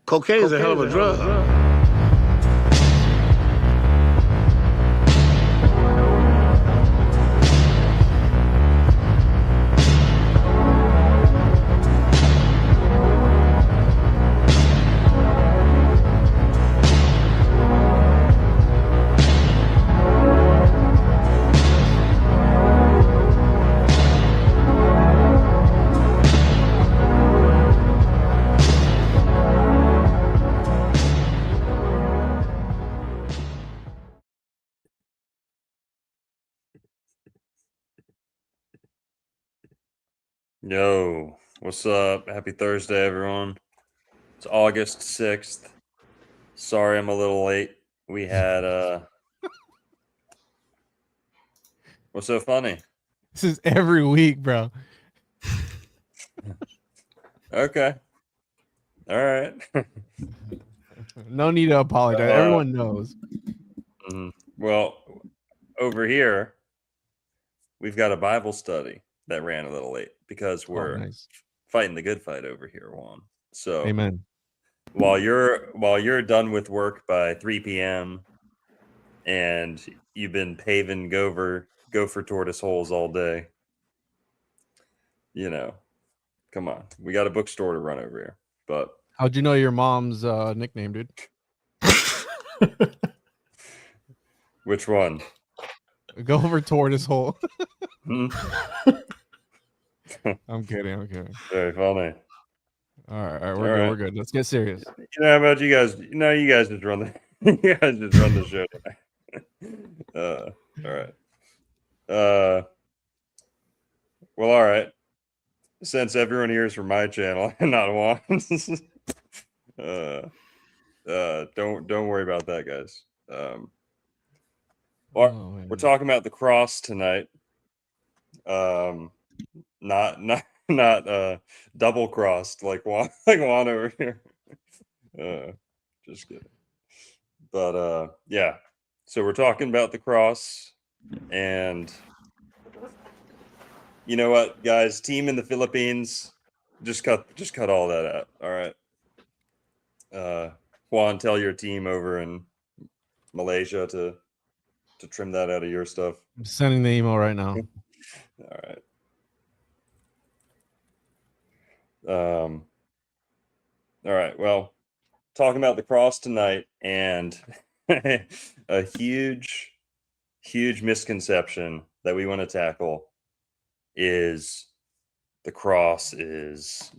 Cocaine is a hell of a drug. Yo, what's up? Happy Thursday, everyone. It's August 6th. Sorry I'm a little late. We had what's so funny? This is every week, bro. Okay. All right. No need to apologize. Everyone knows. Well, over here we've got a Bible study that ran a little late because we're nice. fighting the good fight over here, Juan. So Amen. while you're done with work by 3 p.m. and you've been paving gopher tortoise holes all day, you know, come on, we got a bookstore to run over here. But How'd you know your mom's nickname, dude? which one? Go over tortoise hole. Hmm? I'm kidding. Very funny. All right, we're good. Let's get serious. You know, how about you guys? You know, you guys just run the you guys just run the show tonight. All right. Well, all right. Since everyone here is from my channel and not Juan's, don't worry about that, guys. We're talking about the cross tonight. Not double crossed like Juan over here. Just kidding. But yeah. So we're talking about the cross, and you know what, guys? Team in the Philippines, just cut all that out. All right. Juan, tell your team over in Malaysia to trim that out of your stuff. I'm sending the email right now. All right. All right. Well, talking about the cross tonight, and a huge misconception that we want to tackle is the cross is,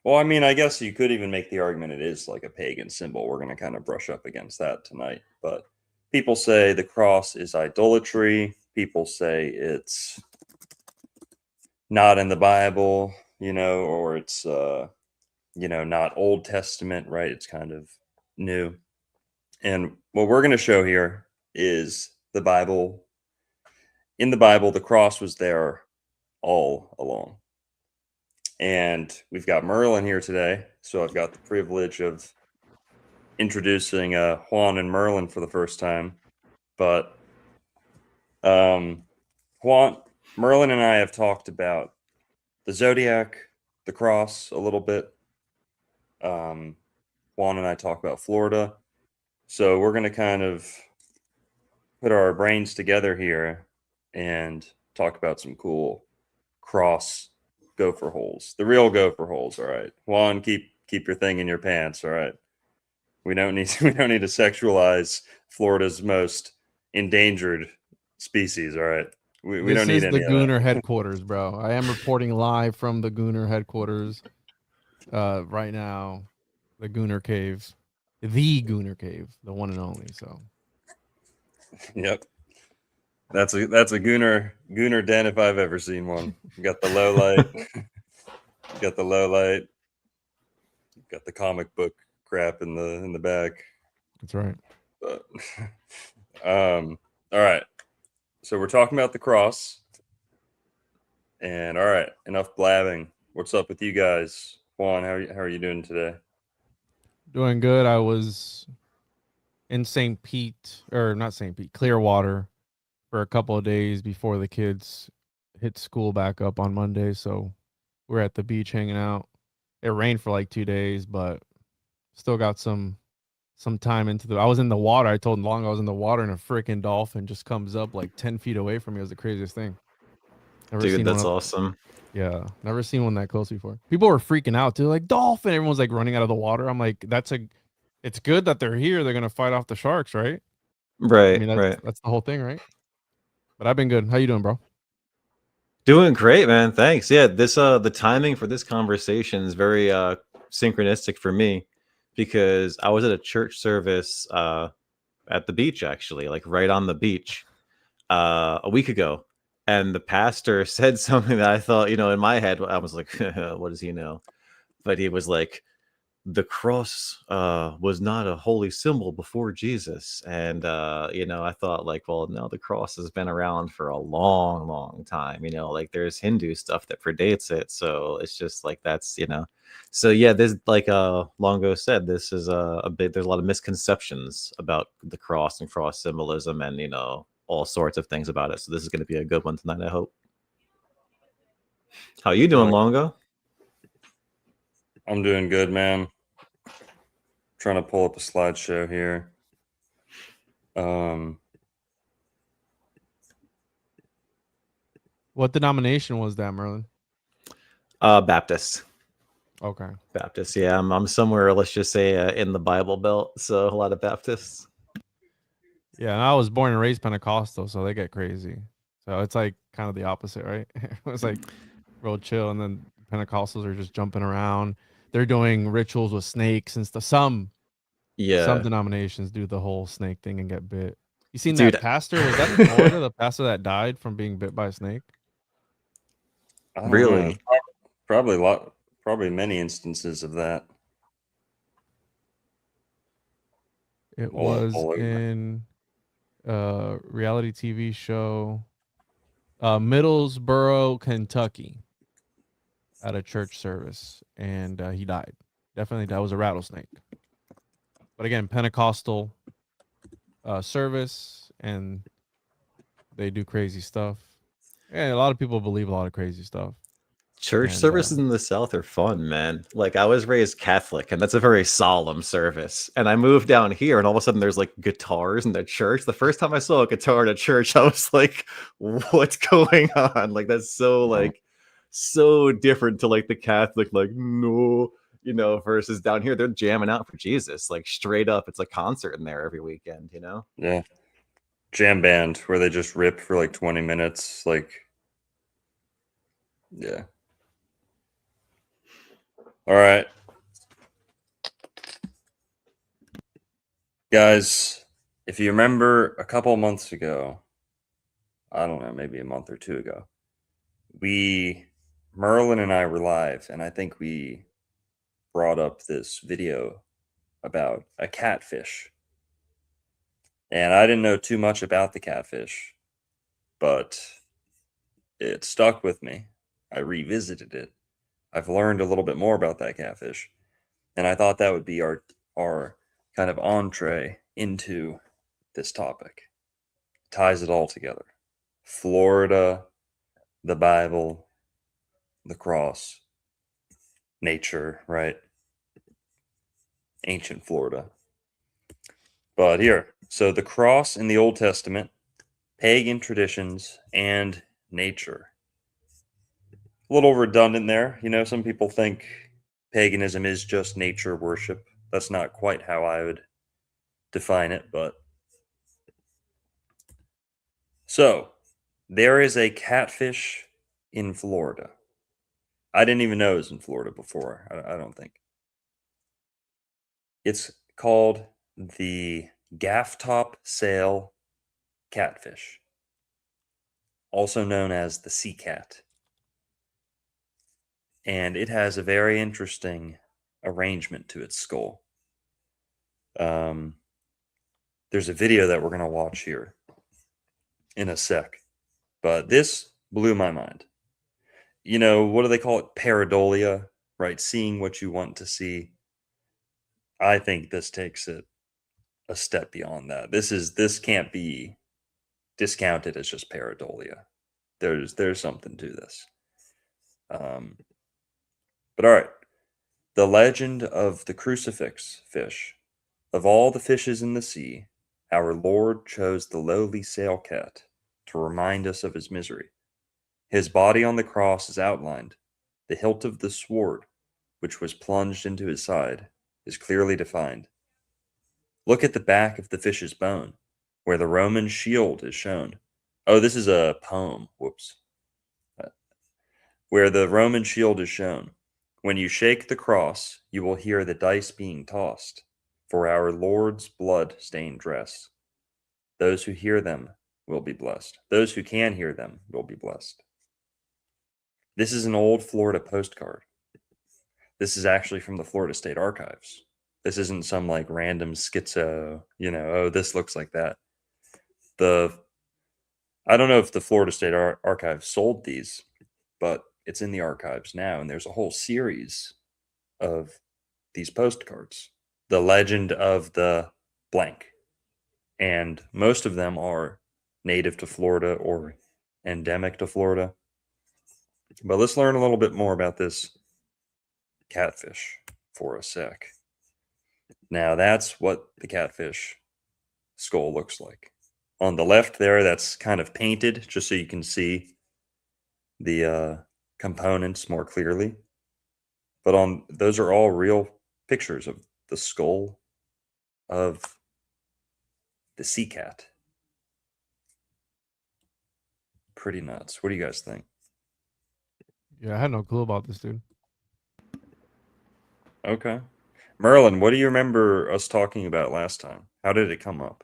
well, I mean, I guess you could even make the argument it is like a pagan symbol. We're going to kind of brush up against that tonight. But people say the cross is idolatry. People say it's not in the Bible, or it's, not Old Testament, right? It's kind of new. And what we're going to show here is the Bible. In the Bible, the cross was there all along. And we've got Merlin here today. So I've got the privilege of introducing Juan and Merlin for the first time. But Merlin and I have talked about the Zodiac, the cross a little bit. Juan and I talk about Florida. So we're going to kind of put our brains together here and talk about some cool cross gopher holes, the real gopher holes. All right, Juan, keep your thing in your pants. All right, we don't need to sexualize Florida's most endangered species. All right, we don't need any of that. This is the Gooner headquarters, bro. I am reporting live from the Gooner headquarters right now. The Gooner Cave, the one and only. So, yep. That's a Gooner den if I've ever seen one. You got the low light. Got the comic book crap in the back. That's right. But all right. So we're talking about the cross. And all right, enough blabbing. What's up with you guys? Juan, how are you doing today? Doing good. I was in St. Pete, or not St. Pete, Clearwater, for a couple of days before the kids hit school back up on Monday. So we're at the beach hanging out. It rained for like 2 days, but still got some time into the. I was in the water. I told Long I was in the water, and a freaking dolphin just comes up like 10 feet away from me. It was the craziest thing. Never Dude, seen one that's up. awesome. Yeah, never seen one that close before. People were freaking out too, like dolphin. Everyone's like running out of the water. I'm like, it's good that they're here. They're gonna fight off the sharks, right? I Right, mean, right. that's the whole thing, right? But I've been good. How you doing, bro? Doing great, man. Thanks. Yeah, this the timing for this conversation is very synchronistic for me because I was at a church service at the beach actually, like right on the beach a week ago. And the pastor said something that I thought, in my head, I was like, what does he know? But he was like, the cross was not a holy symbol before Jesus. And, I thought, like, well, no, the cross has been around for a long, long time. Like there's Hindu stuff that predates it. So it's just like So, yeah, this, like Longo said, this is a bit, there's a lot of misconceptions about the cross and cross symbolism and, all sorts of things about it. So this is going to be a good one tonight, I hope. How you doing, Longo? I'm doing good, man. Trying to pull up a slideshow here. What denomination was that, Merlin? Baptist. Okay. Baptist, yeah. I'm somewhere, let's just say, in the Bible Belt, so a lot of Baptists. Yeah, and I was born and raised Pentecostal, so they get crazy. So it's like kind of the opposite, right? It's like real chill, and then Pentecostals are just jumping around. They're doing rituals with snakes and stuff. Some Yeah, denominations do the whole snake thing and get bit. You seen that dude. pastor? Was that in Florida? The pastor that died from being bit by a snake? I don't know. Really? Probably many instances of that. It was All over. in a reality TV show, Middlesboro, Kentucky, at a church service, and he died. Definitely, that was a rattlesnake. But again, Pentecostal service, and they do crazy stuff. And a lot of people believe a lot of crazy stuff. Church And services in the South are fun, man. Like, I was raised Catholic, and that's a very solemn service. And I moved down here, and all of a sudden there's like guitars in the church. The first time I saw a guitar in a church, I was like, what's going on? Like, that's so different to like the Catholic, like, no, versus down here, they're jamming out for Jesus. Like, straight up, it's a concert in there every weekend, Yeah. Jam band where they just rip for like 20 minutes. Like, yeah. All right. Guys, if you remember a couple months ago, I don't know, maybe a month or two ago, Merlin and I were live, and I think we brought up this video about a catfish. And I didn't know too much about the catfish, but it stuck with me. I revisited it. I've learned a little bit more about that catfish. And I thought that would be our kind of entree into this topic. Ties it all together. Florida, the Bible, the cross, nature, right? Ancient Florida. But here, so the cross in the Old Testament, pagan traditions, and nature. A little redundant there. Some people think paganism is just nature worship. That's not quite how I would define it, but so there is a catfish in Florida. I didn't even know it was in Florida before. I don't think. It's called the gaff top sail catfish, also known as the sea cat. And it has a very interesting arrangement to its skull. There's a video that we're going to watch here in a sec, but this blew my mind. What do they call it? Pareidolia, right? Seeing what you want to see. I think this takes it a step beyond that. This can't be discounted as just pareidolia. There's something to this. But all right, The legend of the crucifix fish. Of all the fishes in the sea, our Lord chose the lowly sail cat to remind us of his misery. His body on the cross is outlined. The hilt of the sword, which was plunged into his side, is clearly defined. Look at the back of the fish's bone, where the Roman shield is shown. Oh, this is a poem. Whoops. Where the Roman shield is shown. When you shake the cross, you will hear the dice being tossed for our Lord's blood-stained dress. Those who hear them will be blessed. Those who can hear them will be blessed. This is an old Florida postcard. This is actually from the Florida State Archives. This isn't some like random schizo, oh, this looks like that. I don't know if the Florida State Archives sold these, but it's in the archives now, and there's a whole series of these postcards. The legend of the blank. And most of them are native to Florida or endemic to Florida. But let's learn a little bit more about this catfish for a sec. Now, that's what the catfish skull looks like. On the left there, that's kind of painted just so you can see the components more clearly. But those are all real pictures of the skull of the sea cat. Pretty nuts. What do you guys think? Yeah, I had no clue about this, dude. Okay. Merlin, what do you remember us talking about last time? How did it come up?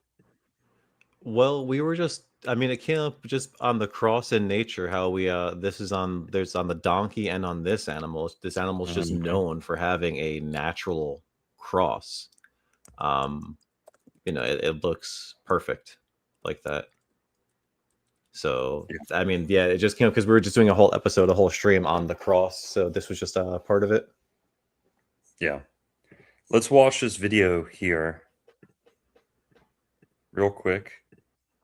Well, we were just, I mean, it came up just on the cross in nature, how there's on the donkey and on this animal. This animal's just known for having a natural cross. It looks perfect like that. So, I mean, yeah, it just came up because we were just doing a whole episode, a whole stream on the cross. So this was just a part of it. Yeah. Let's watch this video here real quick.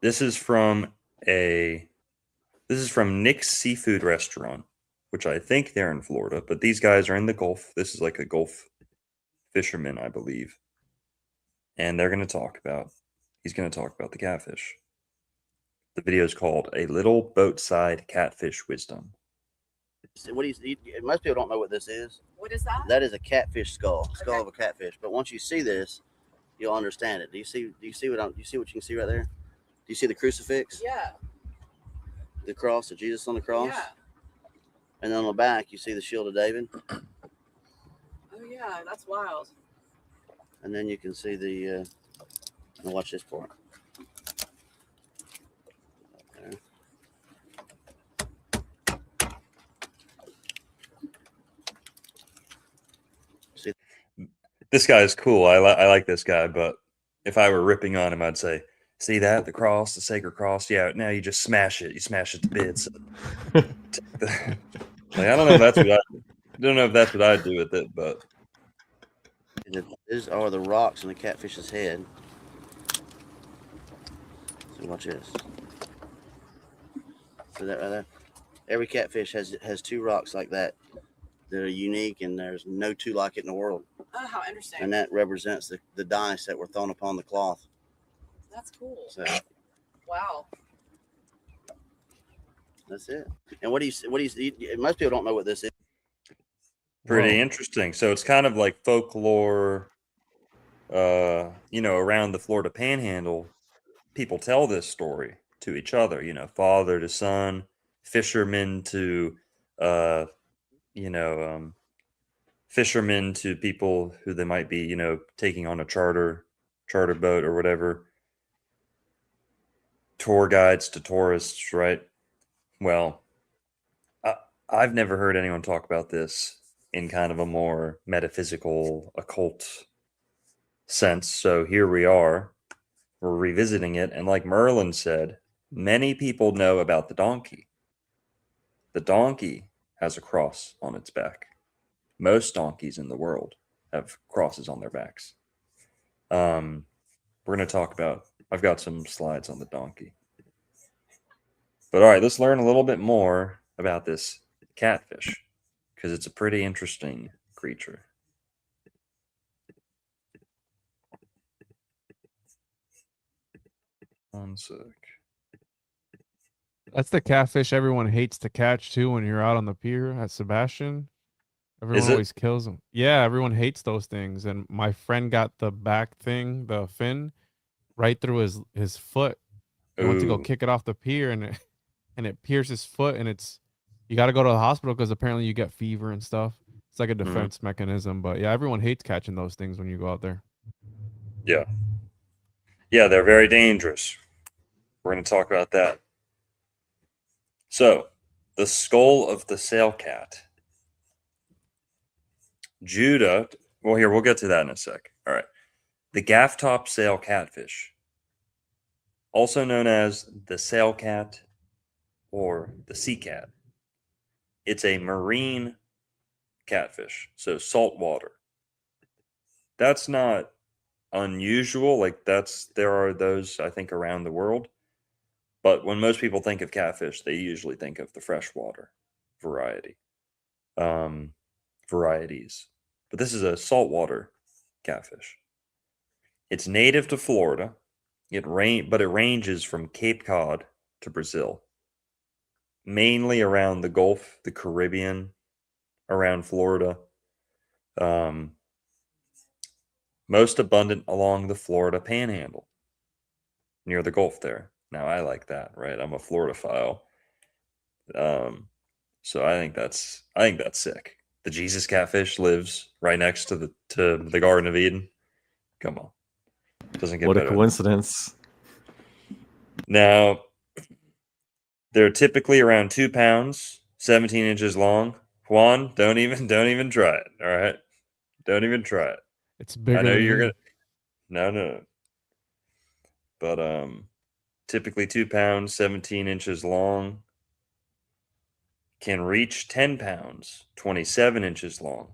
This is from Nick's Seafood Restaurant, which I think they're in Florida, but these guys are in the Gulf. This is like a Gulf fisherman, I believe. And he's going to talk about the catfish. The video is called A Little Boatside Catfish Wisdom. Most people don't know what this is. What is that? That is a catfish skull of a catfish. But once you see this, you'll understand it. Do you see what you can see right there? Do you see the crucifix? Yeah. The cross, the Jesus on the cross? Yeah. And then on the back, you see the shield of David. Oh yeah, that's wild. And then you can see the. Now watch this part. Okay. See. This guy is cool. I like this guy, but if I were ripping on him, I'd say, "See that? The cross, the sacred cross. Yeah. Now you just smash it. You smash it to bits." I don't know if that's what I'd do with it, but These are the rocks in the catfish's head. So watch this. See that right there? Every catfish has two rocks like that that are unique, and there's no two like it in the world. Oh, how interesting. And that represents the dice that were thrown upon the cloth. That's cool. So Wow. that's it. And what do you most people don't know what this is. pretty interesting. So it's kind of like folklore, around the Florida Panhandle. People tell this story to each other, father to son, fishermen to, fishermen to people who they might be, taking on a charter boat or whatever. Tour guides to tourists, right? Well, I've never heard anyone talk about this in kind of a more metaphysical, occult sense. So here we are. We're revisiting it. And like Merlin said, many people know about the donkey. The donkey has a cross on its back. Most donkeys in the world have crosses on their backs. We're going to talk about, I've got some slides on the donkey. But all right, let's learn a little bit more about this catfish, because it's a pretty interesting creature. 1 sec. That's the catfish everyone hates to catch too when you're out on the pier at Sebastian. Everyone Is it? always kills them. Yeah, everyone hates those things. And my friend got the back thing, the fin, right through his foot. He went to go Ooh. kick it off the pier, and it pierced his foot, and you got to go to the hospital because apparently you get fever and stuff. It's like a defense mechanism. But yeah, everyone hates catching those things when you go out there. Yeah. Yeah, they're very dangerous. We're going to talk about that. So, the skull of the sail cat. Judah. Well, here, we'll get to that in a sec. All right. The gaff top sail catfish, also known as the sail cat or the sea cat. It's a marine catfish, so saltwater. That's not unusual. Like there are those, I think, around the world. But when most people think of catfish, they usually think of the freshwater variety, varieties. But this is a saltwater catfish. It's native to Florida. But it ranges from Cape Cod to Brazil, mainly around the Gulf, the Caribbean, around Florida. Most abundant along the Florida Panhandle, near the Gulf there. Now I like that, right? I'm a Floridophile. So I think that's sick. The Jesus catfish lives right next to the Garden of Eden. Come on. Doesn't get What a better than coincidence. Now, they're typically around 2 pounds, 17 inches long. Juan, don't even try it. All right, don't even try it. It's bigger I know than you're me. gonna. No. But typically 2 pounds, 17 inches long. Can reach 10 pounds, 27 inches long.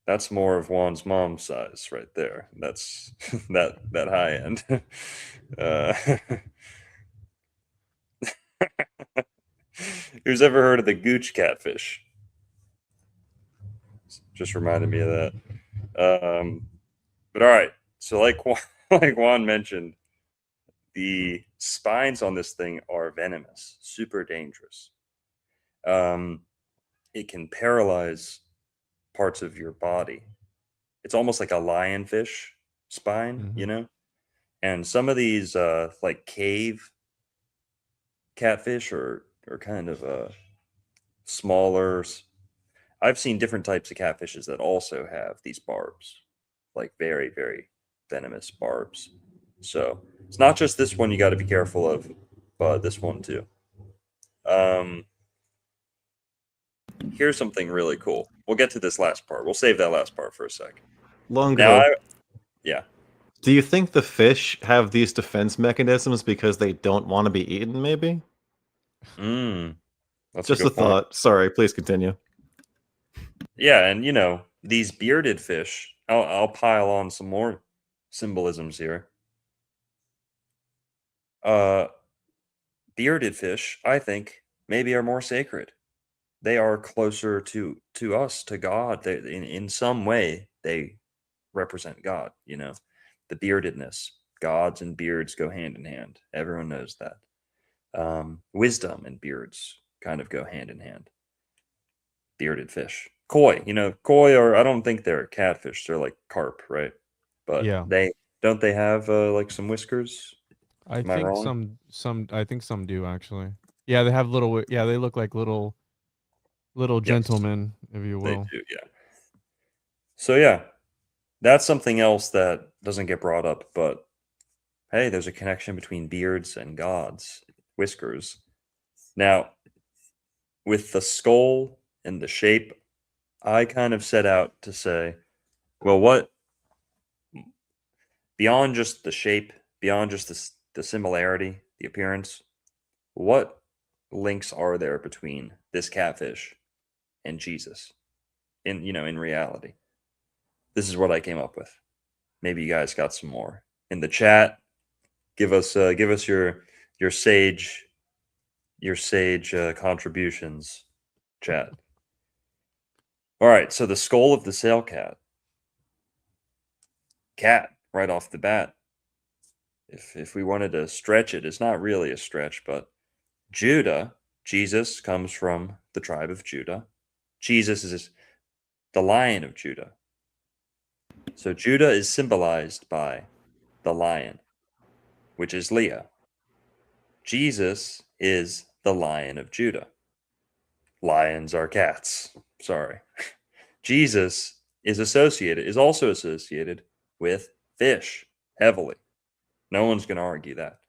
That's more of Juan's mom's size right there. That's that high end. Who's ever heard of the gooch catfish? Just reminded me of that. But all right. So like Juan mentioned, the spines on this thing are venomous, super dangerous. It can paralyze parts of your body. It's almost like a lionfish spine, you know? And some of these like cave catfish are kind of smaller. I've seen different types of catfishes that also have these barbs, like very, very venomous barbs. So it's not just this one you got to be careful of, but this one too. Here's something really cool. We'll get to this last part. We'll save that last part for a sec. Longo, Yeah. do you think the fish have these defense mechanisms because they don't want to be eaten, maybe? That's Just a a good point. thought. Sorry, please continue. Yeah, and these bearded fish, I'll pile on some more symbolisms here. Bearded fish, I think, maybe are more sacred. They are closer to us, to God. They, in some way, they represent God, the beardedness. Gods and beards go hand in hand. Everyone knows that. Wisdom and beards kind of go hand in hand. Bearded fish. Koi, koi are, I don't think they're catfish. They're like carp, right? But Yeah. they have like some whiskers. I Am I think wrong? I think some do actually. Yeah, they have little. Yeah, they look like little Yes, gentlemen, if you they will. do, yeah. So yeah, that's something else that doesn't get brought up, but hey, there's a connection between beards and gods, whiskers. Now, with the skull and the shape, I kind of set out to say, well, what beyond just the shape, beyond just the similarity, the appearance, what links are there between this catfish and Jesus in reality? This is what I came up with. Maybe you guys got some more in the chat. Give us your sage contributions, chat. All right, so the skull of the sail cat right off the bat. if we wanted to stretch it, it's not really a stretch, but Judah, Jesus comes from the tribe of Judah. Jesus is the Lion of Judah. So Judah is symbolized by the lion, which is Leah. Jesus is the Lion of Judah. Lions are cats. Sorry. Jesus is also associated with fish heavily. No one's going to argue that.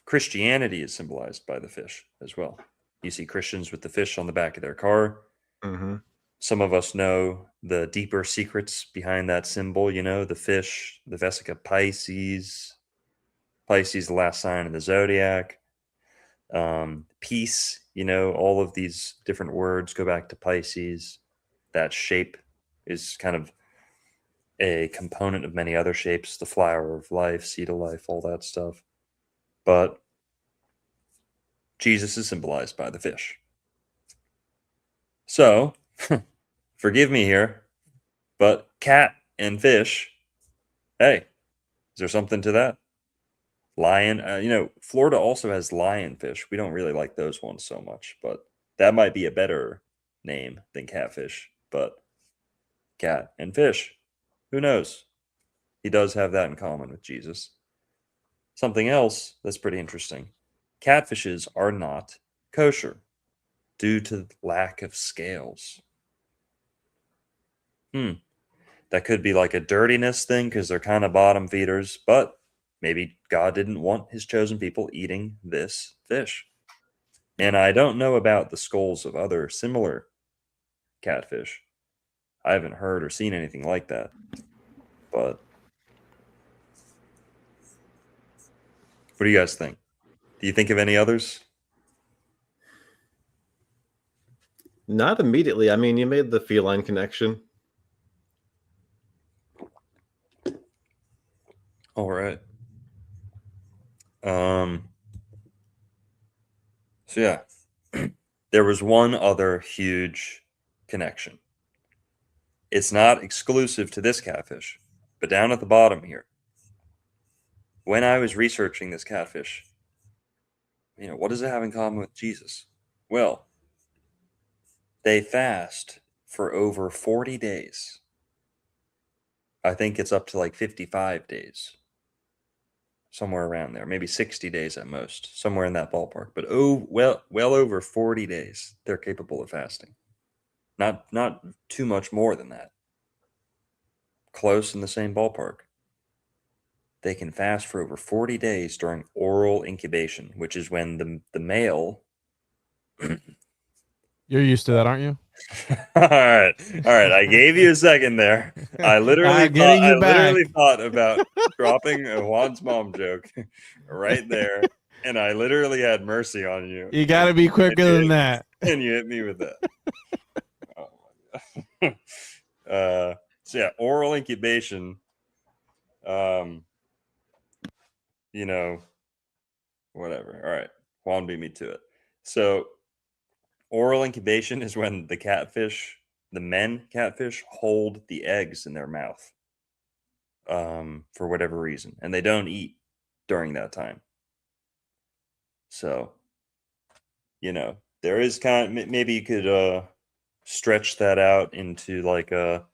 Christianity is symbolized by the fish as well. You see Christians with the fish on the back of their car. Mm-hmm. Some of us know the deeper secrets behind that symbol, the fish, the Vesica Pisces. Pisces, the last sign of the zodiac. Peace, all of these different words go back to Pisces. That shape is kind of a component of many other shapes, the flower of life, seed of life, all that stuff. But Jesus is symbolized by the fish. So, forgive me here, but cat and fish, hey, is there something to that? Lion, Florida also has lionfish. We don't really like those ones so much, but that might be a better name than catfish. But cat and fish, who knows? He does have that in common with Jesus. Something else that's pretty interesting. Catfishes are not kosher due to lack of scales. That could be like a dirtiness thing because they're kind of bottom feeders, but maybe God didn't want his chosen people eating this fish. And I don't know about the skulls of other similar catfish. I haven't heard or seen anything like that. But what do you guys think? Do you think of any others? Not immediately. I mean, you made the feline connection. All right. So yeah, there was one other huge connection. It's not exclusive to this catfish, but down at the bottom here, when I was researching this catfish, what does it have in common with Jesus? Well, they fast for over 40 days. I think it's up to like 55 days. Somewhere around there, maybe 60 days at most, somewhere in that ballpark. But well over 40 days they're capable of fasting. Not too much more than that. Close in the same ballpark. They can fast for over 40 days during oral incubation, which is when the male. You're used to that, aren't you? All right. I gave you a second there. I literally thought about dropping a Juan's mom joke right there, and I literally had mercy on you. You got to be quicker than that. And you hit me with that. Oh my god. So yeah, oral incubation. Whatever. All right, Juan beat me to it. So. Oral incubation is when the men catfish, hold the eggs in their mouth for whatever reason, and they don't eat during that time. So, there is maybe you could stretch that out into like a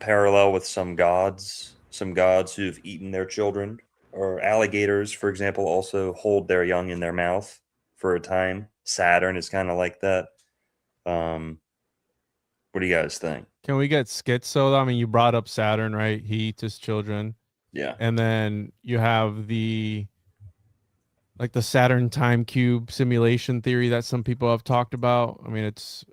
parallel with some gods who've eaten their children, or alligators, for example, also hold their young in their mouth for a time. Saturn is kind of like that. What do you guys think? Can we get schizo? I mean, you brought up Saturn, right? He eats his children. Yeah. And then you have the Saturn time cube simulation theory that some people have talked about. I mean, it's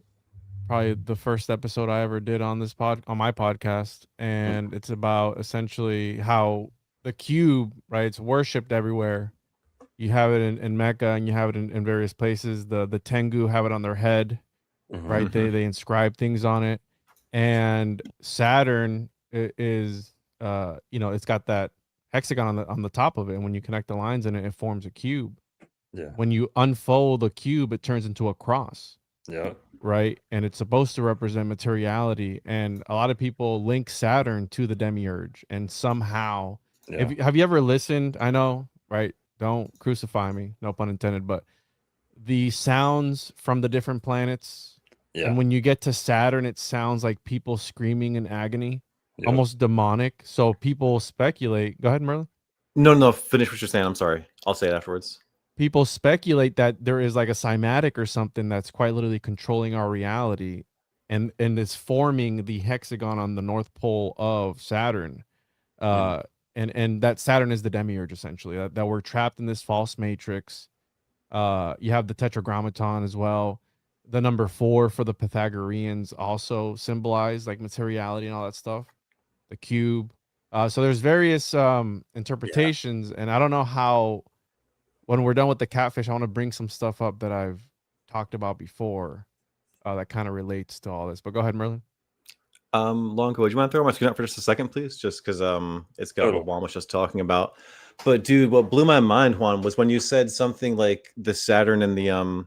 probably the first episode I ever did on my podcast, and it's about essentially how the cube, right? It's worshipped everywhere. You have it in Mecca, and you have it in various places. The Tengu have it on their head, right? They inscribe things on it, and Saturn is it's got that hexagon on the top of it, and when you connect the lines in it, it forms a cube. Yeah. When you unfold the cube, it turns into a cross. Yeah. right? And it's supposed to represent materiality. And a lot of people link Saturn to the demiurge, and somehow, Yeah. have you ever listened? I know, right? Don't crucify me, no pun intended, but the sounds from the different planets, Yeah. and when you get to Saturn, it sounds like people screaming in agony, Yeah. almost demonic. So people speculate. Go ahead, Merlin. No, finish what you're saying. I'm sorry. I'll say it afterwards. People speculate that there is like a cymatic or something that's quite literally controlling our reality, and is forming the hexagon on the north pole of Saturn. Mhm. And that Saturn is the demiurge, essentially, that we're trapped in this false matrix. You have the tetragrammaton as well. The number 4 for the Pythagoreans also symbolized like materiality and all that stuff. The cube. So there's various interpretations, and I don't know how. When we're done with the catfish, I want to bring some stuff up that I've talked about before that kind of relates to all this. But go ahead, Merlin. Longo, would you mind throwing my screen up for just a second, please? Just because it's got Total. what Juan was just talking about. But dude, what blew my mind, Juan, was when you said something like the Saturn and the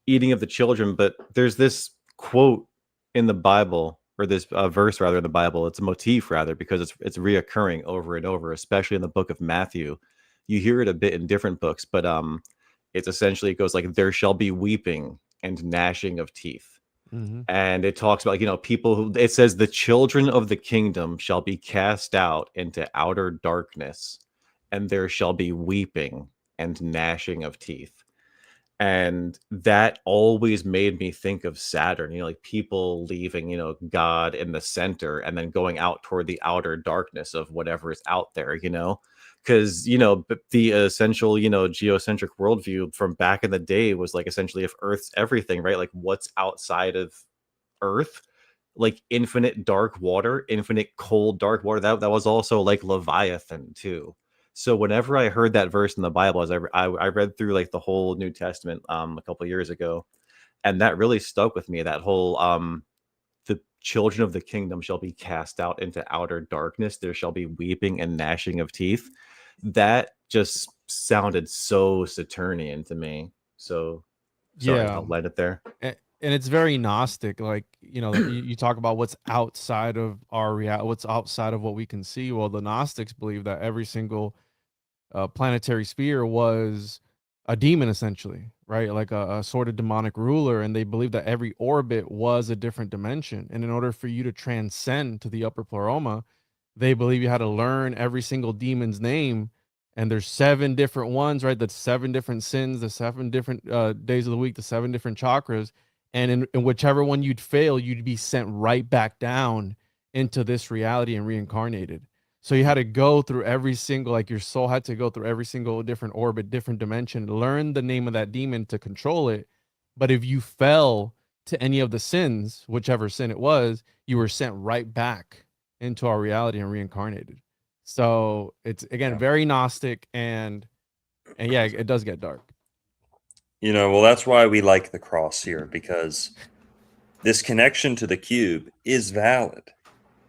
eating of the children. But there's this quote in the Bible, or this verse rather in the Bible. It's a motif rather, because it's reoccurring over and over, especially in the book of Matthew. You hear it a bit in different books, but it's essentially, it goes like, "There shall be weeping and gnashing of teeth." Mm-hmm. And it talks about, people who, it says, "The children of the kingdom shall be cast out into outer darkness, and there shall be weeping and gnashing of teeth." And that always made me think of Saturn, like people leaving, God in the center and then going out toward the outer darkness of whatever is out there, because, the essential, geocentric worldview from back in the day was like, essentially, if Earth's everything, right? Like, what's outside of Earth? Like infinite dark water, infinite cold dark water. That was also like Leviathan too. So whenever I heard that verse in the Bible, as I read through like the whole New Testament a couple years ago, and that really stuck with me. That whole the children of the kingdom shall be cast out into outer darkness. There shall be weeping and gnashing of teeth. That just sounded so Saturnian to me. So sorry, Yeah. I'll let it there. And it's very Gnostic. Like, you talk about what's outside of our reality, what's outside of what we can see. Well, the Gnostics believe that every single planetary sphere was a demon, essentially, right? Like a sort of demonic ruler. And they believe that every orbit was a different dimension. And in order for you to transcend to the upper pleroma, they believe you had to learn every single demon's name. And there's 7 different ones, right? The 7 different sins, the 7 different days of the week, the 7 different chakras. And in whichever one you'd fail, you'd be sent right back down into this reality and reincarnated. So you had to go through every single, like your soul had to go through every single different orbit, different dimension, learn the name of that demon to control it. But if you fell to any of the sins, whichever sin it was, you were sent right back into our reality and reincarnated. So it's, again, very Gnostic, and yeah, it does get dark. Well, that's why we like the cross here, because this connection to the cube is valid.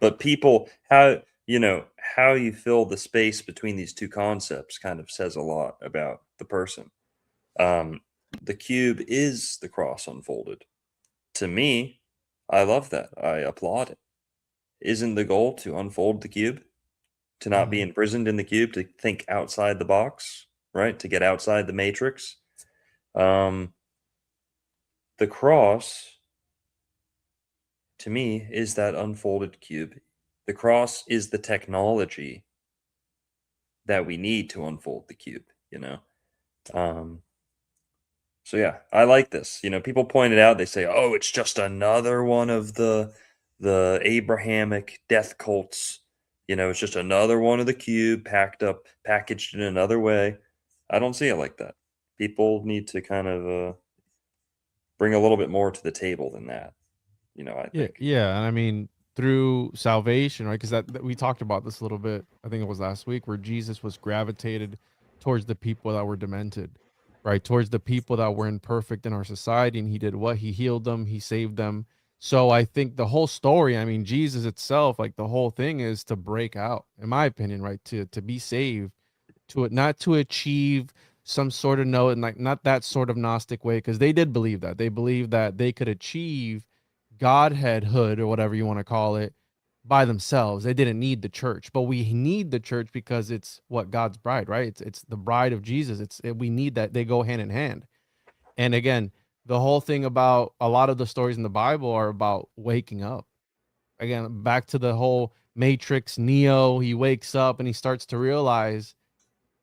But people, how you fill the space between these two concepts kind of says a lot about the person. The cube is the cross unfolded. To me, I love that. I applaud it. Isn't the goal to unfold the cube? To not be imprisoned in the cube, to think outside the box, right? To get outside the matrix. The cross, to me, is that unfolded cube. The cross is the technology that we need to unfold the cube, So yeah, I like this. People point it out, they say, "Oh, it's just another one of the Abrahamic death cults. It's just another one of the cube packaged in another way." I don't see it like that. People need to kind of bring a little bit more to the table than that. I think. Yeah, and I mean, through salvation, right? Because that we talked about this a little bit. I think it was last week, where Jesus was gravitated towards the people that were demented, right? Towards the people that were imperfect in our society, and he did what? He healed them, he saved them. So I think the whole story, I mean, Jesus itself, like the whole thing is to break out, in my opinion, right? To be saved, not to achieve some sort of note, and like not that sort of Gnostic way, because they did believe that. They believed that they could achieve Godheadhood or whatever you want to call it by themselves. They didn't need the church, but we need the church because it's what God's bride, right? It's the bride of Jesus. We need that. They go hand in hand. And again, the whole thing about a lot of the stories in the Bible are about waking up. Again, back to the whole Matrix, Neo, he wakes up and he starts to realize,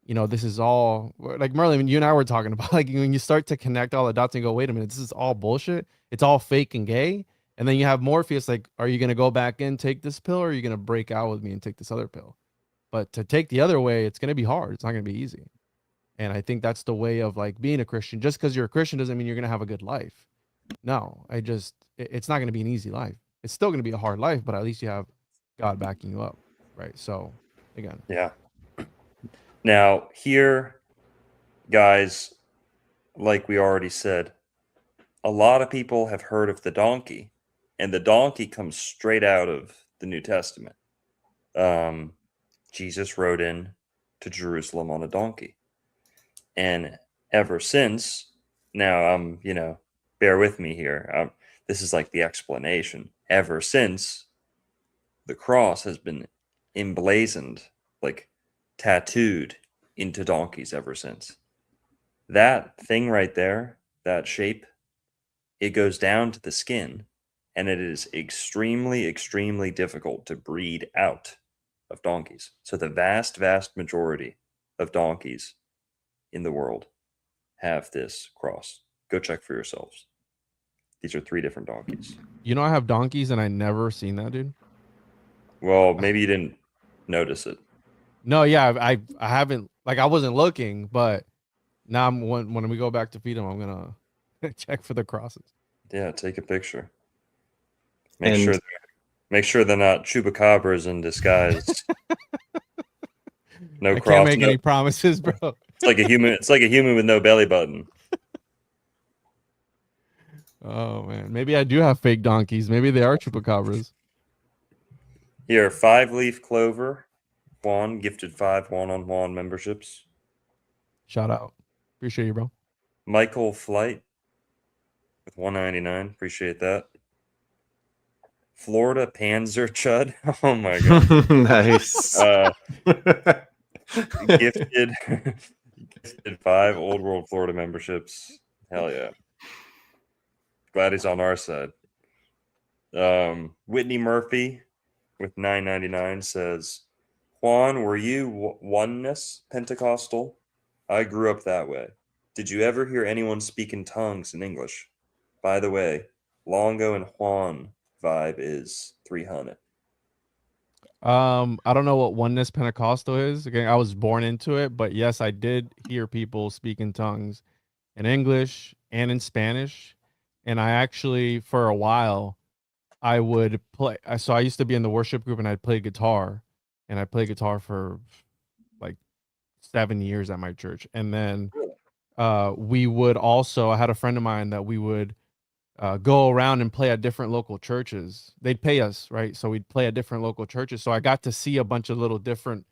this is all like Merlin, when you and I were talking about, like when you start to connect all the dots and go, wait a minute, this is all bullshit. It's all fake and gay. And then you have Morpheus, like, are you going to go back in, take this pill, or are you going to break out with me and take this other pill? But to take the other way, it's going to be hard. It's not going to be easy. And I think that's the way of like being a Christian. Just because you're a Christian doesn't mean you're going to have a good life. No, it's not going to be an easy life. It's still going to be a hard life, but at least you have God backing you up. Right. So again. Yeah. Now, here, guys, like we already said, a lot of people have heard of the donkey, and the donkey comes straight out of the New Testament. Jesus rode in to Jerusalem on a donkey. And ever since, now, bear with me here. This is like the explanation. Ever since, the cross has been emblazoned, like tattooed into donkeys ever since. That thing right there, that shape, it goes down to the skin, and it is extremely, extremely difficult to breed out of donkeys. So the vast, vast majority of donkeys in the world have this cross. Go check for yourselves. These are 3 different donkeys. I have donkeys and I never seen that, dude. Well, maybe you didn't notice it. No, yeah, I haven't, like, I wasn't looking, but now when we go back to feed them, I'm gonna check for the crosses. Yeah, take a picture. And- Make sure they're not chupacabras in disguise. No I cross. can't make any promises, bro. It's like a human. It's like a human with no belly button. Oh man, maybe I do have fake donkeys. Maybe they are chupacabras. Here, 5-leaf clover. Juan gifted 5 one-on-one memberships. Shout out, appreciate you, bro. Michael Flight with 199. Appreciate that. Florida Panzer Chud. Oh my god. Nice. Gifted 5 Old World Florida memberships. Hell yeah. Glad he's on our side. Whitney Murphy with 999 says, Juan, were you oneness Pentecostal? I grew up that way. Did you ever hear anyone speak in tongues in English? By the way, Longo and Juan vibe is 300. I don't know what oneness Pentecostal is. Again, I was born into it, but yes, I did hear people speak in tongues in English and in Spanish. And I actually, for a while, I would play. So I used to be in the worship group and I'd play guitar, and I played guitar for like 7 years at my church. And then we would also, I had a friend of mine that we would go around and play at different local churches. They'd pay us, right? So we'd play at different local churches. So I got to see a bunch of little different,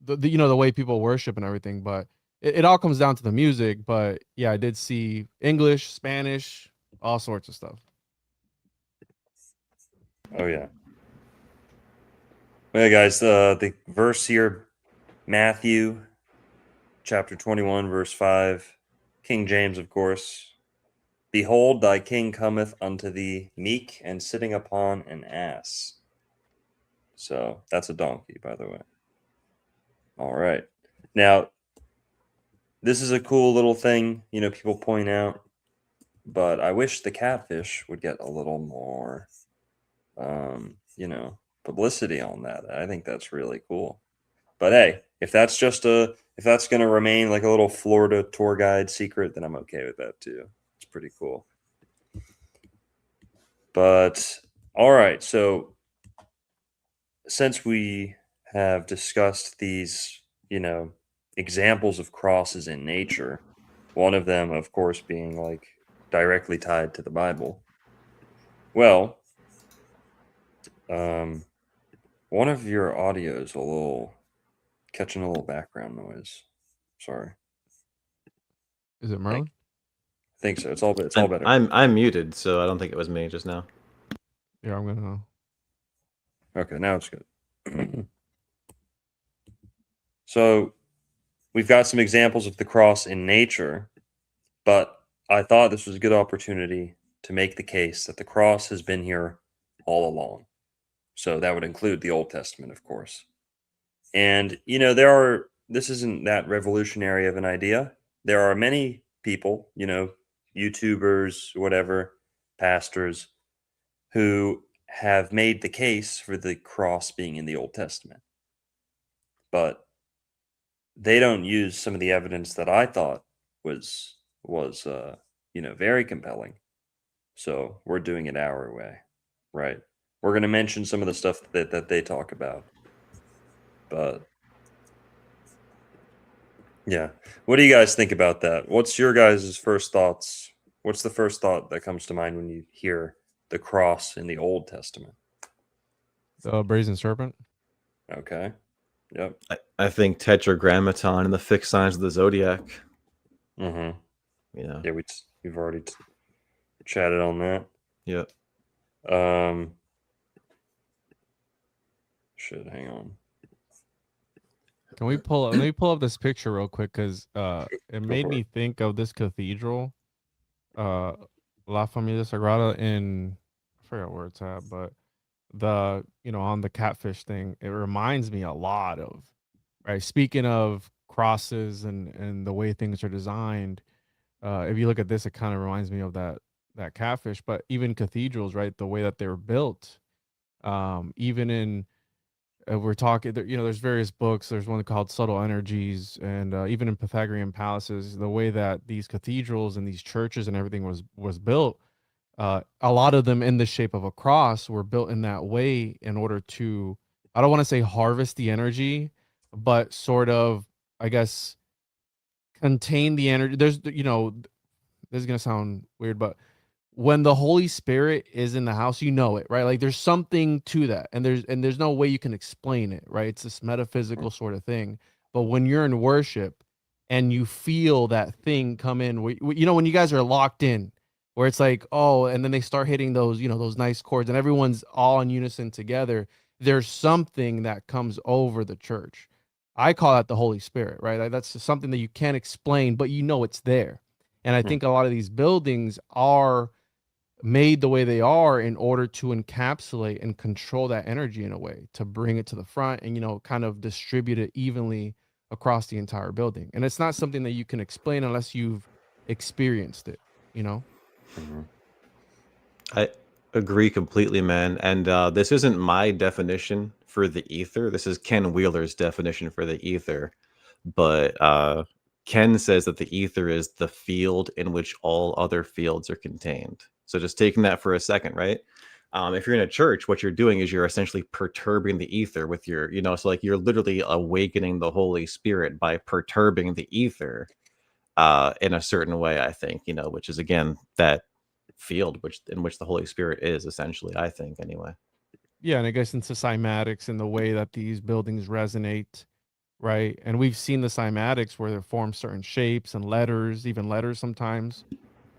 the way people worship and everything. But it all comes down to the music. But yeah, I did see English, Spanish, all sorts of stuff. Oh yeah. Well, guys, the verse here, Matthew chapter 21, verse 5, King James, of course. Behold, thy king cometh unto thee, meek and sitting upon an ass. So that's a donkey, by the way. All right. Now, this is a cool little thing, people point out, but I wish the catfish would get a little more, publicity on that. I think that's really cool. But hey, if that's going to remain like a little Florida tour guide secret, then I'm okay with that too. It's pretty cool. But all right, so since we have discussed these, examples of crosses in nature, one of them, of course, being like directly tied to the Bible. Well, one of your audio is catching a little background noise. Sorry. Is it Merlin? I think so. It's all better. I'm muted, so I don't think it was me just now. Yeah, I'm gonna. Okay, now it's good. So we've got some examples of the cross in nature, but I thought this was a good opportunity to make the case that the cross has been here all along. So that would include the Old Testament, of course. And, this isn't that revolutionary of an idea. There are many people, YouTubers, whatever, pastors, who have made the case for the cross being in the Old Testament. But they don't use some of the evidence that I thought was very compelling. So we're doing it our way, right? We're going to mention some of the stuff that they talk about. But yeah, what do you guys think about that? What's your guys' first thoughts? What's the first thought that comes to mind when you hear the cross in the Old Testament? The brazen serpent. Okay. Yep. I think Tetragrammaton and the fixed signs of the zodiac. Mm-hmm. Yeah. Yeah, we've already chatted on that. Yep. Shit, hang on. Can we pull up? Let me pull up this picture real quick because it made for me it. think of this cathedral, La Familia Sagrada in, I forgot where it's at, but on the catfish thing, it reminds me a lot of, right? Speaking of crosses and the way things are designed, if you look at this, it kind of reminds me of that catfish. But even cathedrals, right? The way that they were built, even in we're talking, there's various books. There's one called Subtle Energies, and even in Pythagorean palaces, the way that these cathedrals and these churches and everything was built, a lot of them in the shape of a cross were built in that way in order to, I don't want to say harvest the energy, but sort of, I guess, contain the energy. There's, this is gonna sound weird, but when the Holy Spirit is in the house, it, right? Like there's something to that, and there's no way you can explain it, right? It's this metaphysical sort of thing. But when you're in worship and you feel that thing come in, when you guys are locked in, where it's like, oh, and then they start hitting those, those nice chords, and everyone's all in unison together. There's something that comes over the church. I call that the Holy Spirit, right? Like that's something that you can't explain, but it's there. And I think a lot of these buildings are made the way they are in order to encapsulate and control that energy in a way to bring it to the front and kind of distribute it evenly across the entire building. And it's not something that you can explain unless you've experienced it. I agree completely, man. And this isn't my definition for the ether. This is Ken Wheeler's definition for the ether. But Ken says that the ether is the field in which all other fields are contained. So just taking that for a second, right? If you're in a church, what you're doing is you're essentially perturbing the ether with your, so like you're literally awakening the Holy Spirit by perturbing the ether in a certain way, I think, which is again that field in which the Holy Spirit is essentially, I think, anyway. Yeah, and I guess into cymatics and the way that these buildings resonate, right? And we've seen the cymatics where they form certain shapes and letters, even letters sometimes.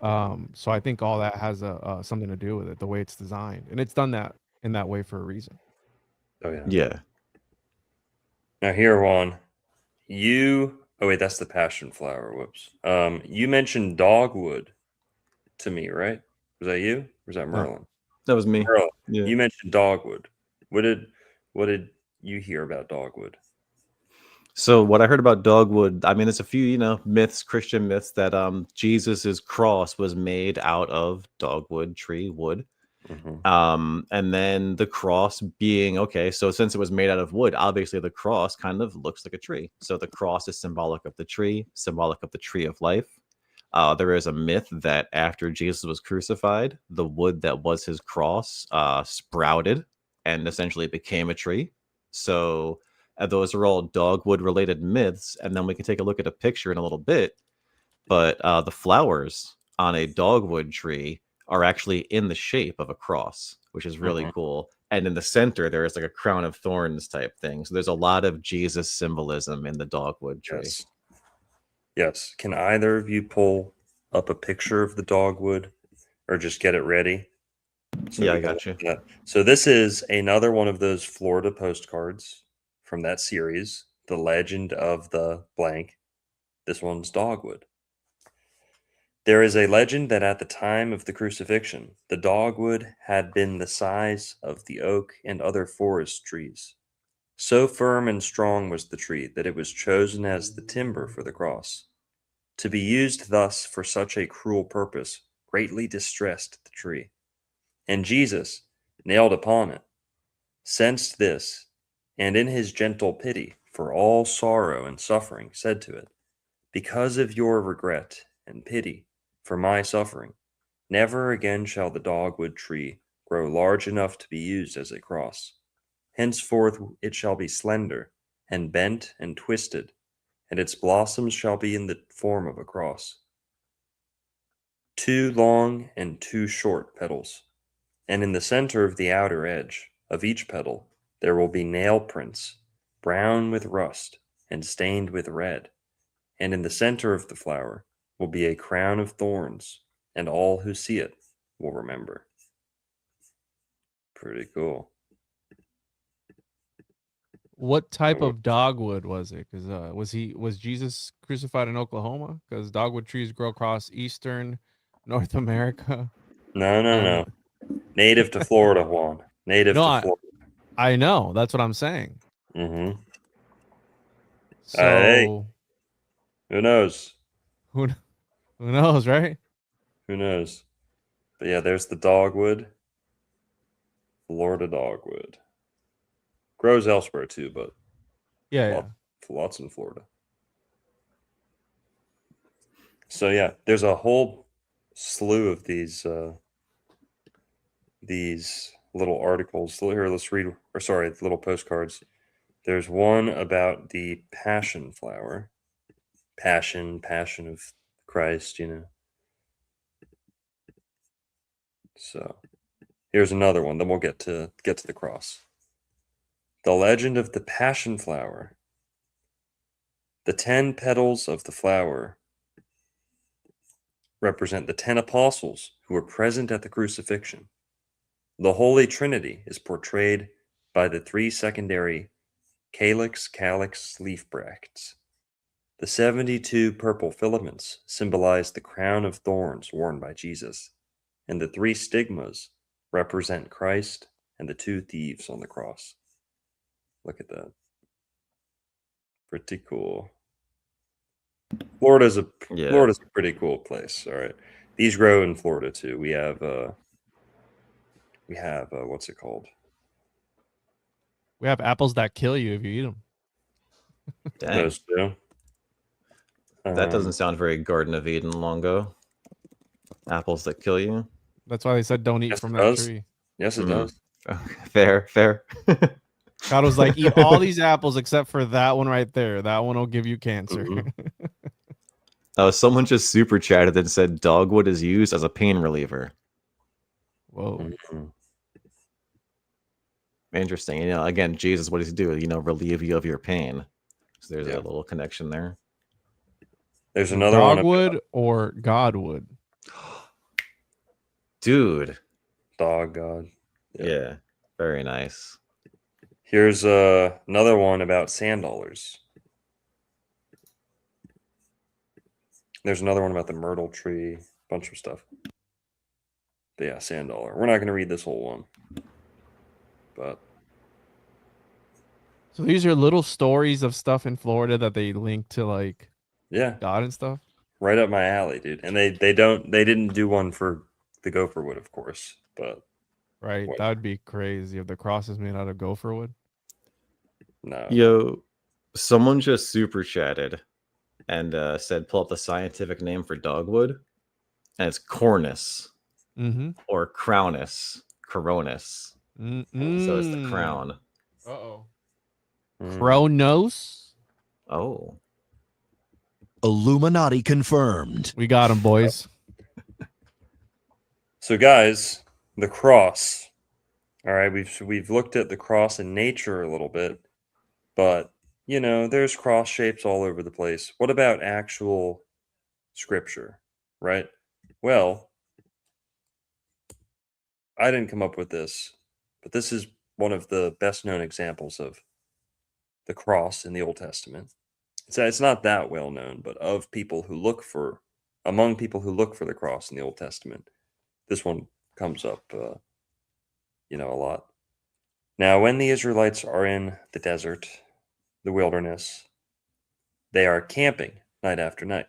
So I think all that has something to do with it, the way it's designed, and it's done that in that way for a reason. Oh yeah. Yeah. Now here, Juan, oh wait, that's the passion flower. Whoops. You mentioned dogwood to me, right? Was that you? Or was that Merlin? That was me. Merlin, Yeah. you mentioned dogwood. What did you hear about dogwood? So what I heard about dogwood, I mean, there's a few, myths, Christian myths that Jesus's cross was made out of dogwood tree wood. And then the cross being, okay, so since it was made out of wood, obviously the cross kind of looks like a tree. So the cross is symbolic of the tree of life. There is a myth that after Jesus was crucified, the wood that was his cross sprouted and essentially became a tree. So those are all dogwood related myths. And then we can take a look at a picture in a little bit. But the flowers on a dogwood tree are actually in the shape of a cross, which is really cool. And in the center, there is like a crown of thorns type thing. So there's a lot of Jesus symbolism in the dogwood tree. Yes. Can either of you pull up a picture of the dogwood or just get it ready? So Yeah, we I can got you. look at that. So this is another one of those Florida postcards from that series, The Legend of the Blank. This one's dogwood. There is a legend that at the time of the crucifixion, the dogwood had been the size of the oak and other forest trees. So firm and strong was the tree that it was chosen as the timber for the cross. To be used thus for such a cruel purpose greatly distressed the tree. And Jesus, nailed upon it, sensed this, and in his gentle pity for all sorrow and suffering, said to it, because of your regret and pity for my suffering, never again shall the dogwood tree grow large enough to be used as a cross. Henceforth it shall be slender and bent and twisted, and its blossoms shall be in the form of a cross. 2 long and 2 short petals, and in the center of the outer edge of each petal there will be nail prints, brown with rust and stained with red, and in the center of the flower will be a crown of thorns, and all who see it will remember. Pretty cool. What type of dogwood was it? Because was Jesus crucified in Oklahoma? Because dogwood trees grow across eastern North America. No, no, Uh, no. Native to Florida, Juan. Native No, to Florida. I know. That's what I'm saying. Mm-hmm. Hey, So who knows? who who knows, right? Who knows? But yeah, there's the dogwood. Florida dogwood. Grows elsewhere too, but Yeah, yeah. lots in Florida. So yeah, there's a whole slew of these little articles. Here, let's read. Or sorry, little postcards. There's one about the passion flower. Passion of Christ, you know. So here's another one. Then we'll get to the cross. The legend of the passion flower. The 10 petals of the flower represent the 10 apostles who were present at the crucifixion. The Holy Trinity is portrayed by the 3 secondary calyx, leaf bracts. The 72 purple filaments symbolize the crown of thorns worn by Jesus, and the 3 stigmas represent Christ and the 2 thieves on the cross. Look at that. Pretty cool. Florida's a pretty cool place. All right. These grow in Florida too. We have what's it called? We have apples that kill you if you eat them. Dang. Those two. That doesn't sound very Garden of Eden, Longo. Apples that kill you. That's why they said don't eat Yes, from it that does. tree. Yes, it Mhm. does. Okay, fair. God was like, eat all these apples except for that one right there. That one will give you cancer. Mhm. Someone just super chatted and said dogwood is used as a pain reliever. Whoa. Mhm. Interesting. You know, again, Jesus, what does he do? You know, relieve you of your pain. So there's Yeah. a little connection there. There's another one. Dogwood or Godwood? Dude. Dog God. Yeah. Very nice. Here's another one about sand dollars. There's another one about the myrtle tree. Bunch of stuff. But yeah, sand dollar. We're not going to read this whole one. But So these are little stories of stuff in Florida that they link to like yeah, God and stuff. right up my alley, dude. And they didn't do one for the gopher wood, of course. But Right. what? That would be crazy if the cross is made out of gopher wood. No. Yo, someone just super chatted and said pull up the scientific name for dogwood. And it's cornus Mm-hmm. or crownus. Coronus. So it's the crown. Uh-oh. Mm. Kronos. Oh. Illuminati confirmed. We got him, boys. So guys, the cross. All right, we've looked at the cross in nature a little bit, but you know, there's cross shapes all over the place. What about actual scripture, right? Well, I didn't come up with this, but this is one of the best known examples of the cross in the Old Testament. It's not that well known, but of people who look for, among people who look for the cross in the Old Testament, this one comes up, a lot. Now, when the Israelites are in the desert, the wilderness, they are camping night after night.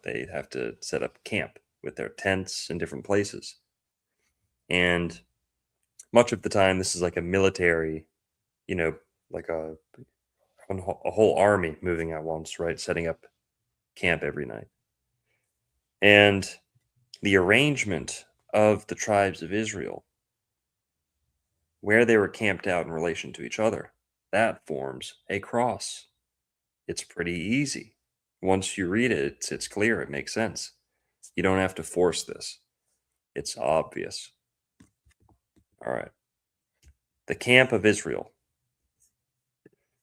They have to set up camp with their tents in different places. And much of the time, this is like a military, like a whole army moving at once, right? Setting up camp every night. And the arrangement of the tribes of Israel, where they were camped out in relation to each other, that forms a cross. It's pretty easy. Once you read it, it's clear. It makes sense. You don't have to force this. It's obvious. All right. The camp of Israel.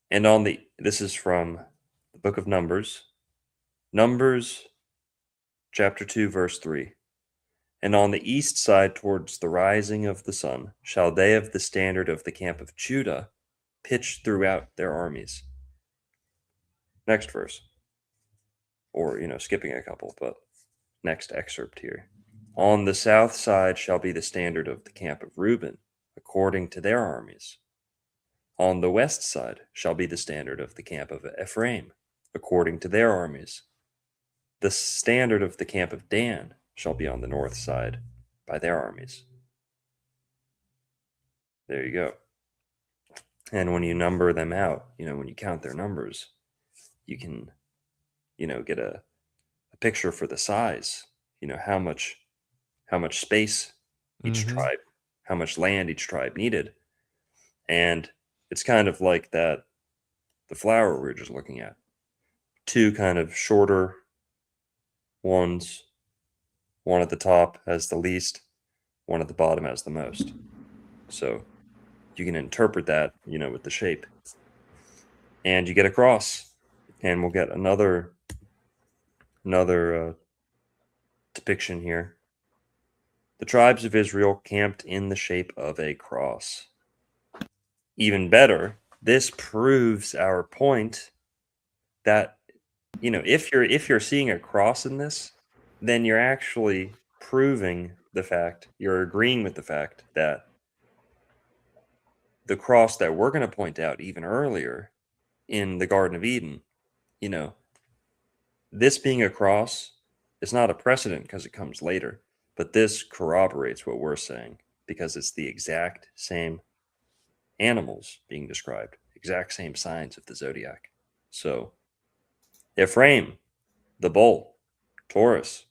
And this is from the book of Numbers. Numbers chapter 2, verse 3. And on the east side towards the rising of the sun shall they of the standard of the camp of Judah pitch throughout their armies. Next verse. Or, skipping a couple, but next excerpt here. On the south side shall be the standard of the camp of Reuben, according to their armies. On the west side shall be the standard of the camp of Ephraim, according to their armies. The standard of the camp of Dan shall be on the north side by their armies. There you go. And when you number them out, when you count their numbers, you can, get a picture for the size, how much space each tribe, how much land each tribe needed. And it's kind of like the flower we were just looking at. Two kind of shorter ones, one at the top has the least, one at the bottom has the most. So you can interpret that, with the shape. And you get a cross. And we'll get another depiction here. The tribes of Israel camped in the shape of a cross. Even better, this proves our point that, if you're seeing a cross in this, then you're actually proving the fact, you're agreeing with the fact that the cross that we're going to point out even earlier in the Garden of Eden, this being a cross is not a precedent because it comes later, but this corroborates what we're saying because it's the exact same animals being described, exact same signs of the zodiac. So Ephraim, the bull, Taurus;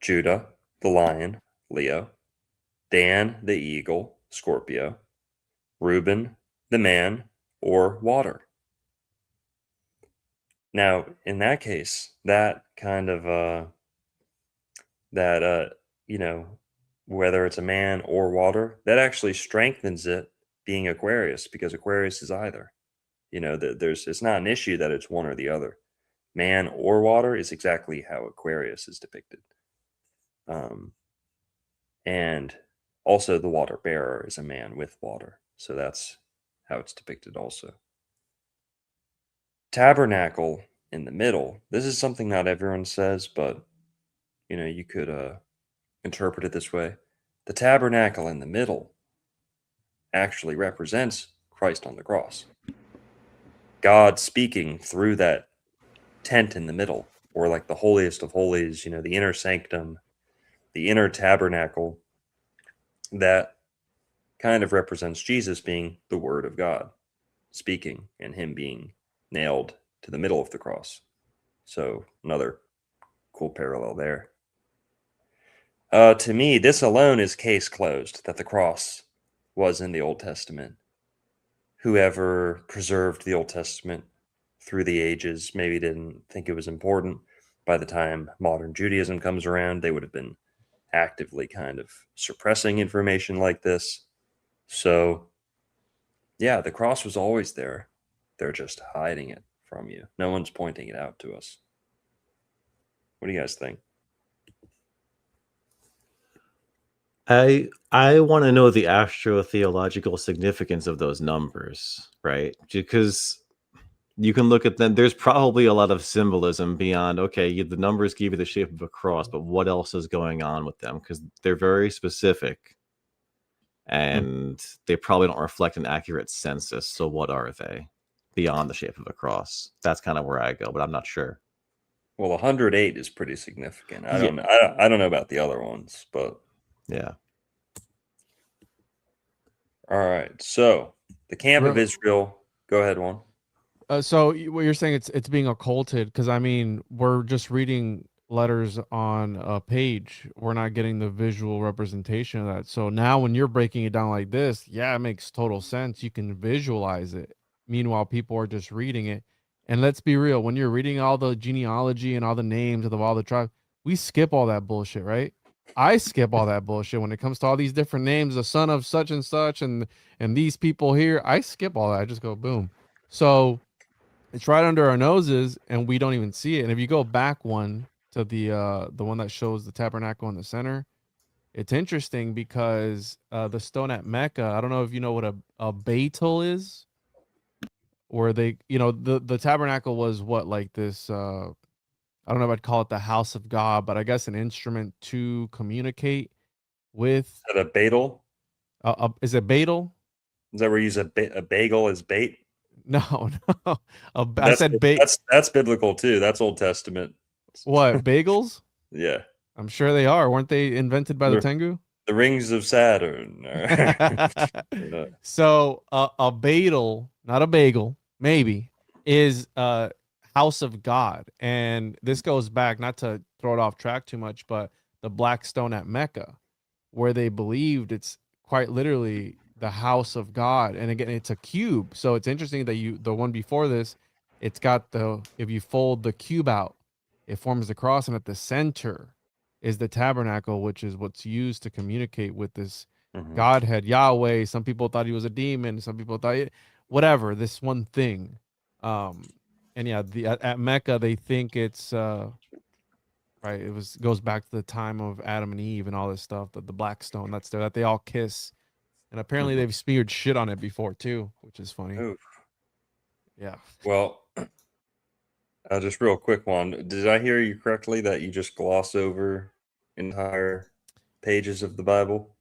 Judah, the lion, Leo; Dan, the eagle, Scorpio; Reuben, the man, or water. Now, in that case, that kind of, whether it's a man or water, that actually strengthens it being Aquarius, because Aquarius is either. It's not an issue that it's one or the other. Man or water is exactly how Aquarius is depicted. And also the water bearer is a man with water. So that's how it's depicted also. Tabernacle in the middle. This is something not everyone says, but you could interpret it this way. The tabernacle in the middle actually represents Christ on the cross. God speaking through that tent in the middle, or like the holiest of holies, the inner sanctum, the inner tabernacle, that kind of represents Jesus being the Word of God speaking, and him being nailed to the middle of the cross. So another cool parallel there. To me, this alone is case closed, that the cross was in the Old Testament. Whoever preserved the Old Testament through the ages maybe didn't think it was important. By the time modern Judaism comes around, they would have been actively kind of suppressing information like this. So, yeah, the cross was always there. they're just hiding it from you. No one's pointing it out to us. What do you guys think? I want to know the astrotheological significance of those numbers, right? Because you can look at them. There's probably a lot of symbolism beyond, okay, the numbers give you the shape of a cross, but what else is going on with them? Because they're very specific and they probably don't reflect an accurate census. So what are they beyond the shape of a cross? That's kind of where I go, but I'm not sure. Well, 108 is pretty significant. I Yeah. don't know. I don't know about the other ones, but Yeah. all right. So the camp of Real- Israel. Go ahead, one. So what you're saying, it's being occulted, because I mean, we're just reading letters on a page. We're not getting the visual representation of that. So now when you're breaking it down like this, yeah, it makes total sense. You can visualize it. Meanwhile, people are just reading it. And let's be real, when you're reading all the genealogy and all the names of all the tribes, we skip all that bullshit, right? I skip all that bullshit when it comes to all these different names, the son of such and such, and these people here. I skip all that. I just go boom. So it's right under our noses and we don't even see it. And if you go back one to the one that shows the tabernacle in the center, it's interesting because the stone at Mecca, I don't know if you know what a Beitel is, or they, the tabernacle was what, like this I don't know if I'd call it the house of God, but I guess an instrument to communicate with Is that a bagel? Is it Beitel? Is that where you use a bagel as bait? No, no. I said that's biblical too. That's Old Testament. what, bagels? Yeah. I'm sure they are. Weren't they invented by the Tengu? The rings of Saturn. Yeah. So a Beidel, not a bagel, maybe, is house of God. And this goes back, not to throw it off track too much, but the black stone at Mecca, where they believed it's quite literally the house of God. And again, it's a cube. So it's interesting that the one before this, it's got if you fold the cube out, it forms the cross, and at the center is the tabernacle, which is what's used to communicate with this Mhm. Godhead, Yahweh. Some people thought he was a demon. Some people thought whatever, this one thing. And yeah, at Mecca, they think it's right. Goes back to the time of Adam and Eve and all this stuff. The black stone that's there that they all kiss, and apparently Mhm. they've smeared shit on it before too, which is funny. Oof. Yeah. Well, just real quick one. Did I hear you correctly that you just gloss over entire pages of the Bible?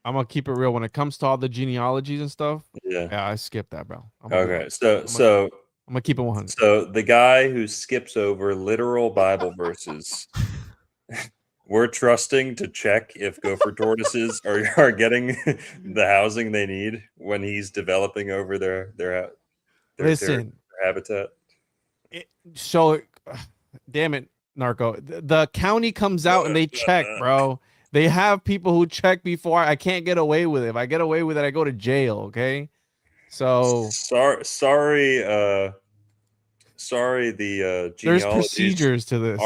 I'm gonna keep it real when it comes to all the genealogies and stuff. Yeah. Yeah, I skip that, bro. I'm gonna Okay. I'm gonna keep it 100. So the guy who skips over literal Bible verses, we're trusting to check if gopher tortoises are getting the housing they need when he's developing over their Listen, habitat. so damn it, Narco. The county comes out and they check, bro. They have people who check before. I can't get away with it. If I get away with it, I go to jail. Okay. So sorry. The there's genealogies procedures to this.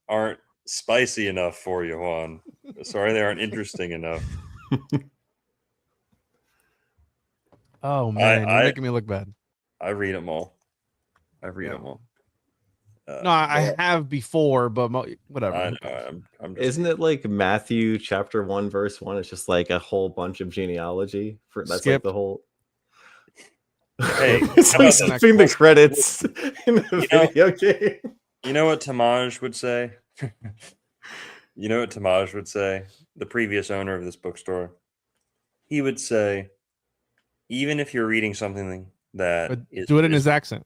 aren't spicy enough for you, Juan. Sorry, they aren't interesting enough. Oh man, you're I- making me look bad. I read them all. I read Yeah. them all. No, I have before, but whatever. I who know, cares? I'm just, Isn't it like Matthew chapter 1 verse 1? It's just like a whole bunch of genealogy for that's Skip. like the whole Hey, it's how like about that? skipping the credits in the You know- video game. you know what Tamaj would say? You know what Tamaj would say? The previous owner of this bookstore. He would say, even if you're reading something that But is do it in his accent.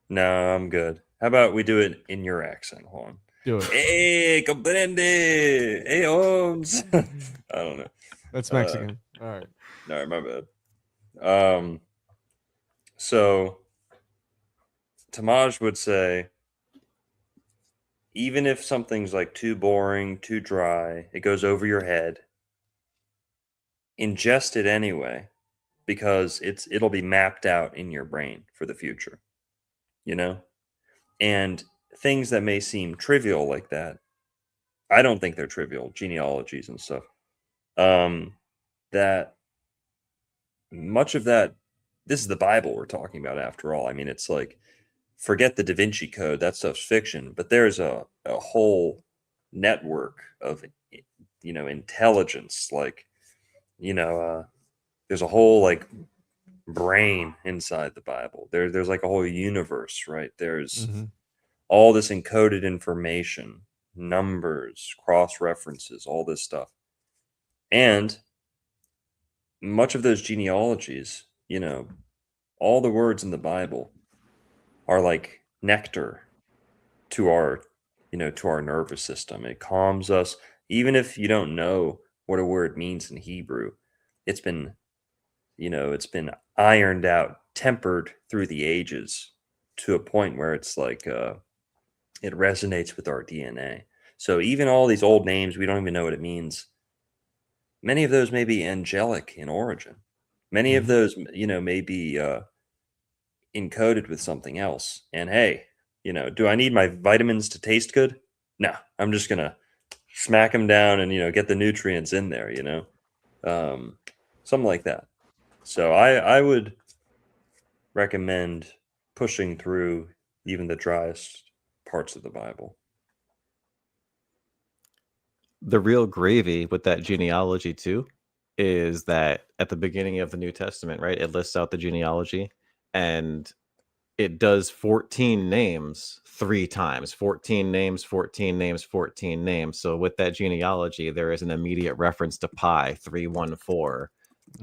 No, I'm good. How about we do it in your accent, Juan? Do it. Hey, comprende. Hey, Holmes. I don't know. That's Mexican. All right. All right, my bad. So Tamaj would say, even if something's like too boring, too dry, it goes over your head, ingest it anyway, because it'll be mapped out in your brain for the future, you know? And things that may seem trivial like that, I don't think they're trivial, genealogies and stuff. That much of that this is the Bible we're talking about after all. I mean, it's like, forget the Da Vinci Code, that stuff's fiction, but there's a whole network of, intelligence. Like, there's a whole like brain inside the Bible. There's like a whole universe, right? There's Mm-hmm. all this encoded information, numbers, cross references, all this stuff. And much of those genealogies, all the words in the Bible are like nectar to our, to our nervous system. It calms us. Even if you don't know what a word means in Hebrew, it's been, it's been ironed out, tempered through the ages to a point where it's like, it resonates with our DNA. So even all these old names, we don't even know what it means. Many of those may be angelic in origin. Many of Mhm. those, may be encoded with something else. And hey, do I need my vitamins to taste good? No, I'm just gonna smack them down and get the nutrients in there. Something like that. So I would recommend pushing through even the driest parts of the Bible. The real gravy with that genealogy too is that at the beginning of the New Testament, right, it lists out the genealogy and it does 14 names 3 times. 14 names, 14 names, 14 names. So with that genealogy, there is an immediate reference to pi 314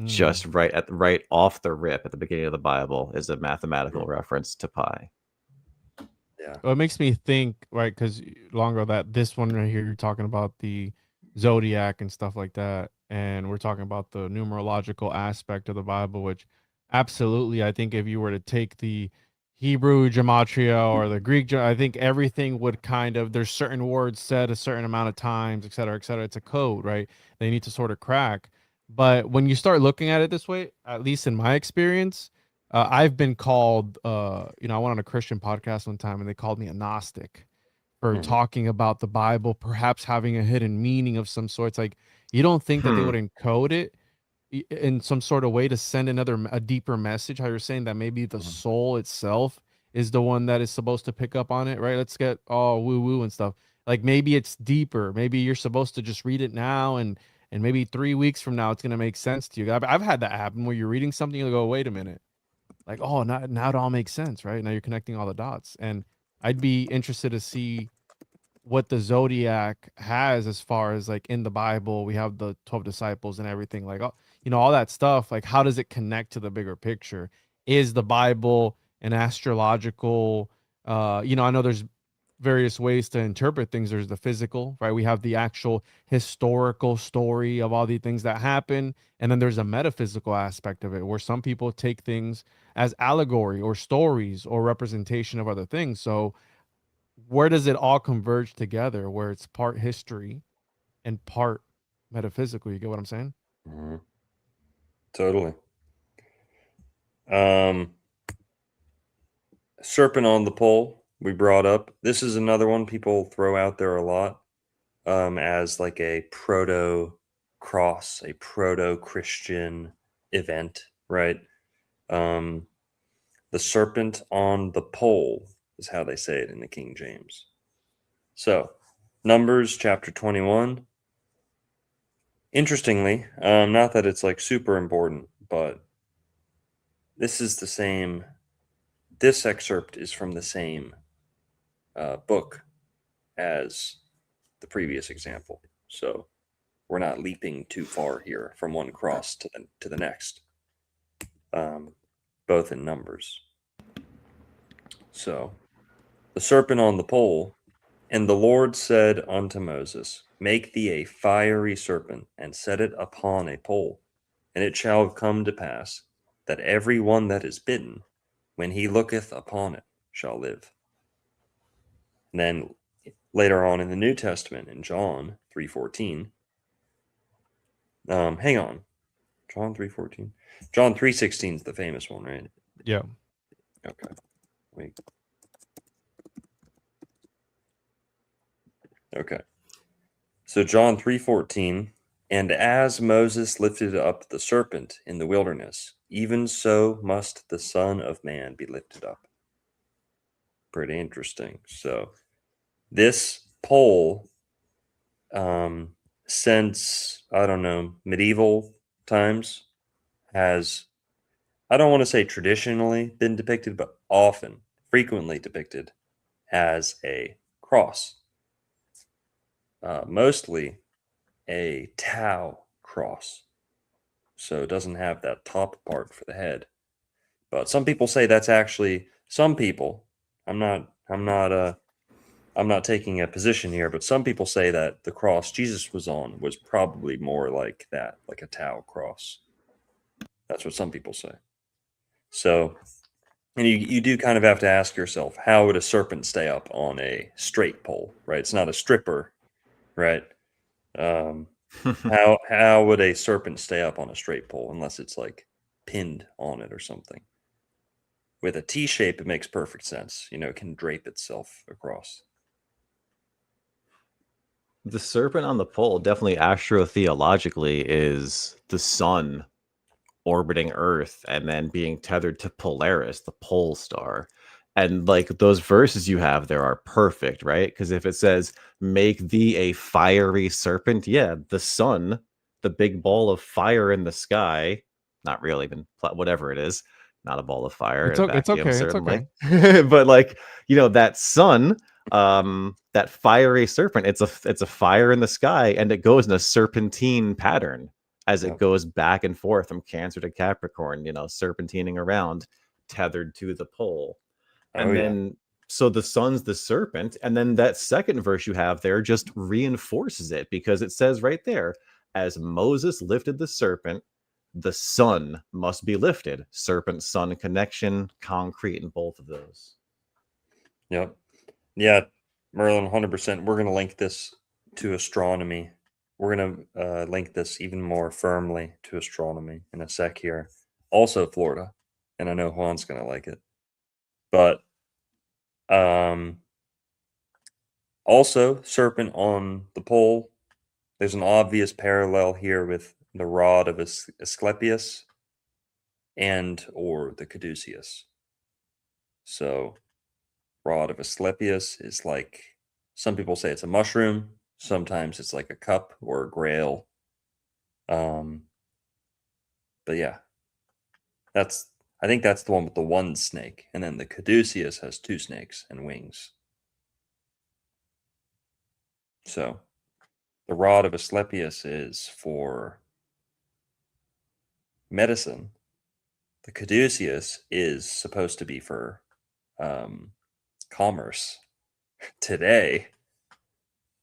just right off the rip at the beginning of the Bible is a mathematical reference to pi. Yeah. Well, it makes me think, right? Because long ago, that this one right here, you're talking about the zodiac and stuff like that, and we're talking about the numerological aspect of the Bible, which absolutely, I think if you were to take the Hebrew gematria or the Greek, I think everything would kind of, there's certain words said a certain amount of times, et cetera, et cetera. It's a code, right? They need to sort of crack. But when you start looking at it this way, at least in my experience, I've been called, I went on a Christian podcast one time and they called me a Gnostic for Mhm. talking about the Bible, perhaps having a hidden meaning of some sort. It's like, you don't think that they would encode it in some sort of way to send a deeper message? How you're saying that maybe the Mhm. soul itself is the one that is supposed to pick up on it, right? Let's get all woo woo and stuff. Like maybe it's deeper. Maybe you're supposed to just read it now and maybe 3 weeks from now it's gonna make sense to you. I've had that happen where you're reading something and you go, wait a minute, like, oh, now it all makes sense, right? Now you're connecting all the dots. And I'd be interested to see what the zodiac has as far as like in the Bible. We have the 12 disciples and everything, like, all that stuff. Like, how does it connect to the bigger picture? Is the Bible an astrological, I know there's various ways to interpret things. There's the physical, right? We have the actual historical story of all the things that happen. And then there's a metaphysical aspect of it where some people take things as allegory or stories or representation of other things. So where does it all converge together where it's part history and part metaphysical? You get what I'm saying? Mhm. Totally. Um, Serpent on the pole we brought up. This is another one people throw out there a lot, as like a proto cross, a proto Christian event, right? Um, the serpent on the pole is how they say it in the King James. So, Numbers chapter 21. Interestingly, not that it's like super important, but this is the same. This excerpt is from the same book as the previous example. So we're not leaping too far here from one cross to the next, both in Numbers. So the serpent on the pole, and the Lord said unto Moses, make thee a fiery serpent, and set it upon a pole, and it shall come to pass that every one that is bitten, when he looketh upon it, shall live. And then later on in the New Testament, in John 3:14, hang on, John 3:14, John 3:16 is the famous one, right? Yeah. Okay, wait. Okay, so John 3:14, and as Moses lifted up the serpent in the wilderness, even so must the Son of Man be lifted up. Pretty interesting. So this pole, since, I don't know, medieval times, has, I don't want to say traditionally been depicted, but often, frequently depicted as a cross. Mostly a Tau cross. So it doesn't have that top part for the head. But some people say that's actually, some people, I'm not taking a position here, but some people say that the cross Jesus was on was probably more like that, like a Tau cross. That's what some people say. So, and you do kind of have to ask yourself, how would a serpent stay up on a straight pole, right? It's not a stripper, right? How would a serpent stay up on a straight pole unless it's like pinned on it or something? With a T shape, it makes perfect sense. You know, it can drape itself across. The serpent on the pole definitely astrotheologically is the sun orbiting Earth and then being tethered to Polaris, the pole star. And like those verses you have there are perfect, right? Because if it says, make thee a fiery serpent, yeah, the sun, the big ball of fire in the sky, not really, even whatever it is, not a ball of fire in a It's vacuum, okay. It's certainly. okay. But like, that sun, that fiery serpent, it's a fire in the sky and it goes in a serpentine pattern as it Yep. goes back and forth from Cancer to Capricorn, serpentining around, tethered to the pole. Oh, And yeah. then, so the sun's the serpent. And then that second verse you have there just reinforces it because it says right there, as Moses lifted the serpent, the sun must be lifted. Serpent sun connection, concrete in both of those. Yep. Yeah, Merlin, 100%. We're going to link this to astronomy. We're going to link this even more firmly to astronomy in a sec here. Also, Florida. And I know Juan's going to like it. But also, serpent on the pole. There's an obvious parallel here with the rod of Asclepius and or the caduceus. So, rod of Asclepius is like, some people say it's a mushroom. Sometimes it's like a cup or a grail. But yeah, I think that's the one with the one snake, and then the caduceus has two snakes and wings. So the rod of Asclepius is for medicine. The caduceus is supposed to be for commerce. Today,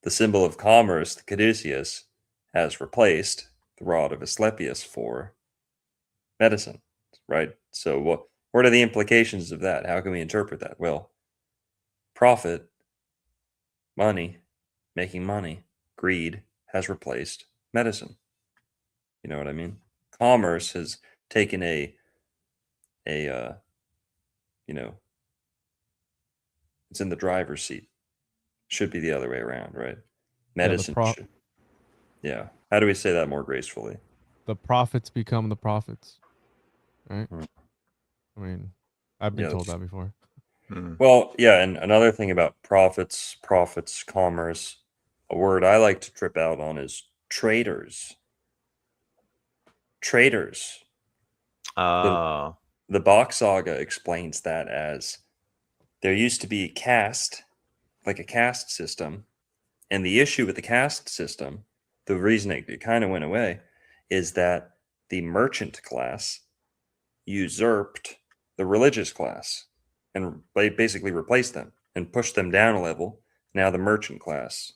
the symbol of commerce, the caduceus, has replaced the rod of Asclepius for medicine, right? So what are the implications of that? How can we interpret that? Well, profit, money, making money, greed has replaced medicine. You know what I mean? Commerce has taken it's in the driver's seat. Should be the other way around, right? Medicine should. Yeah. How do we say that more gracefully? The prophets become the prophets, right? Hmm. I mean, I've been Yeah, told that before. Well, yeah, and another thing about profits, commerce, a word I like to trip out on is traders. Traders. Oh. The Bach Saga explains that as there used to be caste, like a caste system, and the issue with the caste system, the reason it kind of went away, is that the merchant class usurped the religious class and basically replaced them and pushed them down a level. Now the merchant class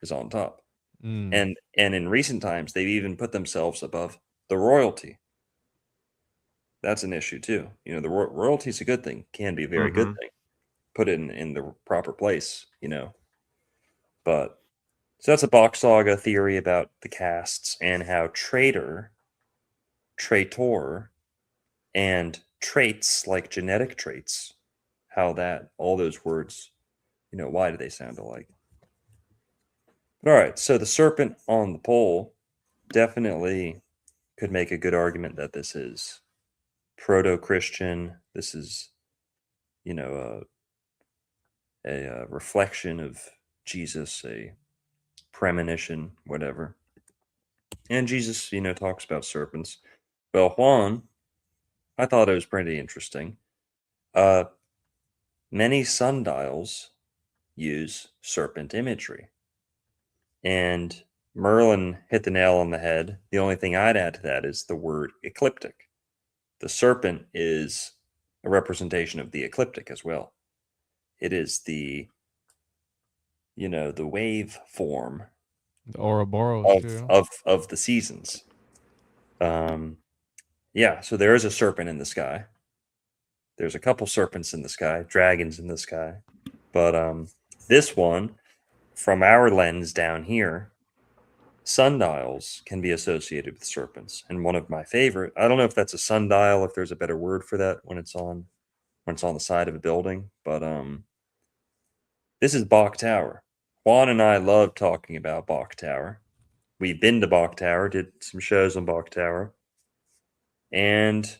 is on top. And in recent times, they've even put themselves above the royalty. That's an issue too. You know, the royalty is a good thing, can be a very good thing. Put it in the proper place, But so that's a Bach Saga theory about the castes and how traitor, and traits like genetic traits, how that all those words, why do they sound alike? But all right, so the serpent on the pole definitely could make a good argument that this is proto-Christian. This is, you know, a reflection of Jesus, a premonition, whatever. And Jesus, talks about serpents. Well, Juan, I thought it was pretty interesting. Many sundials use serpent imagery. And Merlin hit the nail on the head. The only thing I'd add to that is the word ecliptic. The serpent is a representation of the ecliptic as well. It is the wave form The Ouroboros too. of the seasons. Yeah, so there is a serpent in the sky. There's a couple serpents in the sky, dragons in the sky. But this one, from our lens down here, sundials can be associated with serpents. And one of my favorite, I don't know if that's a sundial, if there's a better word for that when it's on the side of a building, but this is Bok Tower. Juan and I love talking about Bok Tower. We've been to Bok Tower, did some shows on Bok Tower. And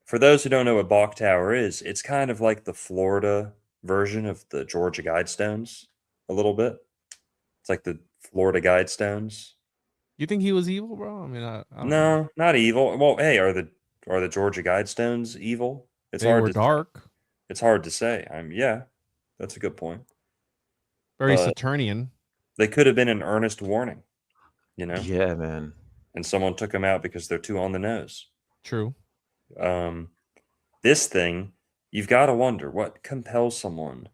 for those who don't know what Bok Tower is, it's kind of like the Florida version of the Georgia Guidestones a little bit. It's like the Florida Guidestones. You think he was evil, bro? I mean, I don't know. No, not evil. Well, hey, are the Georgia Guidestones evil? It's They hard were to dark, It's hard to say. Yeah, that's a good point. very But Saturnian. they could have been an earnest warning, Yeah, man. and someone took them out because they're too on the nose. True. This thing, you've got to wonder what compels someone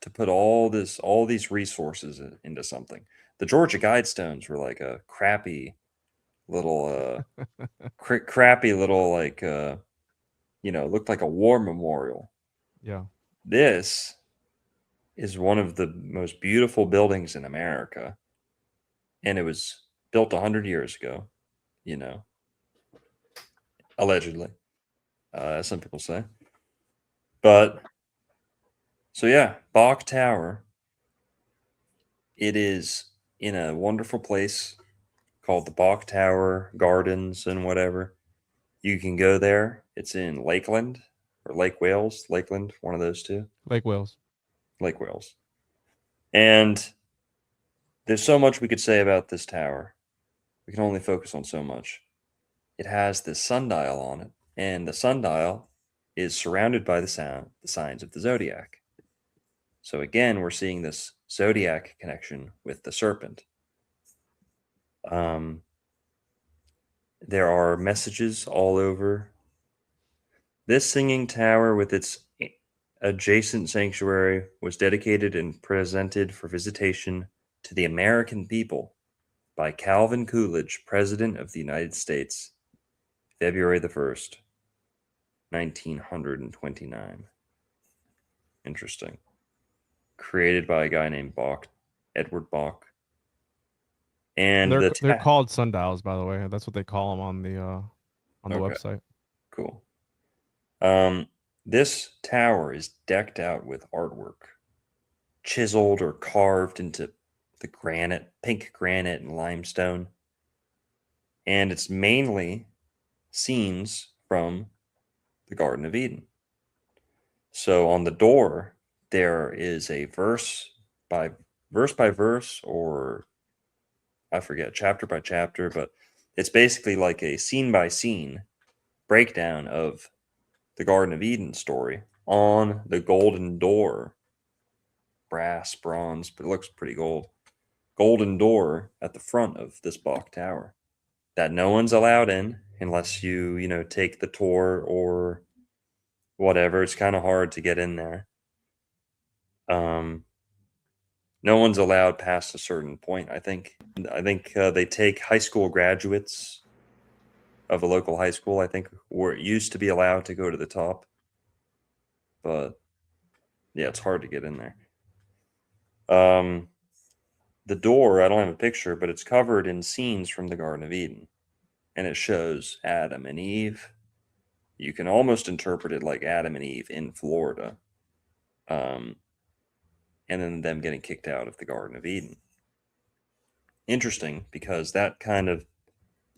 to put all these resources into something. The Georgia Guidestones were like a crappy little like looked like a war memorial. Yeah. This is one of the most beautiful buildings in America, and it was built 100 years ago, allegedly, as some people say. But so yeah, Bok Tower. It is in a wonderful place called the Bok Tower Gardens and whatever. You can go there. It's in Lakeland or Lake Wales, Lakeland, one of those two. Lake Wales. Lake Wales. And there's so much we could say about this tower. We can only focus on so much. It has this sundial on it, and the sundial is surrounded by the signs of the zodiac. So again, we're seeing this zodiac connection with the serpent. There are messages all over. This singing tower with its adjacent sanctuary was dedicated and presented for visitation to the American people by Calvin Coolidge, President of the United States, February the 1st, 1929. Interesting. Created by a guy named Edward Bok. And they're called sundials, by the way. That's what they call them on the Okay. website. Cool. This tower is decked out with artwork, chiseled or carved into the pink granite and limestone. And it's mainly scenes from the Garden of Eden. So on the door, there is a verse by verse, or I forget, chapter by chapter, but it's basically like a scene by scene breakdown of the Garden of Eden story on the golden door, brass, bronze, but it looks pretty golden door at the front of this Bok Tower that no one's allowed in unless you take the tour or whatever. It's kind of hard to get in there. No one's allowed past a certain point. I think they take high school graduates of a local high school. I think where it used to be allowed to go to the top, but yeah, it's hard to get in there. The door, I don't have a picture, but it's covered in scenes from the Garden of Eden, and it shows Adam and Eve. You can almost interpret it like Adam and Eve in Florida. And then them getting kicked out of the Garden of Eden. Interesting, because that kind of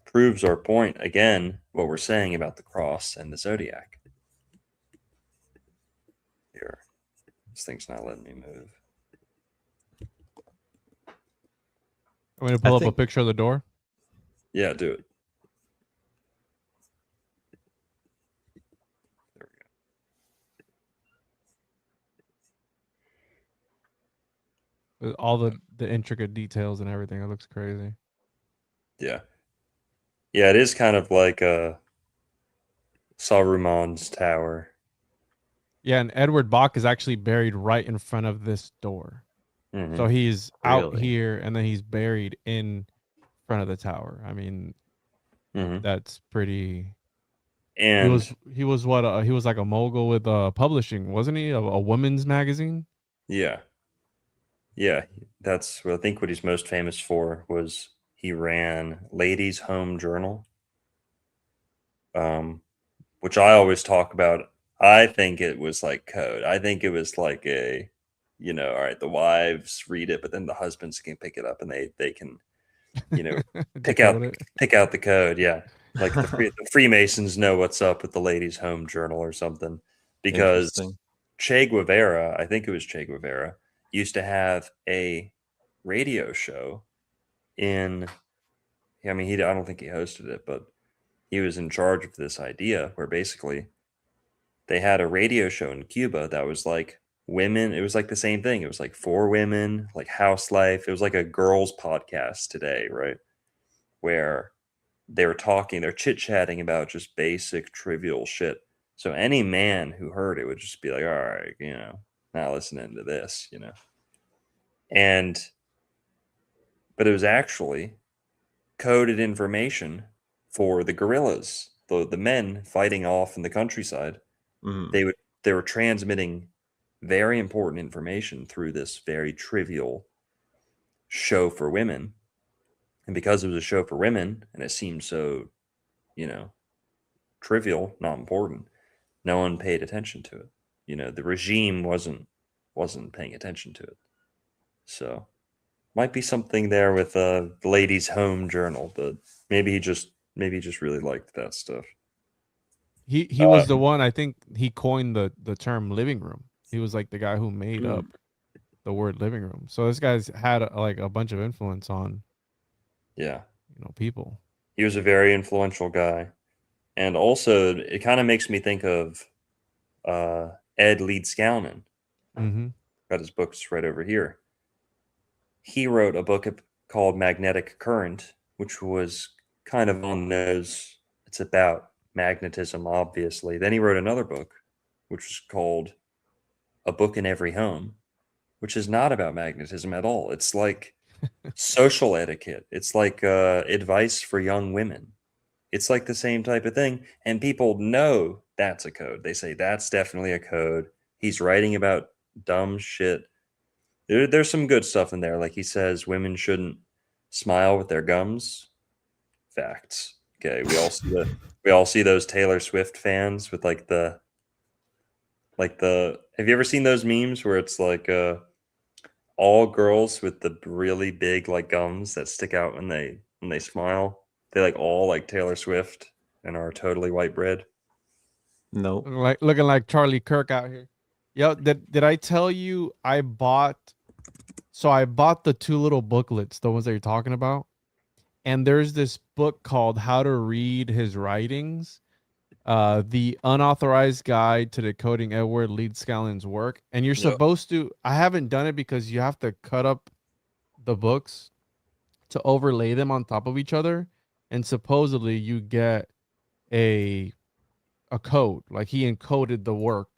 proves our point again, what we're saying about the cross and the zodiac. Here, this thing's not letting me move. I'm going to pull up a think- picture of the door. Yeah, do it. There we go. With all the intricate details and everything. It looks crazy. Yeah. Yeah, it is kind of like Saruman's tower. Yeah, and Edward Bach is actually buried right in front of this door. Mhm. So he's out Really? here and then he's buried in front of the tower. I mean, Mhm. that's pretty. And He was what he was like a mogul with publishing, wasn't he? A women's magazine. yeah. Yeah, that's what I think what he's most famous for was he ran Ladies' Home Journal. Which I always talk about. I think it was like code. I think it was like a, all right, the wives read it, but then the husbands can pick it up and they can, pick out Decode it. pick out the code. Yeah, like the Freemasons know what's up with the Ladies' Home Journal or something, because Interesting. Che Guevara, I think it was Che Guevara, used to have a radio show in. I mean, I don't think he hosted it, but he was in charge of this idea where basically they had a radio show in Cuba that was like women. It was like the same thing. It was like for women, like house life. It was like a girls' podcast today, right? Where they're chit chatting about just basic, trivial shit. So any man who heard it would just be like, all right, not listening to this, but it was actually coded information for the guerrillas, the men fighting off in the countryside. Mhm. They were transmitting very important information through this very trivial show for women. And because it was a show for women and it seemed so, trivial, not important, no one paid attention to it. The regime wasn't paying attention to it. So might be something there with the Ladies' Home Journal, but maybe he just really liked that stuff. He was the one, I think he coined the term living room. He was like the guy who made up the word living room. So this guy's had like a bunch of influence on Yeah. people. He was a very influential guy. And also it kind of makes me think of Ed Leedskalnin. Mm-hmm. Got his books right over here. He wrote a book called Magnetic Current, which was kind of on the nose. It's about magnetism, obviously. Then he wrote another book, which was called A Book in Every Home, which is not about magnetism at all. It's like social etiquette. It's like advice for young women. It's like the same type of thing. And people know that's a code. They say that's definitely a code. He's writing about dumb shit. There's some good stuff in there. Like he says women shouldn't smile with their gums. Facts. Okay. We all see those Taylor Swift fans with like the have you ever seen those memes where it's like all girls with the really big like gums that stick out when they smile? They like all like Taylor Swift and are totally white bread. Nope. Looking like Charlie Kirk out here. Yo, did I tell you I bought the two little booklets, the ones that you're talking about? And there's this book called How to Read His Writings, the unauthorized guide to decoding Edward Leedskalnin's work. And you're supposed to, I haven't done it because you have to cut up the books to overlay them on top of each other. And supposedly you get a code, like he encoded the work.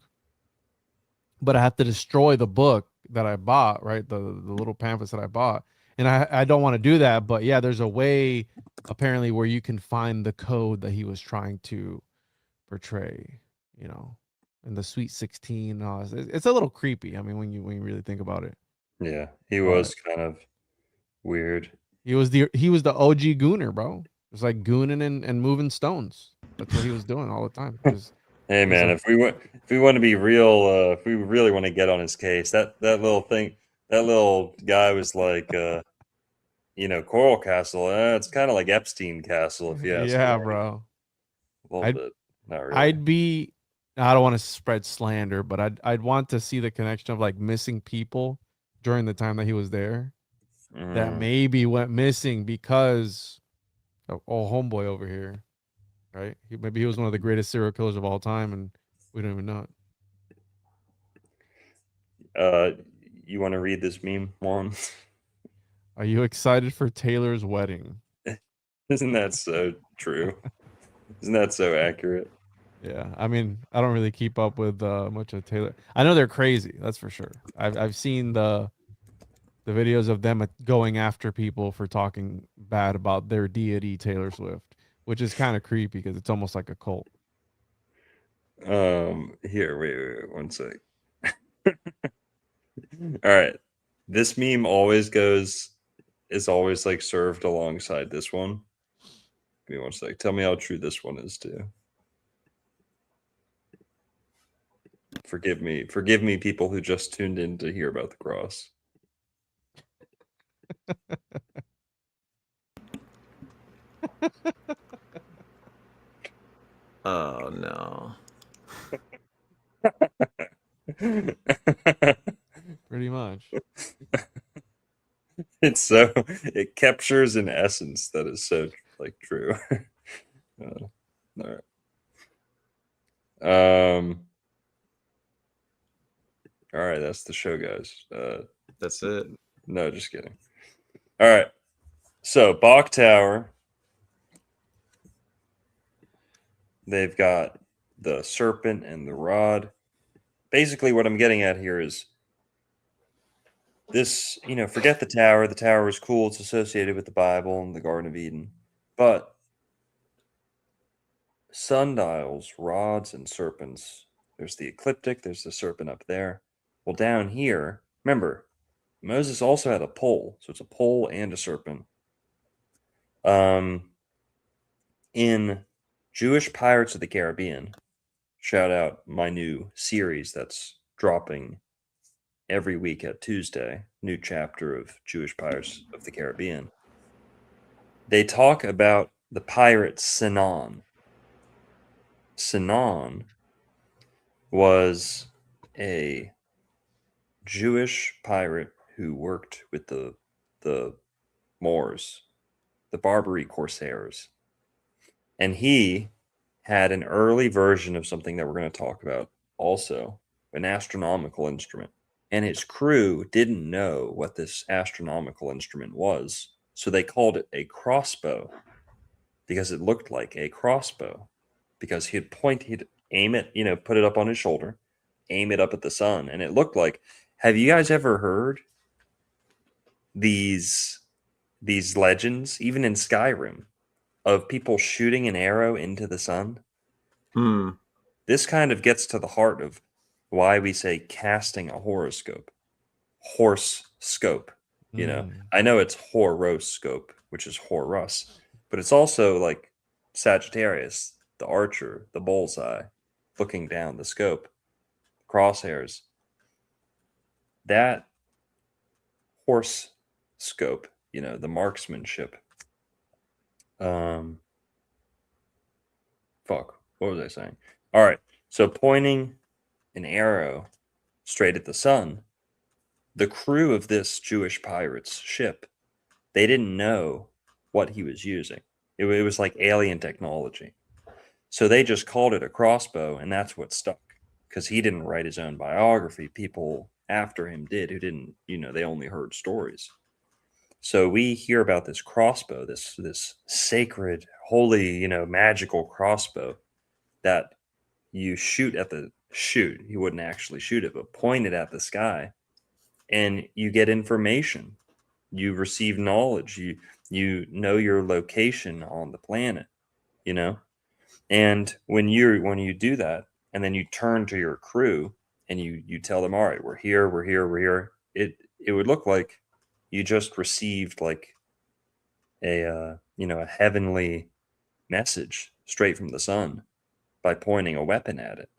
But I have to destroy the book that I bought, right? The little pamphlets that I bought. And I don't want to do that, but yeah, there's a way apparently where you can find the code that he was trying to portray, in the Sweet 16. It's a little creepy. I mean, when you really think about it. Yeah, he was kind of weird. He was the OG gooner, bro. It was like gooning and moving stones. That's what he was doing all the time. Hey man, if we want to be real, if we really want to get on his case, that little guy was like Coral Castle, it's kind of like Epstein Castle, if you ask Yeah, me. bro. A little I'd- bit. Not really. I'd be. I don't want to spread slander, but I'd want to see the connection of like missing people during the time that he was there that Mm. maybe went missing because of old homeboy over here, right? Maybe he was one of the greatest serial killers of all time, and we don't even know it. You want to read this meme, Juan? Are you excited for Taylor's wedding? Isn't that so true? Isn't that so accurate? Yeah, I mean, I don't really keep up with much of Taylor. I know they're crazy, that's for sure. I've seen the videos of them going after people for talking bad about their deity Taylor Swift, which is kind of creepy because it's almost like a cult. Here, wait, one sec. All right. This meme is always like served alongside this one. Give me one sec. Tell me how true this one is too. Forgive me, people who just tuned in to hear about the cross. Oh no. Pretty much. It captures an essence that is so like true. All right. All right, that's the show, guys. That's it. No, just kidding. All right. So Bach Tower, they've got the serpent and the rod. Basically, what I'm getting at here is this, forget the tower. The tower is cool. It's associated with the Bible and the Garden of Eden. But sundials, rods, and serpents. There's the ecliptic. There's the serpent up there. Well, down here, remember, Moses also had a pole. So it's a pole and a serpent. In Jewish Pirates of the Caribbean, shout out my new series that's dropping every week at Tuesday, new chapter of Jewish Pirates of the Caribbean. They talk about the pirate Sinan. Sinan was a Jewish pirate who worked with the Moors, the Barbary Corsairs. And he had an early version of something that we're going to talk about also, an astronomical instrument. And his crew didn't know what this astronomical instrument was. So they called it a crossbow because it looked like a crossbow. Because he'd aim it, put it up on his shoulder, aim it up at the sun. And it looked like, have you guys ever heard these legends, even in Skyrim, of people shooting an arrow into the sun? This kind of gets to the heart of why we say casting a horoscope. Horse scope. I know it's horoscope, which is Horus, but it's also like Sagittarius, the archer, the bullseye, looking down the scope, crosshairs. That horse scope, the marksmanship. Fuck, what was I saying? All right, so pointing an arrow straight at the sun, the crew of this Jewish pirate's ship, they didn't know what he was using. It was like alien technology. So they just called it a crossbow, and that's what stuck. Because he didn't write his own biography. People after him did who didn't, they only heard stories. So we hear about this crossbow, this sacred, holy, magical crossbow that you shoot. You wouldn't actually shoot it, but point it at the sky, and you get information. You receive knowledge. You know your location on the planet. And when you do that, and then you turn to your crew and you tell them, all right, we're here. It would look like you just received like a heavenly message straight from the sun by pointing a weapon at it.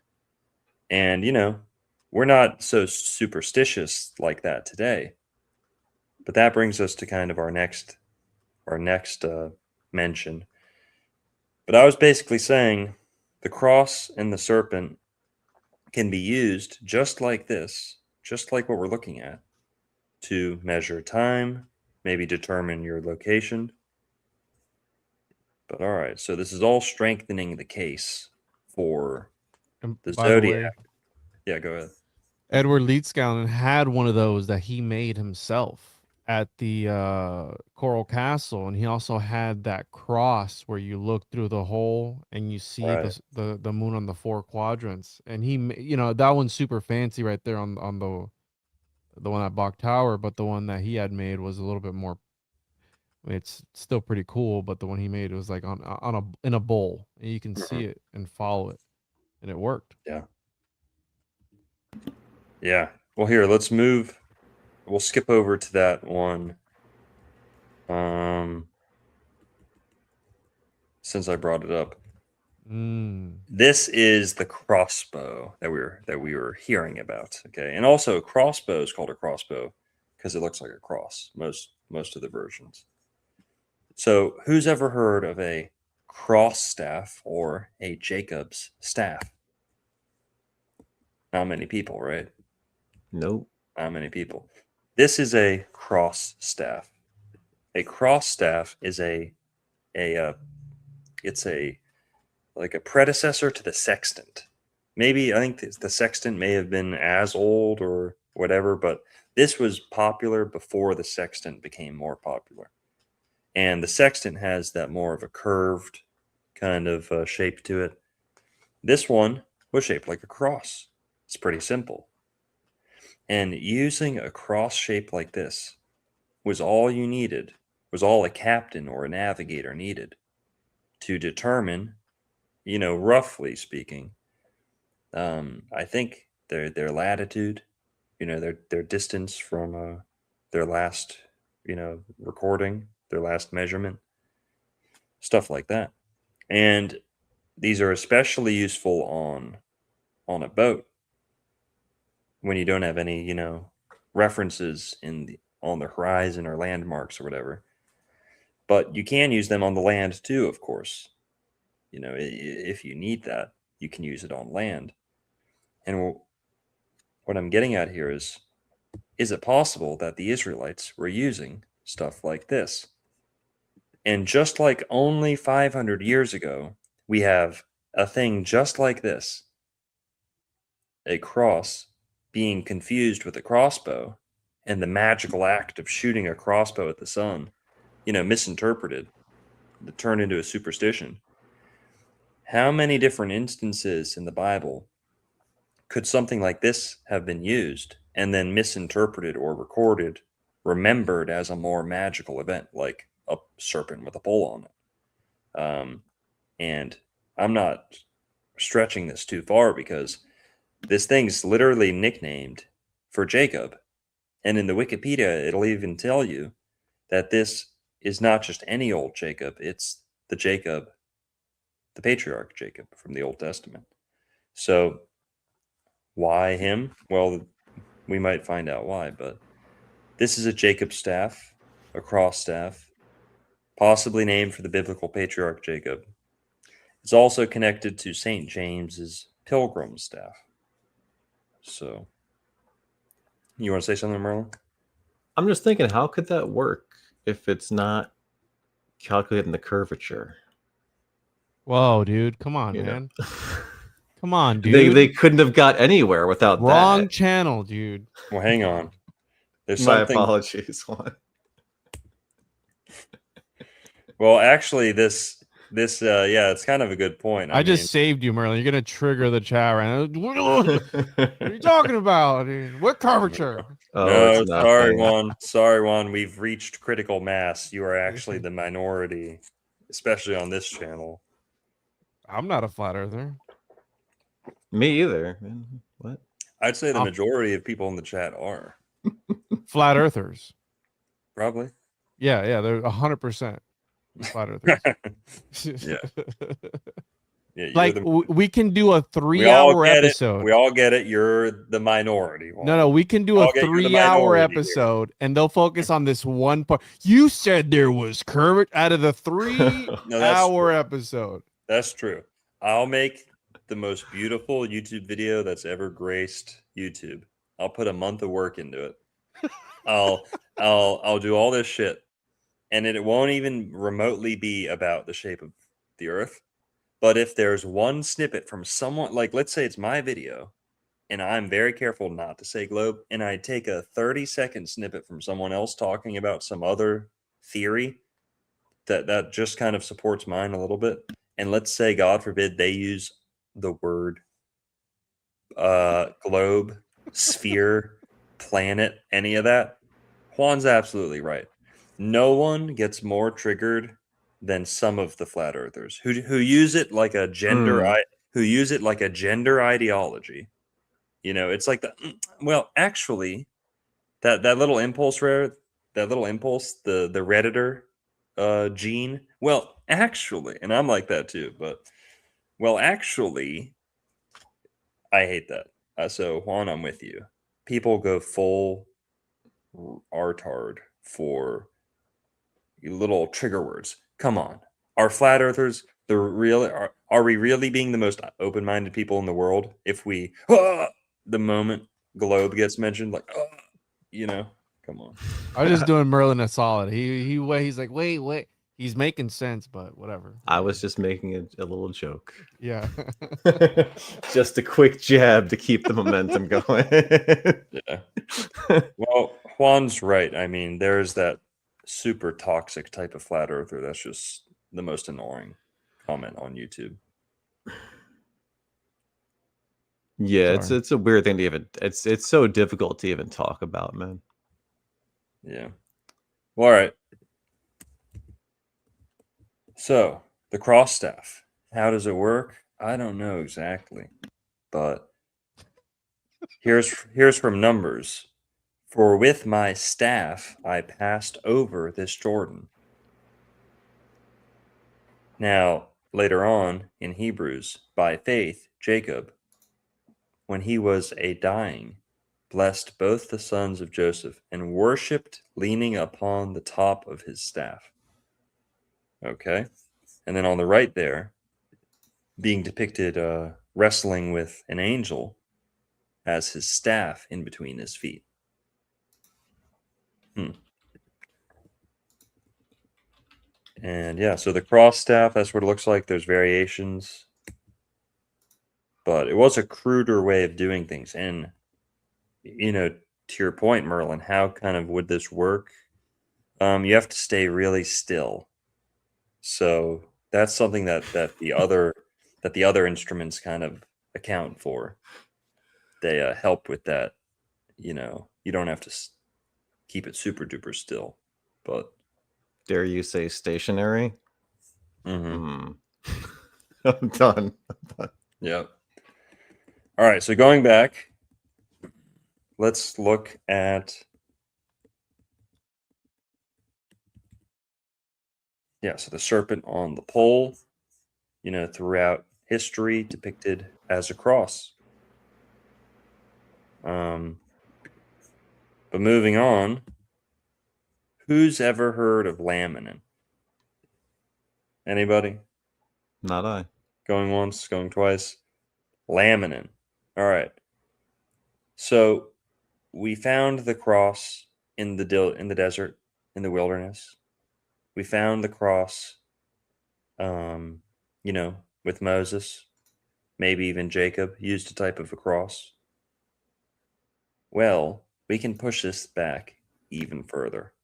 And we're not so superstitious like that today. But that brings us to kind of our next our next mention. But I was basically saying the cross and the serpent can be used just like this, just like what we're looking at, to measure time, maybe determine your location. But all right, so this is all strengthening the case for And the by the way, zodiac. Yeah, go ahead. Edward Leedskalnin had one of those that he made himself at the Coral Castle, and he also had that cross where you look through the hole and you see Right. the moon on the four quadrants. And you know, that one's super fancy right there on the one at Bok Tower, but the one that he had made was a little bit more. I mean, it's still pretty cool, but the one he made was like on in a bowl, and you can see it and follow it, and it worked. Yeah. Yeah. Well, here, let's move. We'll skip over to that one. Since I brought it up. This is the crossbow that we were hearing about. Okay. And also crossbow is called a crossbow because it looks like a cross, most of the versions. So who's ever heard of a cross staff or a Jacob's staff? Not many people, right? Nope. Not many people. This is a cross staff. A cross staff is it's like a predecessor to the sextant. Maybe I think the sextant may have been as old or whatever, but this was popular before the sextant became more popular. And the sextant has that more of a curved kind of shape to it. This one was shaped like a cross. It's pretty simple. And using a cross shape like this was all you needed, was all a captain or a navigator needed to determine, you know, roughly speaking, I think their latitude, you know, their distance from their last, you know, recording, their last measurement, stuff like that. And these are especially useful on a boat when you don't have any, you know, references on the horizon or landmarks or whatever. But you can use them on the land too, of course. You know, if you need that, you can use it on land. And what I'm getting at here is it possible that the Israelites were using stuff like this? And just like only 500 years ago, we have a thing just like this, a cross being confused with a crossbow, and the magical act of shooting a crossbow at the sun, you know, misinterpreted, turned into a superstition. How many different instances in the Bible could something like this have been used and then misinterpreted or recorded, remembered as a more magical event, like a serpent with a bowl on it? And I'm not stretching this too far because this thing's literally nicknamed for Jacob. And in the Wikipedia, it'll even tell you that this is not just any old Jacob, it's the Jacob, the patriarch Jacob from the Old Testament. So why him? Well, we might find out why, but this is a Jacob staff, a cross staff, possibly named for the biblical patriarch Jacob. It's also connected to St. James's pilgrim staff. So, you want to say something, Merlin? I'm just thinking, how could that work if it's not calculating the curvature? Whoa, dude. Come on, You know? man. Come on, dude. They couldn't have got anywhere without Wrong that. channel, dude. Well, hang on. There's My something. apologies. Well, actually, this yeah, it's kind of a good point. I just saved you, Merlin. You're gonna trigger the chat right now. What are you talking about, dude? What curvature? No, it's not sorry, funny. Juan. Sorry, Juan. We've reached critical mass. You are actually the minority, especially on this channel. I'm not a flat earther. Me either. Man, what? I'd say the majority of people in the chat are. Flat earthers. Probably. Yeah, they're 100% flat earthers. Yeah. Yeah, you're Like the, we can do a we all 3-hour get episode. it. We all get it. You're the minority. No, we can do a I'll get you the 3-hour minority here. episode, and they'll focus on this one part. You said there was Kermit out of the 3-hour No, that's true. episode. That's true. I'll make the most beautiful YouTube video that's ever graced YouTube. I'll put a month of work into it. I'll do all this shit, and it won't even remotely be about the shape of the Earth. But if there's one snippet from someone, like let's say it's my video, and I'm very careful not to say globe, and I take a 30-second snippet from someone else talking about some other theory that just kind of supports mine a little bit, and let's say, God forbid, they use the word globe, sphere, planet, any of that, Juan's absolutely right. No one gets more triggered than some of the flat earthers who use it like a gender who use it like a gender ideology. You know, it's like well, actually, that little impulse the Redditor gene. Well, actually, and I'm like that too, but well, actually, I hate that. So Juan, I'm with you. People go full artard for little trigger words. Come on. Are flat earthers the real are we really being the most open-minded people in the world if we the moment globe gets mentioned, like you know, come on. I was just doing Merlin a solid. He's like, wait. He's making sense, but whatever. I was just making a little joke. Yeah. Just a quick jab to keep the momentum going. Yeah. Well, Juan's right. I mean, there's that super toxic type of flat earther that's just the most annoying comment on YouTube. Yeah, Sorry. it's a weird thing to even it's so difficult to even talk about, man. Yeah. Well, all right. So the cross staff, how does it work? I don't know exactly, but here's from Numbers. For with my staff I passed over this Jordan. Now, later on in Hebrews, by faith, Jacob, when he was a dying, blessed both the sons of Joseph and worshipped leaning upon the top of his staff. Okay. And then on the right there, being depicted wrestling with an angel as his staff in between his feet. And yeah, so the cross staff, that's what it looks like. There's variations, but it was a cruder way of doing things. And, you know, to your point, Merlin, how kind of would this work? You have to stay really still. So that's something that the other instruments kind of account for. They help with that. You know, you don't have to keep it super duper still, but Dare you say stationary? mm-hmm. I'm done. Yep. All right, so going back, let's look at so the serpent on the pole, you know, throughout history depicted as a cross. But moving on, who's ever heard of laminin? Anybody? Not I. Going once, going twice. Laminin. All right. So we found the cross in the desert, in the wilderness. We found the cross, you know, with Moses. Maybe even Jacob used a type of a cross. Well, we can push this back even further.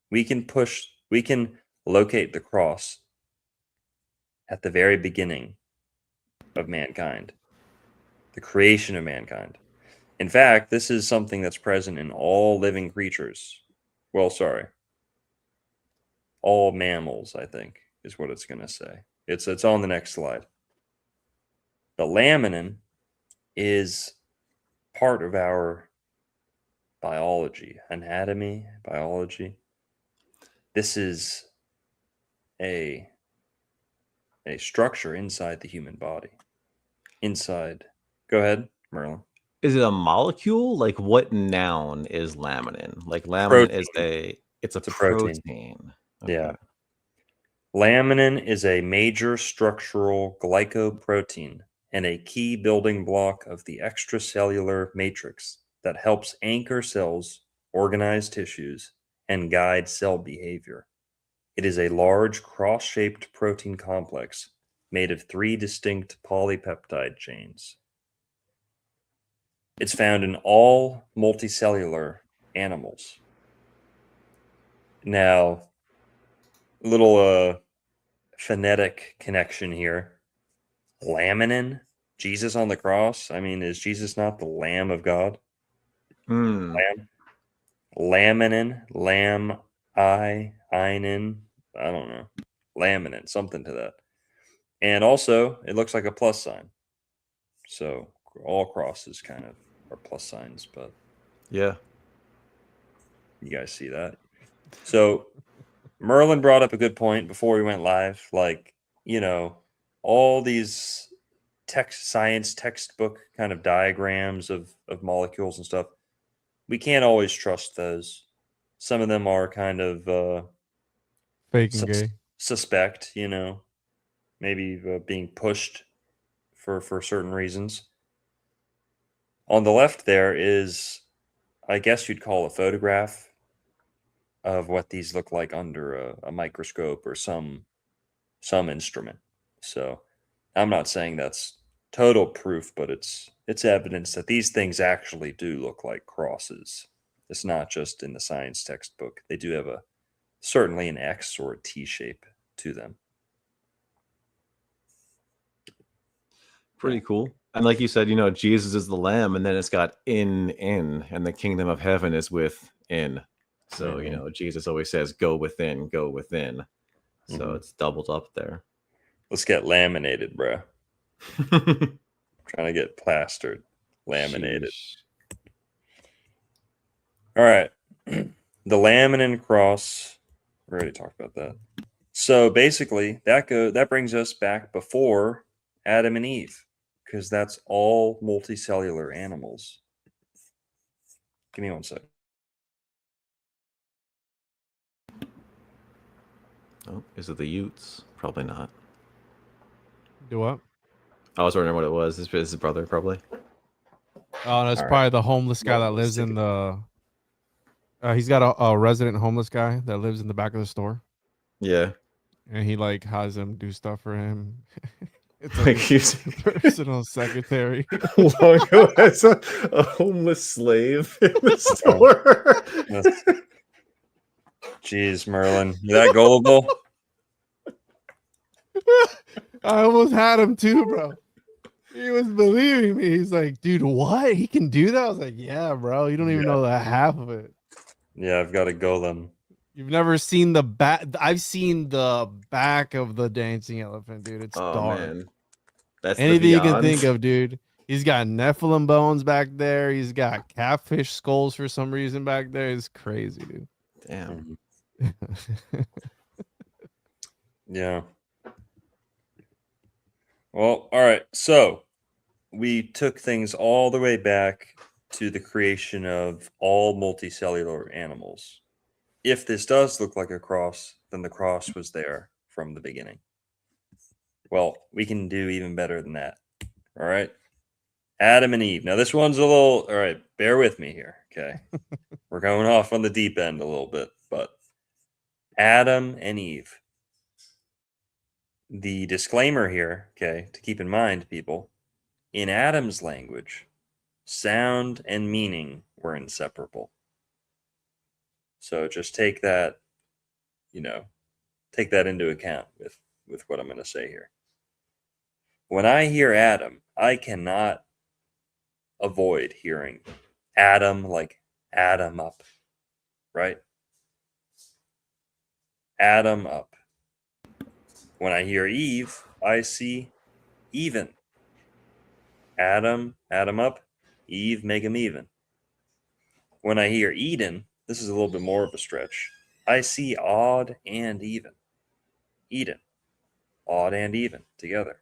We can locate the cross at the very beginning of mankind, the creation of mankind. In fact, this is something that's present in all living creatures. Well, sorry, all mammals, I think, is what it's going to say. It's on the next slide. The laminin is part of our anatomy, biology. This is a a structure inside the human body. Inside. Go ahead, Merlin. Is it a molecule? Like what noun is laminin? Like laminin is it's a It's a protein. protein. Yeah. Laminin is a major structural glycoprotein and a key building block of the extracellular matrix that helps anchor cells, organize tissues, and guide cell behavior. It is a large cross-shaped protein complex made of 3 distinct polypeptide chains. It's found in all multicellular animals. Now, a little phonetic connection here. Laminin, Jesus on the cross. I mean, is Jesus not the Lamb of God? Hmm. Lamb, laminin, lamb, inin. I don't know. Laminin, something to that. And also, it looks like a plus sign. So all crosses kind of are plus signs, but Yeah. you guys see that. So Merlin brought up a good point before we went live. Like, you know, all these science textbook kind of diagrams of molecules and stuff, we can't always trust those. Some of them are kind of Fake and gay. suspect, maybe being pushed for certain reasons. On the left there is, I guess you'd call a photograph of what these look like under a microscope or some instrument. So I'm not saying that's total proof, but it's evidence that these things actually do look like crosses. It's not just in the science textbook. They do have certainly an X or a T shape to them. Pretty cool. And like you said, Jesus is the lamb, and then it's got in, and the kingdom of heaven is within. So, Jesus always says, go within, go within. So it's doubled up there. Let's get laminated, bro. Trying to get plastered, laminated. Sheesh. All right. The laminin cross. We already talked about that. So basically, that brings us back before Adam and Eve, because that's all multicellular animals. Give me 1 sec. Oh, is it the Utes? Probably not. Do what? I was wondering what it was. It's his brother, probably. Oh, that's All probably the homeless guy that lives in the. He's got a resident homeless guy that lives in the back of the store, Yeah. and he like has him do stuff for him. It's Like like he's personal secretary. Longo has a homeless slave in the store. Jeez, Merlin, you that gullible? I almost had him too, bro. He was believing me. He's like, dude, what? He can do that? I was like, yeah, bro. You don't even know the half of it. Yeah, I've got a golem. You've never seen the back. I've seen the back of the dancing elephant, dude. It's dark. Man. That's Anything the you can beyond. think of, dude. He's got Nephilim bones back there. He's got catfish skulls for some reason back there. It's crazy, dude. Damn. Yeah. Well, all right. So we took things all the way back to the creation of all multicellular animals. If this does look like a cross, then the cross was there from the beginning. Well, we can do even better than that. All right. Adam and Eve. Now, this one's a little, all right, bear with me here. Okay. We're going off on the deep end a little bit, but Adam and Eve. The disclaimer here, okay, to keep in mind, people, in Adam's language, sound and meaning were inseparable. So just take that, take that into account with what I'm going to say here. When I hear Adam, I cannot avoid hearing Adam, like Adam up, right? Adam up. When I hear Eve, I see even. Adam up, Eve, make them even. When I hear Eden, this is a little bit more of a stretch. I see odd and even. Eden. odd and even together.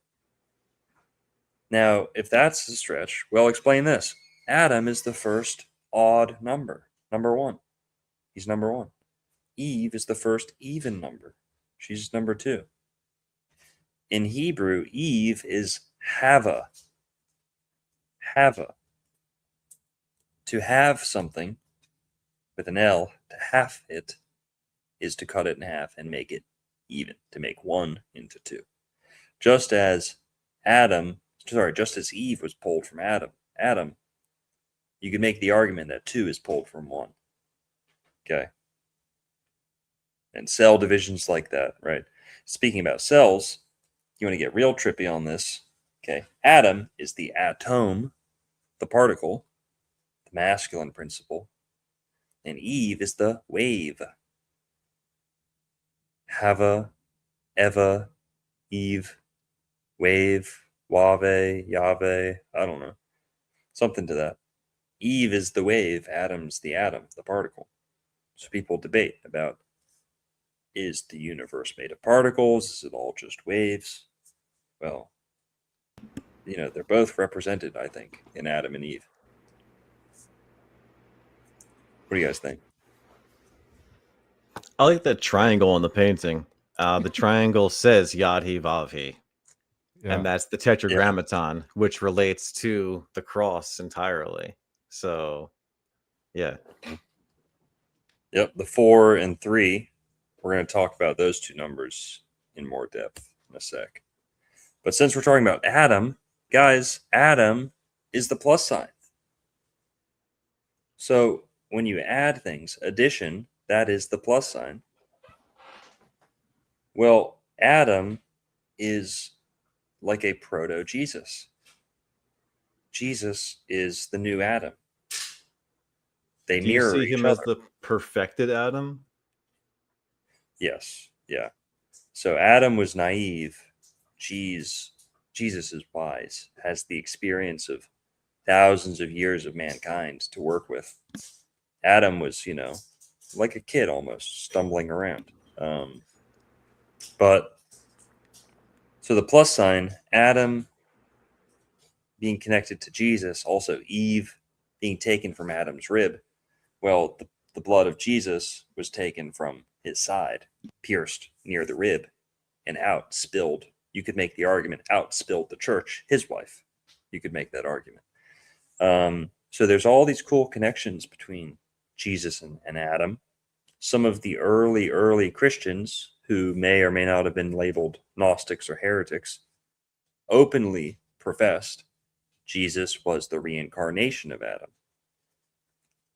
Now, if that's a stretch, well, explain this. Adam is the first odd number, number 1. He's number 1. Eve is the first even number. She's number 2. In Hebrew, Eve is Hava. Hava. To have something with an L, to half it, is to cut it in half and make it even, to make 1 into 2. Just as Eve was pulled from Adam, you could make the argument that 2 is pulled from 1. Okay. And cell divisions like that, right? Speaking about cells, you want to get real trippy on this. Okay. Atom is the atom, the particle, the masculine principle, and Eve is the wave. Hava, Eva, Eve, wave, wave, Yahweh, I don't know. Something to that. Eve is the wave, Atom's the atom, the particle. So people debate about, is the universe made of particles? Is it all just waves? Well, they're both represented, I think, in Adam and Eve. What do you guys think? I like that triangle on the painting. The triangle says Yad He Vav He. Yeah. And that's the tetragrammaton, which relates to the cross entirely. So, yeah. Yep, the 4 and 3. We're going to talk about those two numbers in more depth in a sec. But since we're talking about Adam, guys, Adam is the plus sign. So when you add things, addition, that is the plus sign. Well, Adam is like a proto-Jesus. Jesus is the new Adam. They Do you mirror see each him other. as the perfected Adam? Yes, yeah. So Adam was naive. Jesus is wise, has the experience of thousands of years of mankind to work with. Adam was, like a kid almost, stumbling around. But so the plus sign, Adam being connected to Jesus, also Eve being taken from Adam's rib. Well, the blood of Jesus was taken from his side, pierced near the rib, and out spilled. You could make the argument out spilled the church, his wife. You could make that argument. So there's all these cool connections between Jesus and Adam. Some of the early Christians who may or may not have been labeled Gnostics or heretics openly professed Jesus was the reincarnation of Adam.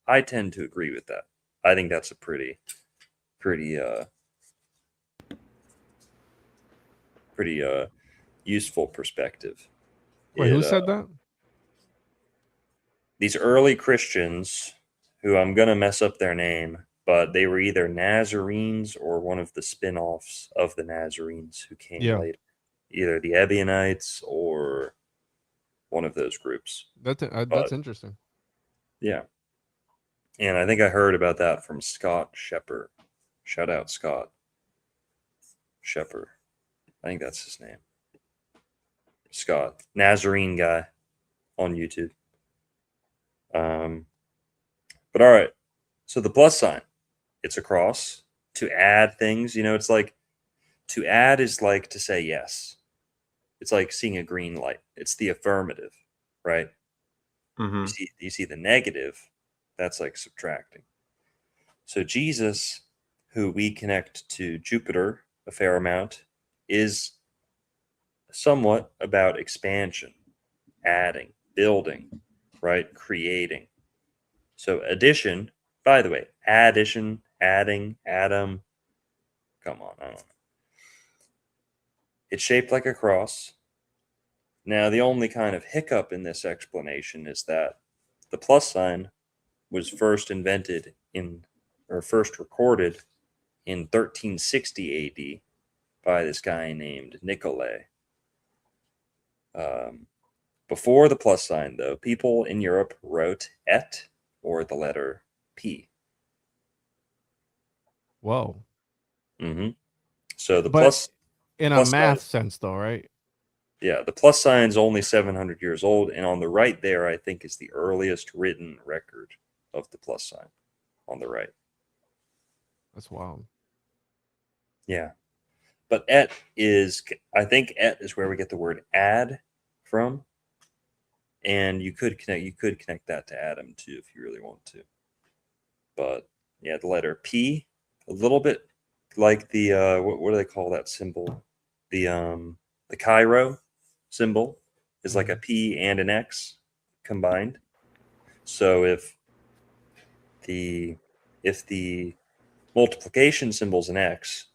I tend to agree with that. I think that's a pretty useful perspective. Wait, who said that? These early Christians, who I'm going to mess up their name, but they were either Nazarenes or one of the spin-offs of the Nazarenes who came later. Either the Ebionites or one of those groups. That's interesting. Yeah. And I think I heard about that from Scott Shepard. Shout out Scott Shepard. I think that's his name. Scott. Nazarene guy on YouTube. But all right. So the plus sign, it's a cross. To add things, it's like, to add is like to say yes. It's like seeing a green light. It's the affirmative, right? Mm-hmm. You see the negative, that's like subtracting. So Jesus, who we connect to Jupiter a fair amount, is somewhat about expansion, adding, building, right? Creating. So addition, by the way, addition, adding, Adam, come on, I don't know. It's shaped like a cross. Now, the only kind of hiccup in this explanation is that the plus sign was first recorded in 1360 AD by this guy named Nicolay. Before the plus sign, though, people in Europe wrote et or the letter P. Whoa. Mm-hmm. So the plus In a Plus math sense, though, right? Yeah, the plus sign is only 700 years old, and on the right there, I think is the earliest written record of the plus sign on the right. That's wild. Yeah, but et is, I think et is where we get the word add from, and you could connect that to Adam too if you really want to. But yeah, the letter P, a little bit like the what do they call that symbol? The Cairo symbol is like a P and an X combined. So the if the multiplication symbol is an X,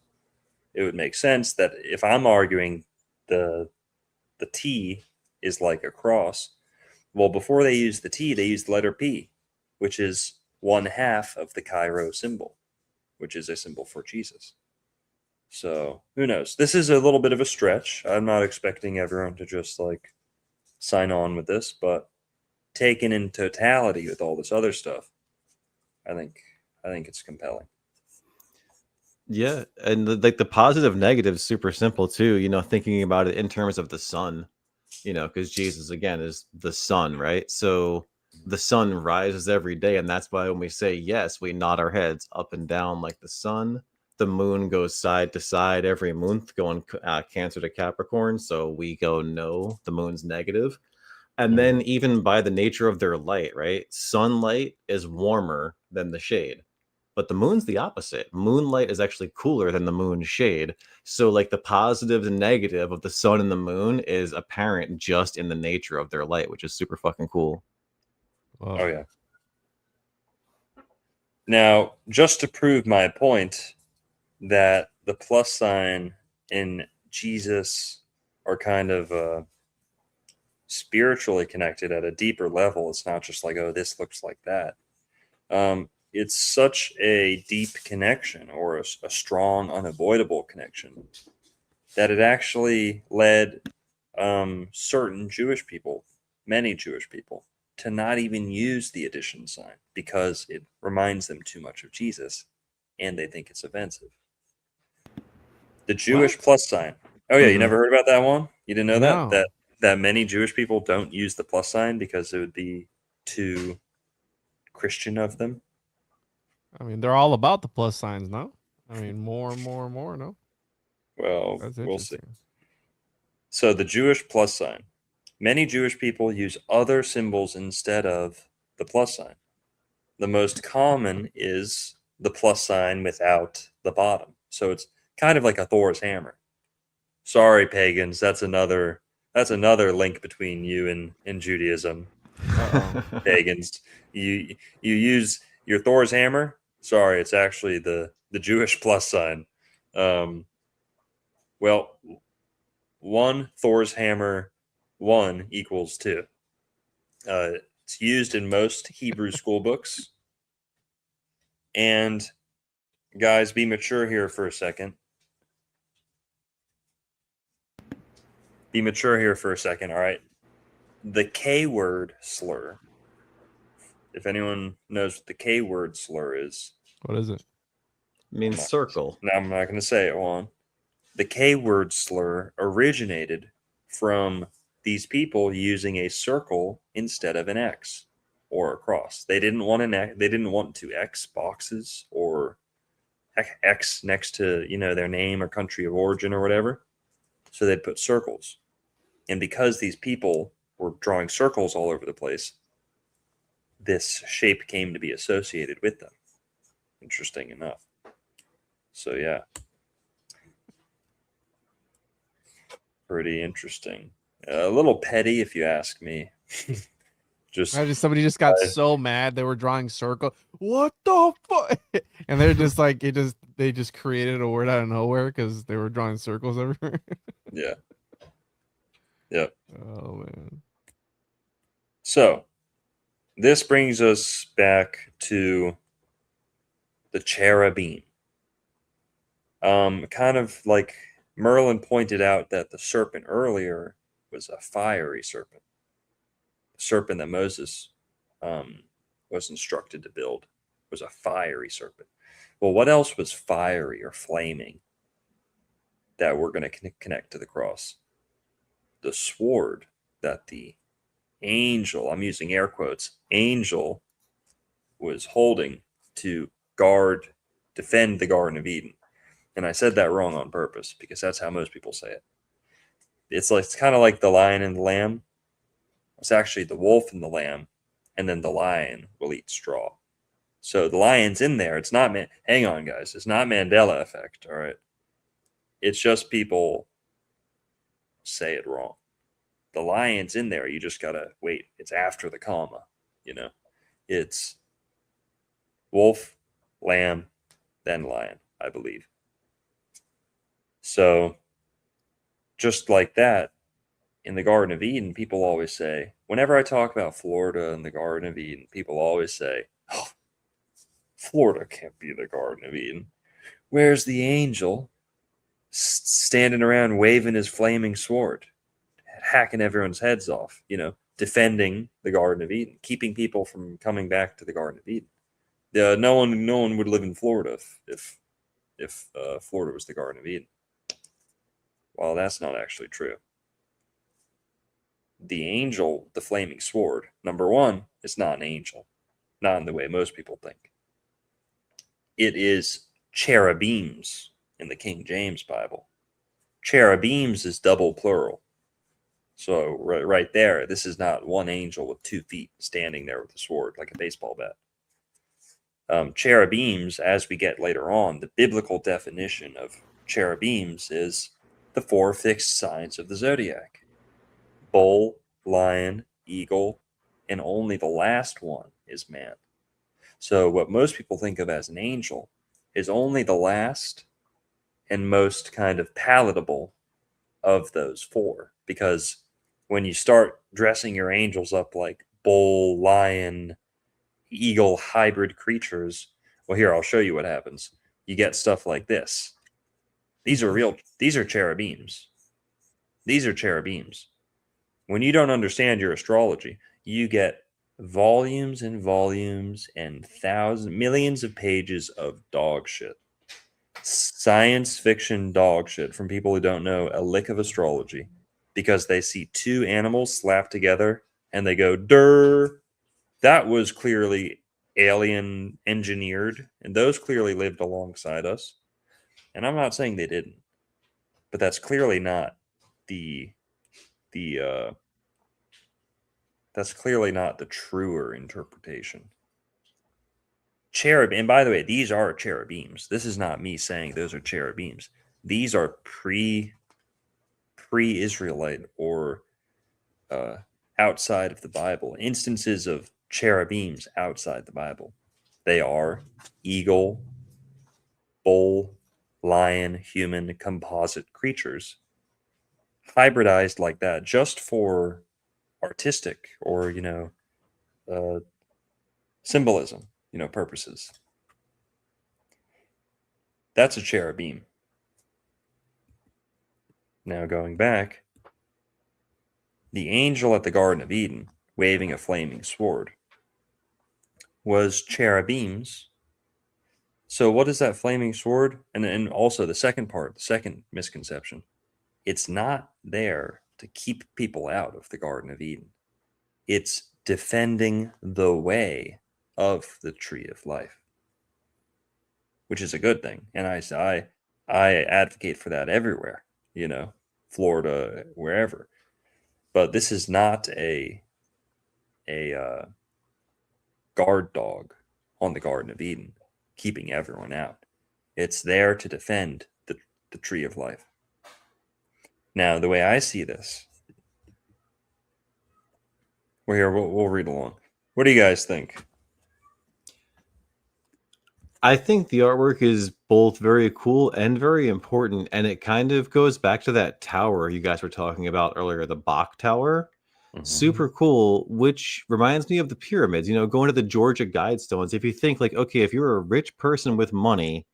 it would make sense that if I'm arguing the T is like a cross, well, before they use the T, they use the letter P, which is 1/2 of the Cairo symbol, which is a symbol for Jesus. So who knows? This is a little bit of a stretch. I'm not expecting everyone to just like sign on with this, but taken in totality with all this other stuff, I think it's compelling. Yeah, and like the positive negative is super simple too. Thinking about it in terms of the sun. Because Jesus again is the sun, right? So the sun rises every day, and that's why when we say yes, we nod our heads up and down like the sun. The moon goes side to side every month, going Cancer to Capricorn. So we go no, the moon's negative. And then even by the nature of their light, right? Sunlight is warmer than the shade. But the moon's the opposite. Moonlight is actually cooler than the moon's shade. So like the positive and negative of the sun and the moon is apparent just in the nature of their light, which is super fucking cool. Well, Oh yeah. Now, just to prove my point that the plus sign in Jesus are kind of spiritually connected at a deeper level. It's not just like, oh, this looks like that. It's such a deep connection, or a strong, unavoidable connection, that it actually led certain Jewish people, many Jewish people, to not even use the addition sign because it reminds them too much of Jesus and they think it's offensive. The Jewish plus sign. Oh yeah, you never heard about that one? You didn't know No. that many Jewish people don't use the plus sign because it would be too Christian of them? I mean, they're all about the plus signs, no? I mean, more and more and more, no? Well, That's we'll see. interesting. So the Jewish plus sign. Many Jewish people use other symbols instead of the plus sign. The most common is the plus sign without the bottom. So it's kind of like a Thor's hammer. Sorry, pagans, that's another link between you and Judaism. Pagans. You use your Thor's hammer. Sorry, it's actually the Jewish plus sign. Well, 1 Thor's hammer 1 equals 2. It's used in most Hebrew school books. And guys, be mature here for a second. Be mature here for a second, all right? The K word slur. If anyone knows what the K word slur is. What is it? Means circle. No, I'm not going to say it, Juan. The K word slur originated from these people using a circle instead of an X or a cross. They didn't want they didn't want to X boxes or X next to, their name or country of origin or whatever. So they'd put circles. And because these people were drawing circles all over the place, this shape came to be associated with them. Interesting enough. So yeah. Pretty interesting. A little petty if you ask me. Imagine somebody just got so mad they were drawing circle. What the fuck? And they're just like, they just created a word out of nowhere because they were drawing circles everywhere. Yeah. Yep. Oh man. So this brings us back to the cherubim. Kind of like Merlin pointed out that the serpent earlier was a fiery serpent. The serpent that Moses was instructed to build was a fiery serpent. Well, what else was fiery or flaming that we're going to connect to the cross. The sword that the angel, I'm using air quotes, angel was holding to defend the Garden of Eden. And I said that wrong on purpose because that's how most people say it. It's kind of like the lion and the lamb. It's actually the wolf and the lamb, and then the lion will eat straw. So the lion's in there. It's not, hang on, guys. It's not Mandela effect, all right? It's just people say it wrong. The lion's in there. You just got to wait. It's after the comma, you know? It's wolf, lamb, then lion, I believe. So just like that, in the Garden of Eden, people always say, whenever I talk about Florida and the Garden of Eden, people always say, oh, Florida can't be the Garden of Eden. Where's the angel standing around waving his flaming sword, hacking everyone's heads off, you know, defending the Garden of Eden, keeping people from coming back to the Garden of Eden? No one would live in Florida if Florida was the Garden of Eden. Well, that's not actually true. The angel, the flaming sword, number one, it's not an angel, not in the way most people think. It is cherubims in the King James Bible. Cherubims is double plural. So right there, this is not one angel with 2 feet standing there with a sword like a baseball bat. Cherubims, as we get later on, the biblical definition of cherubims is the 4 fixed signs of the zodiac: bull, lion, eagle, and only the last one is man. So what most people think of as an angel is only the last and most kind of palatable of those 4. Because when you start dressing your angels up like bull, lion, eagle hybrid creatures, well, here, I'll show you what happens. You get stuff like this. These are cherubims. These are cherubims. When you don't understand your astrology, you get volumes and volumes and millions of pages of dog shit. Science fiction dog shit from people who don't know a lick of astrology because they see 2 animals slapped together and they go, "Durr, that was clearly alien engineered, and those clearly lived alongside us." And I'm not saying they didn't, but that's clearly not that's clearly not the truer interpretation. Cherub, and by the way, these are cherubims. This is not me saying those are cherubims. These are pre-Israelite or outside of the Bible instances of cherubims outside the Bible. They are eagle, bull, lion, human composite creatures hybridized like that just for artistic or symbolism purposes. That's a cherubim. Now going back, the angel at the Garden of Eden waving a flaming sword was cherubims. So what is that flaming sword? And also the second part, the second misconception, it's not there to keep people out of the Garden of Eden. It's defending the way of the tree of life, which is a good thing. And I advocate for that everywhere, Florida, wherever. But this is not a guard dog on the Garden of Eden, keeping everyone out. It's there to defend the tree of life. Now, the way I see this, we'll read along. What do you guys think? I think the artwork is both very cool and very important, and it kind of goes back to that tower you guys were talking about earlier, the Bach Tower. Mm-hmm. Super cool, which reminds me of the pyramids, going to the Georgia Guidestones. If you think okay, if you're a rich person with money,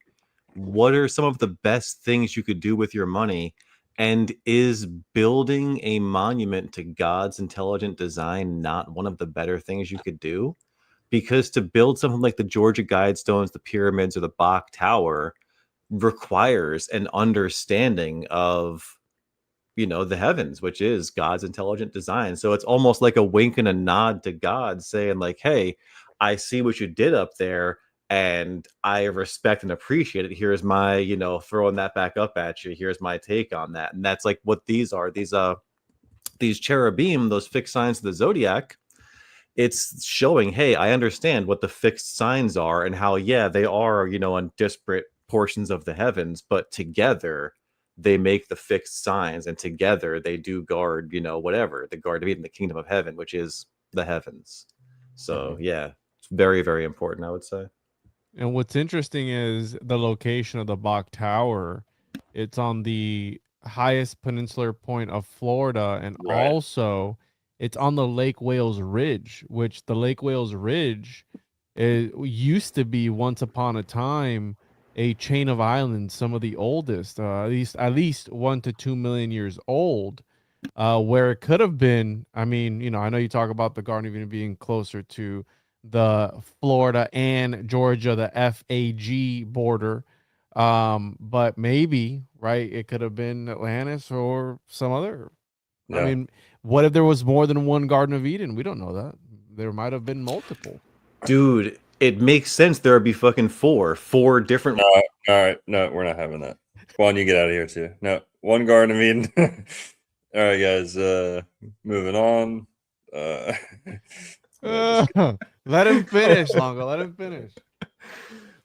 what are some of the best things you could do with your money? And is building a monument to God's intelligent design not one of the better things you could do? Because to build something like the Georgia Guidestones, the pyramids, or the Bach Tower, requires an understanding of, the heavens, which is God's intelligent design. So it's almost like a wink and a nod to God saying like, hey, I see what you did up there and I respect and appreciate it. Here's my, throwing that back up at you. Here's my take on that. And that's like what these are. These cherubim, those fixed signs of the zodiac, it's showing, hey, I understand what the fixed signs are and how, yeah, they are, on disparate portions of the heavens, but together they make the fixed signs, and together they do guard, whatever, the guard of Eden, the kingdom of heaven, which is the heavens. So yeah, it's very, very important, I would say. And what's interesting is the location of the Bach Tower. It's on the highest peninsular point of Florida, and Right. also it's on the Lake Wales Ridge, which the Lake Wales Ridge used to be once upon a time a chain of islands, some of the oldest, at least 1 to 2 million years old, where it could have been. I mean, I know you talk about the Garden of Eden being closer to the Florida and Georgia, the FAG border. But maybe, right, it could have been Atlantis or some other. Yeah. I mean, what if there was more than one Garden of Eden? We don't know that. There might have been multiple. Dude, it makes sense. There would be fucking four different. No, all right. No, we're not having that. Juan, you get out of here too. No, one Garden of Eden. All right, guys. Moving on. Let him finish, Longo. Let him finish.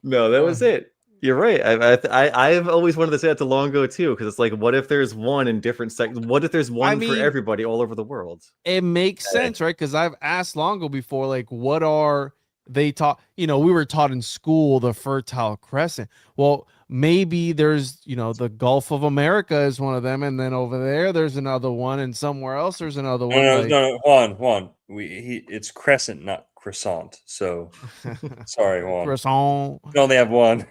No, that was it. You're right. I've always wanted to say that to Longo too, because it's like, what if there's one in different sections? What if there's one for everybody all over the world? It makes sense, right? Because I've asked Longo before, like, what are they taught? We were taught in school the Fertile Crescent. Well, maybe there's, the Gulf of America is one of them, and then over there's another one, and somewhere else there's another one. No, Juan. It's crescent, not croissant. So sorry, Juan. Croissant. We only have one.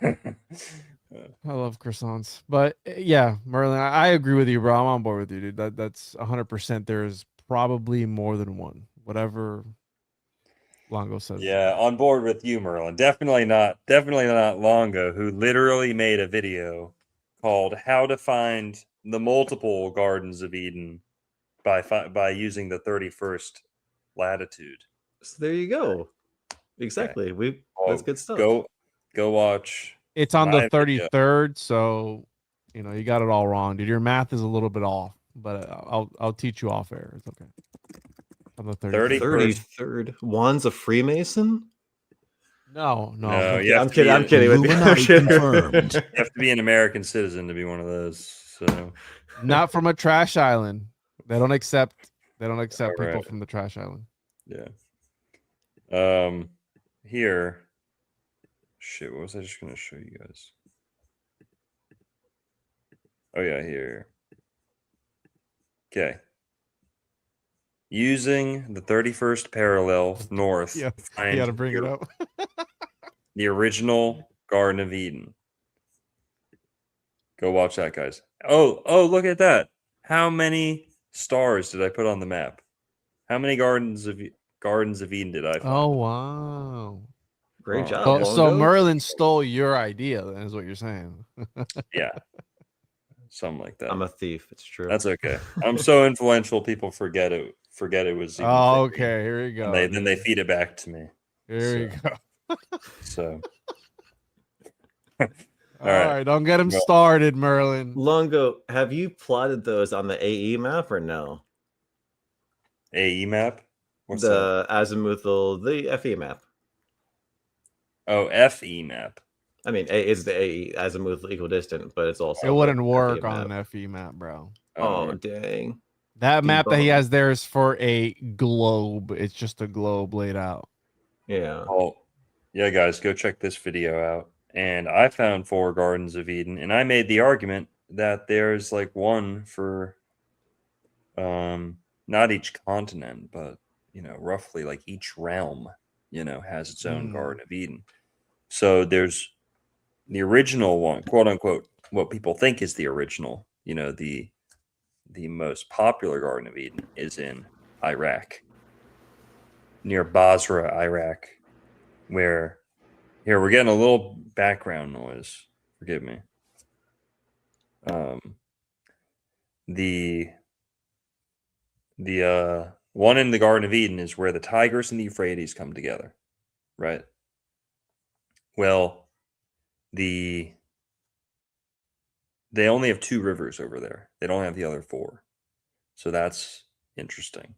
I love croissants, but yeah, Merlin, I agree with you, bro. I'm on board with you, dude. That's 100%. There's probably more than one. Whatever Longo says. Yeah, on board with you, Merlin. Definitely not Longo, who literally made a video called "How to Find the Multiple Gardens of Eden" by using the 31st latitude. So there you go. Exactly. Okay. That's good stuff. Go watch. It's on the 33rd, so you got it all wrong, dude. Your math is a little bit off, but I'll teach you off air. It's okay. On the 33rd. Juan's a Freemason? No, No. yeah, I'm kidding. Illuminati confirmed. You have to be an American citizen to be one of those. So Not from a trash island. They don't accept people right. from the trash island. Yeah. Here. Shit, what was I just gonna show you guys? Oh yeah, here. Okay. Using the 31st parallel north. Yeah, to find you gotta bring it up. the original Garden of Eden. Go watch that, guys. Oh, look at that. How many stars did I put on the map? How many Gardens of Eden did I find? Oh wow. Great job. So Merlin stole your idea, then, is what you're saying. Yeah. Something like that. I'm a thief. It's true. That's okay. I'm so influential, people forget it was even Oh, 50. okay. Here we go. And then they feed it back to me. Here we go. So All right, don't get him started, Merlin. Longo, have you plotted those on the AE map or no? AE map? What's the azimuthal, the FE map? Oh, FE map. I mean, A is the AE, azimuthal equidistant, but it's also It wouldn't the work FE on map. an FE map, bro. Oh, dang. That map that he Debunk. has there is for a globe. It's just a globe laid out. Yeah. Oh, yeah, guys, go check this video out. And I found 4 Gardens of Eden, and I made the argument that there's like one for not each continent, but roughly like each realm, has its own Garden of Eden. So there's the original one, quote unquote, what people think is the original, the most popular Garden of Eden is in Iraq, near Basra, Iraq, where here we're getting a little background noise. Forgive me. The one in the Garden of Eden is where the Tigris and the Euphrates come together, right? Well, they only have 2 rivers over there. They don't have the other 4. So that's interesting.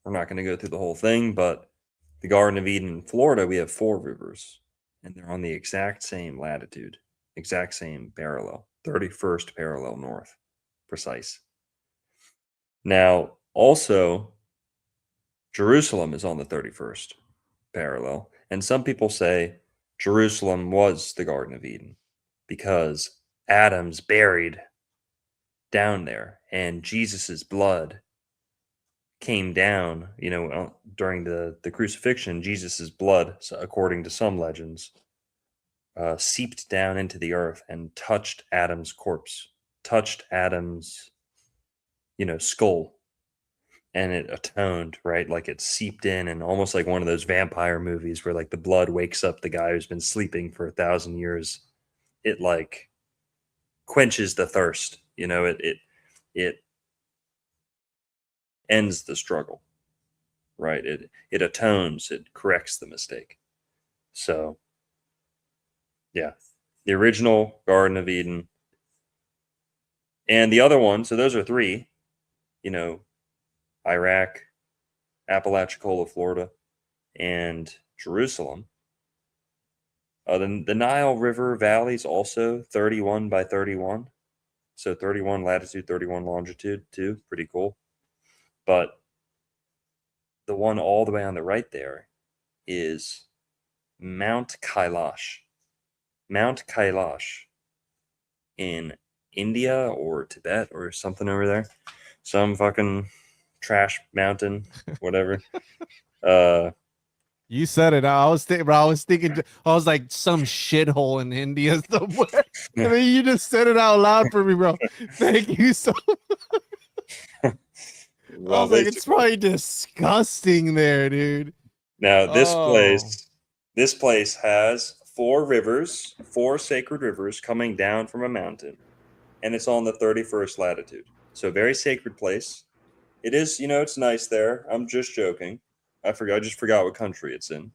We're not going to go through the whole thing, but the Garden of Eden in Florida, we have 4 rivers, and they're on the exact same latitude, exact same parallel, 31st parallel north, precise. Now, also, Jerusalem is on the 31st parallel, and some people say Jerusalem was the Garden of Eden because Adam's buried down there, and Jesus's blood came down, during the crucifixion. Jesus's blood, according to some legends, seeped down into the earth and touched Adam's corpse, touched Adam's, skull, and it atoned, right? Like it seeped in, and almost like one of those vampire movies where like the blood wakes up the guy who's been sleeping for 1,000 years. It like quenches the thirst, it ends the struggle, right? It atones, it corrects the mistake. So yeah, the original Garden of Eden and the other one. So those are 3, Iraq, Apalachicola, Florida, and Jerusalem. The Nile River Valley is also 31 by 31. So 31 latitude, 31 longitude too. Pretty cool. But the one all the way on the right there is Mount Kailash. Mount Kailash in India or Tibet or something over there. Some fucking trash mountain, whatever. You said it. I was thinking, I was like some shithole in India somewhere. And then you just said it out loud for me, bro. Thank you so much. Well, I was like, it's probably disgusting there, dude. Now this place has 4 rivers, 4 sacred rivers coming down from a mountain, and it's on the 31st latitude. So a very sacred place. It is, it's nice there. I'm just joking. I just forgot what country it's in.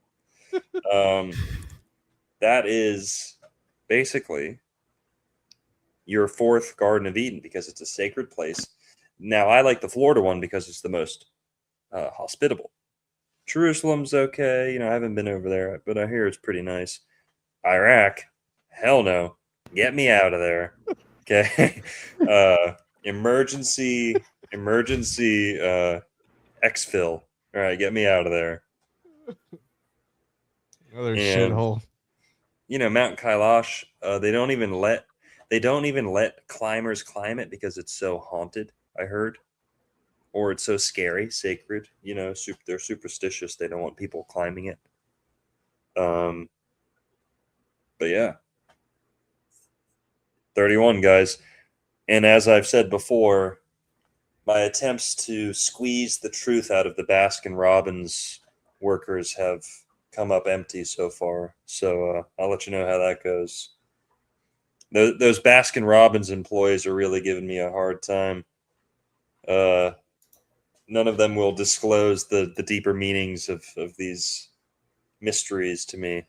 That is basically your 4th Garden of Eden because it's a sacred place. Now, I like the Florida one because it's the most hospitable. Jerusalem's okay. I haven't been over there, but I hear it's pretty nice. Iraq, hell no. Get me out of there. Okay. Emergency exfil. All right, get me out of there. Another shithole. Mount Kailash, they don't even let climbers climb it because it's so haunted, I heard. Or it's so scary, sacred, they're superstitious. They don't want people climbing it. But yeah. 31, guys. And as I've said before, my attempts to squeeze the truth out of the Baskin Robbins workers have come up empty so far. So I'll let you know how that goes. Those Baskin Robbins employees are really giving me a hard time. None of them will disclose the deeper meanings of these mysteries to me.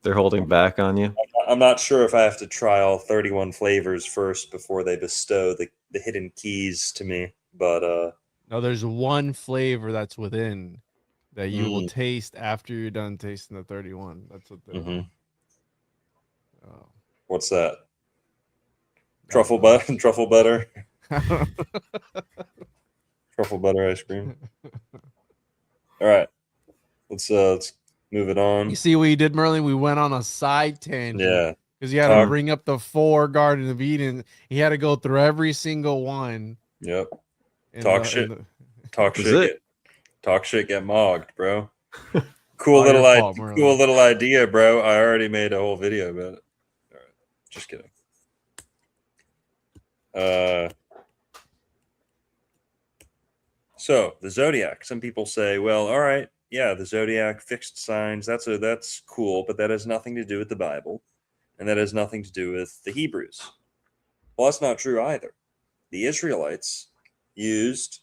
They're holding back on you. I'm not sure if I have to try all 31 flavors first before they bestow the hidden keys to me. But no, there's one flavor that's within that you will taste after you're done tasting the 31. That's what they're oh. What's that? Truffle butter? Truffle butter? Truffle butter ice cream. All right. Let's move it on. You see what you did, Merlin? We went on a side tangent. Yeah. Because you had to bring up the 4 Garden of Eden. He had to go through every single one. Yep. Talk shit, get mogged, bro. Cool little idea, bro. I already made a whole video about it. All right. Just kidding. So the zodiac. Some people say, well, all right, yeah, the zodiac, fixed signs. That's cool, but that has nothing to do with the Bible, and that has nothing to do with the Hebrews. Well, that's not true either. The Israelites used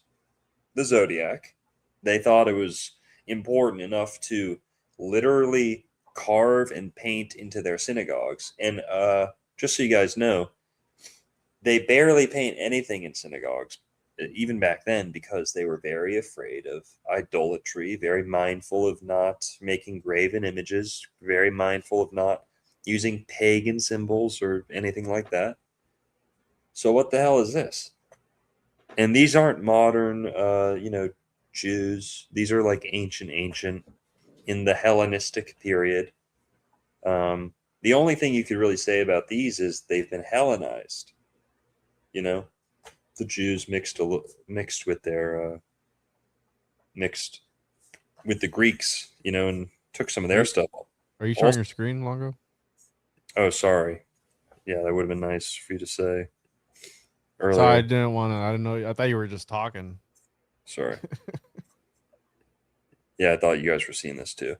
the zodiac. They thought it was important enough to literally carve and paint into their synagogues. And just so you guys know, they barely paint anything in synagogues, even back then, because they were very afraid of idolatry, very mindful of not making graven images, very mindful of not using pagan symbols or anything like that. So what the hell is this? And these aren't modern, Jews. These are like ancient in the Hellenistic period. The only thing you could really say about these is they've been Hellenized. You know, the Jews mixed with their mixed with the Greeks. And took some of their stuff. Are you showing your screen, Longo? Oh, sorry. Yeah, that would have been nice for you to say earlier. Sorry, I didn't want to. I didn't know. I thought you were just talking. Sorry. Yeah, I thought you guys were seeing this too.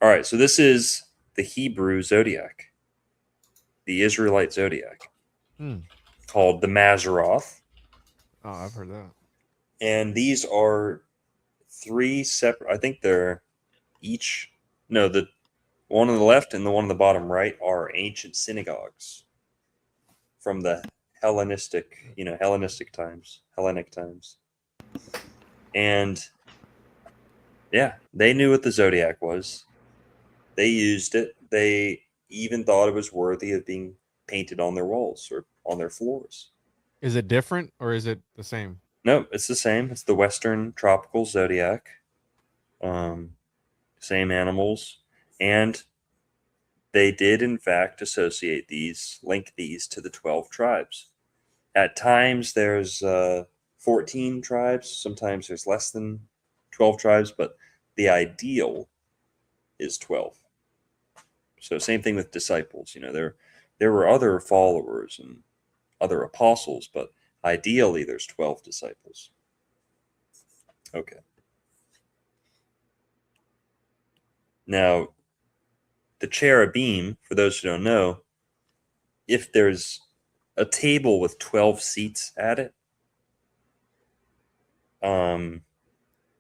All right, so this is the Hebrew zodiac, the Israelite zodiac, called the Mazzaroth. Oh, I've heard that. And these are 3 separate. I think they're each. No, the one on the left and the one on the bottom right are ancient synagogues from the Hellenic times. And yeah, they knew what the zodiac was. They used it. They even thought it was worthy of being painted on their walls or on their floors. Is it different or is it the same? No, it's the same. It's the Western tropical zodiac. Same animals. And they did, in fact, link these to the 12 tribes. At times, there's 14 tribes. Sometimes there's less than 12 tribes, but the ideal is 12. So same thing with disciples. There were other followers and other apostles, but ideally there's 12 disciples. Okay. Now, the cherubim, for those who don't know, if there's a table with 12 seats at it,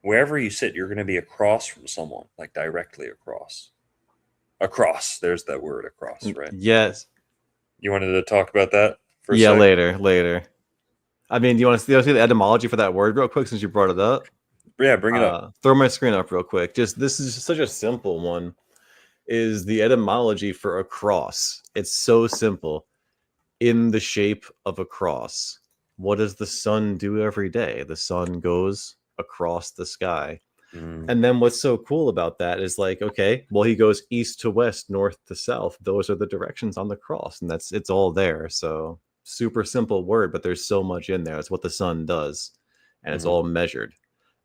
wherever you sit, you're going to be across from someone, like directly across. Across. There's that word, across, right? Yes. You wanted to talk about that for a Yeah, second? later. I mean, do you want to see the etymology for that word real quick since you brought it up? Yeah, bring it up. Throw my screen up real quick. This is just such a simple one. Is the etymology for a cross? It's so simple. In the shape of a cross. What does the sun do every day? The sun goes across the sky. And then what's so cool about that is like, okay, well, he goes east to west, north to south. Those are the directions on the cross, and it's all there. So super simple word, but there's so much in there. It's what the sun does, and it's all measured.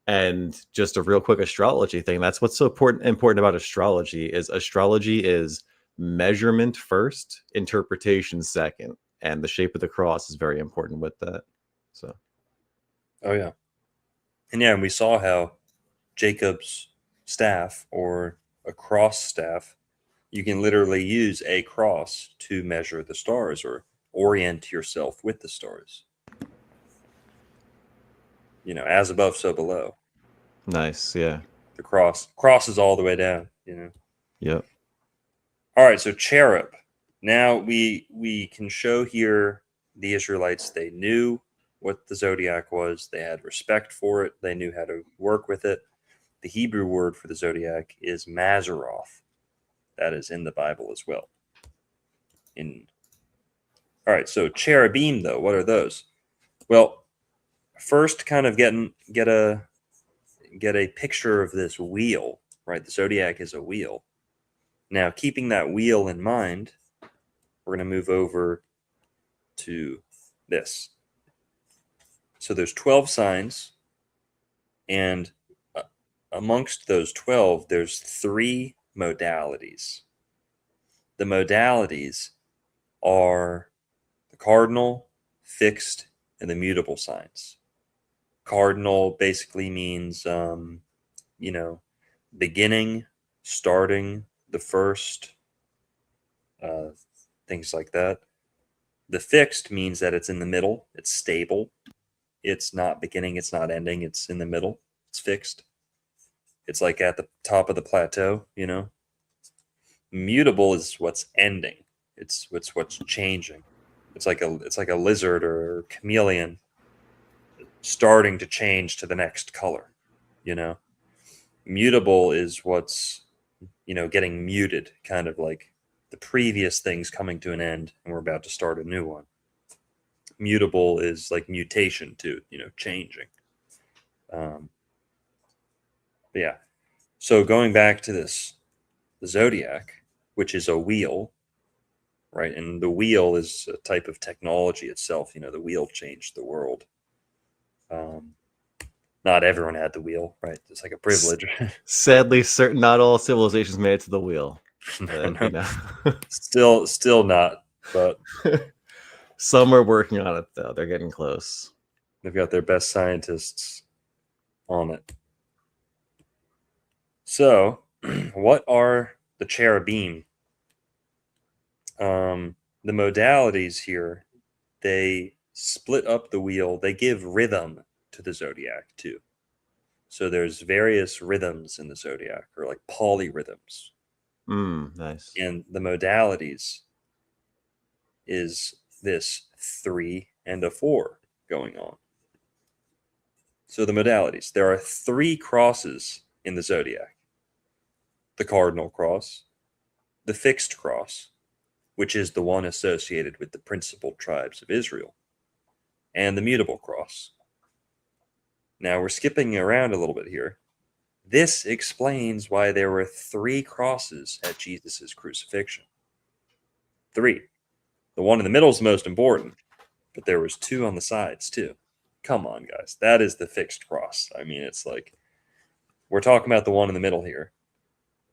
And just a real quick astrology thing. That's what's so important about astrology is measurement first, interpretation second, and the shape of the cross is very important with that. So, Oh yeah, and we saw how Jacob's staff or a cross staff, you can literally use a cross to measure the stars or orient yourself with the stars. As above, so below. nice, yeah. The cross is all the way down. Yep. All right, so cherub. Now we can show here the Israelites. They knew what the zodiac was. They had respect for it. They knew how to work with it. The Hebrew word for the zodiac is Mazzaroth. That is in the Bible as well. All right, so cherubim, though, what are those? Well, first, kind of get a picture of this wheel, right? The zodiac is a wheel. Now, keeping that wheel in mind, we're going to move over to this. So there's 12 signs, and amongst those 12, there's 3 modalities. The modalities are the cardinal, fixed, and the mutable signs. Cardinal basically means, beginning, starting, the first, things like that. The fixed means that it's in the middle. It's stable. It's not beginning. It's not ending. It's in the middle. It's fixed. It's like at the top of the plateau, you know. Mutable is what's ending. It's what's changing. It's like a lizard or chameleon starting to change to the next color, you know. Mutable is what's, you know, getting muted, kind of like the previous thing's coming to an end and we're about to start a new one. Mutable is like mutation to, you know, changing. But yeah. So going back to this, the zodiac, which is a wheel, right? And the wheel is a type of technology itself. You know, the wheel changed the world. Not everyone had the wheel, right? It's like a privilege. Sadly, not all civilizations made it to the wheel. No. You know. Still not, but Some are working on it though. They're getting close. they've got their best scientists on it. So, what are the cherubim? The modalities here, they split up the wheel. They give rhythm to the zodiac too. So there's various rhythms in the zodiac, or like polyrhythms. Nice. And the modalities is this 3 and a 4 going on. So the modalities, there are 3 crosses in the zodiac: the cardinal cross, the fixed cross, which is the one associated with the principal tribes of Israel, and the mutable cross. Now we're skipping around a little bit here. This explains why there were 3 crosses at Jesus' crucifixion. 3. The one in the middle is the most important, but there was 2 on the sides too. Come on, guys. That is the fixed cross. I mean, it's like, we're talking about the one in the middle here.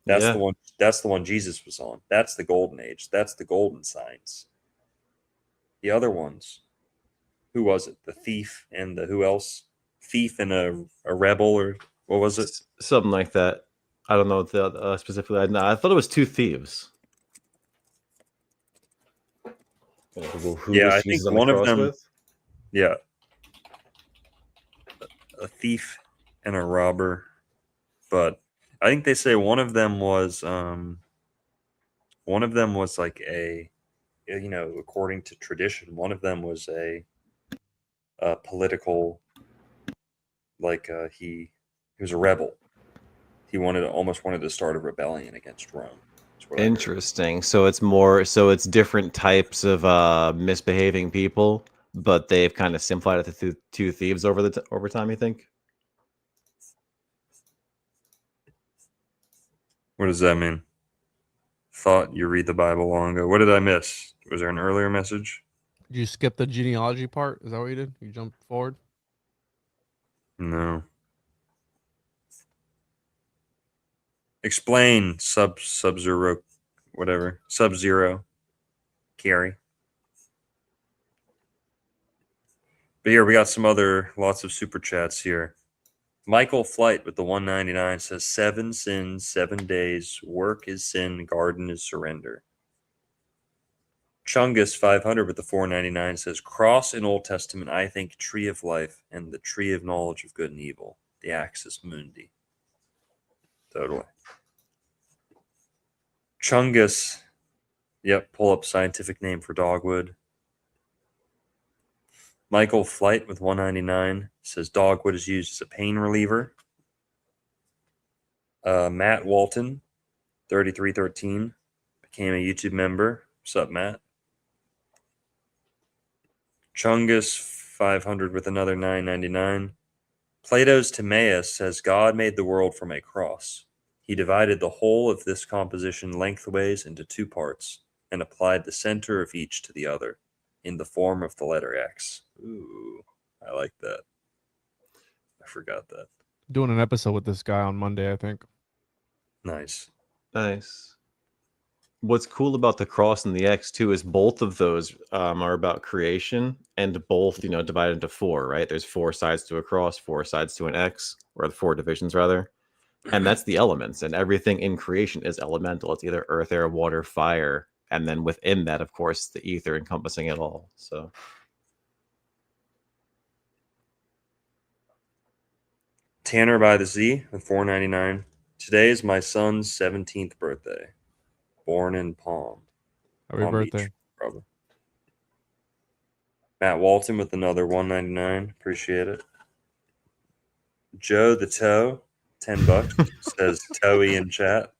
That's Yeah. the one. That's the one Jesus was on. That's the golden age. That's the golden signs. The other ones, who was it? The thief and the who else? Thief and a rebel, or what was it? Something like that. I don't know the specifically. I thought it was 2 thieves. Who Yeah, was I Jesus think on the one of cross them. with? Yeah, a thief and a robber, but I think they say one of them was like a, you know, according to tradition, one of them was a political, like he was a rebel. He almost wanted to start a rebellion against Rome. That's what I heard. Interesting. So it's different types of misbehaving people, but they've kind of simplified it to 2 thieves over time, you think? What does that mean? Thought you read the Bible long ago. What did I miss? Was there an earlier message? Did you skip the genealogy part? Is that what you did? You jumped forward? No. Explain Sub-Zero, whatever. Sub-Zero. Carry. But here we got lots of super chats here. Michael Flight with the 199 says 7 sins, 7 days. Work is sin, garden is surrender. Chungus 500 with the 499 says cross in Old Testament, I think tree of life and the tree of knowledge of good and evil, the axis mundi. Totally. Chungus, yep, pull up scientific name for dogwood. Michael Flight with 199 says dogwood is used as a pain reliever. Matt Walton 3313 became a YouTube member. What's up, Matt? Chungus 500 with another 999. Plato's Timaeus says God made the world from a cross. He divided the whole of this composition lengthways into 2 parts and applied the center of each to the other in the form of the letter X. Ooh, I like that. I forgot that. Doing an episode with this guy on Monday, I think. Nice. Nice. What's cool about the cross and the X too is both of those are about creation, and both, you know, divided into 4, right? There's 4 sides to a cross, 4 sides to an X, or 4 divisions rather. And that's the elements, and everything in creation is elemental. It's either earth, air, water, fire, and then within that, of course, the ether encompassing it all. So Tanner by the Sea with $4.99. Today is my son's 17th birthday. Born in Palm Happy Beach, birthday. probably. Matt Walton with another $1.99. Appreciate it. Joe the Toe, $10, says Toey in chat.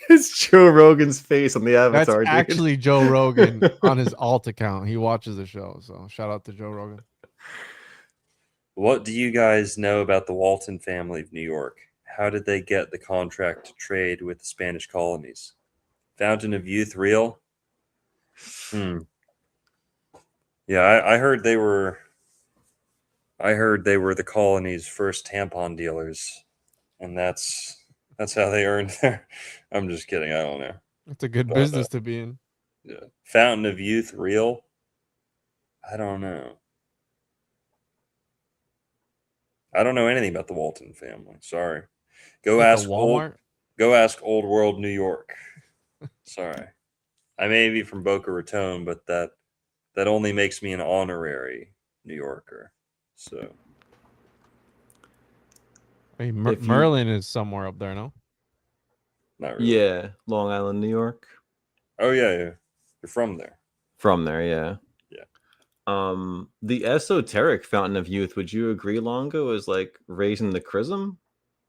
it's Joe Rogan's face on the That's avatar. dude. actually Joe Rogan on his alt account. He watches the show, so shout out to Joe Rogan. What do you guys know about the Walton family of New York? How did they get the contract to trade with the Spanish colonies? Fountain of Youth real? Yeah, I heard they were. I heard they were the colony's first tampon dealers, and that's how they earned their. I'm just kidding. I don't know. It's a good But, business to be in. Yeah. Fountain of Youth real? I don't know. I don't know anything about the Walton family. Sorry. Go Like the ask old. Walmart. Go ask Old World New York. Sorry, I may be from Boca Raton, but that only makes me an honorary New Yorker. So I mean, If you- Merlin is somewhere up there, no? not really. Yeah, Long Island, New York. Oh yeah. You're from there. From there, yeah. Yeah. The esoteric Fountain of Youth, would you agree, Longo, is like raising the chrism?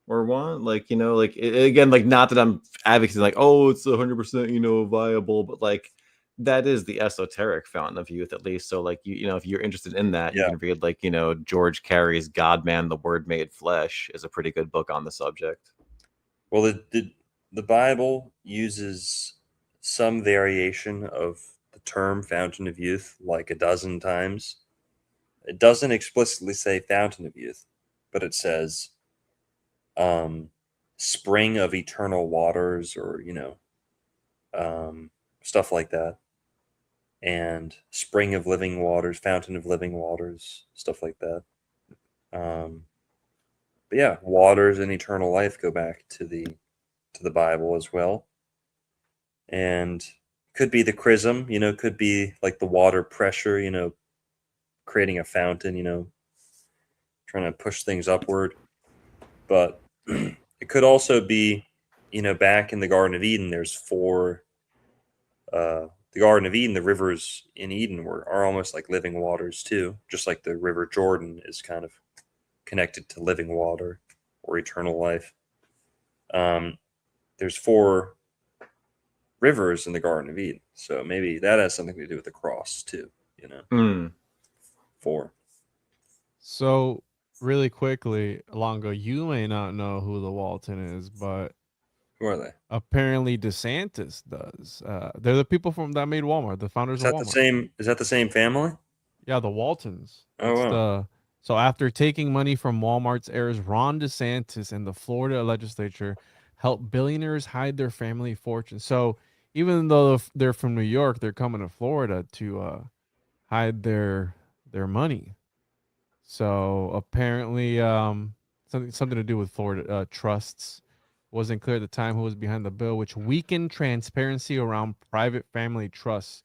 Or what? Like, like again, like not that I'm advocating like, oh, it's 100%, viable, but like that is the esoteric Fountain of Youth, at least. So like if you're interested in that, you Yeah. can read like, George Carey's God Man, the Word Made Flesh is a pretty good book on the subject. Well, the Bible uses some variation of the term Fountain of Youth like a dozen times. It doesn't explicitly say Fountain of Youth, but it says spring of eternal waters, or stuff like that, and spring of living waters, fountain of living waters, stuff like that. But yeah, waters and eternal life go back to the Bible as well, and could be the chrism, could be like the water pressure, creating a fountain, trying to push things upward. But it could also be, back in the Garden of Eden, there's four. The Garden of Eden, the rivers in Eden are almost like living waters too, just like the River Jordan is kind of connected to living water or eternal life. There's four rivers in the Garden of Eden, so maybe that has something to do with the cross too. Four. So really quickly, Longo, you may not know who the Walton is, but Who are they? apparently DeSantis does. They're the people that made Walmart, the founders Is of that Walmart. the same? Is that the same family? Yeah, the Waltons. Oh, It's wow. So after taking money from Walmart's heirs, Ron DeSantis and the Florida legislature helped billionaires hide their family fortunes. So even though they're from New York, they're coming to Florida to hide their money. So apparently, something to do with Florida trusts. Wasn't clear at the time who was behind the bill, which weakened transparency around private family trusts,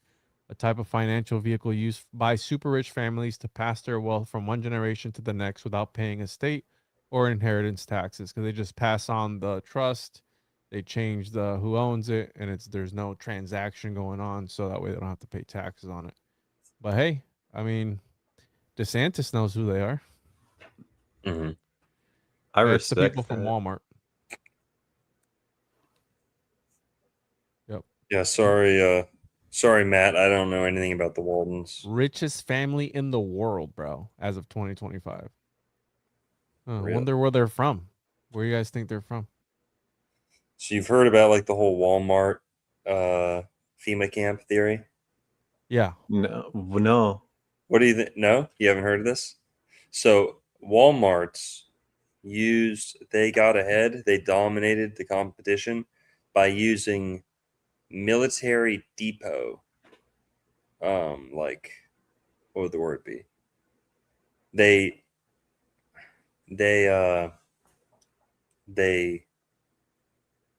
a type of financial vehicle used by super rich families to pass their wealth from one generation to the next without paying estate or inheritance taxes, because they just pass on the trust. They change the who owns it, and there's no transaction going on, so that way they don't have to pay taxes on it. But hey, I mean, DeSantis knows who they are. Mm-hmm. I It's the respect people from that. Walmart. Yep. Yeah. Sorry, Matt. I don't know anything about the Waldens. Richest family in the world, bro, as of 2025. I Really? wonder where they're from. Where you guys think they're from? So you've heard about like the whole Walmart FEMA camp theory? Yeah. No. What do you think? No, you haven't heard of this? So Walmart's they got ahead, they dominated the competition by using military depot. Like, what would the word be? They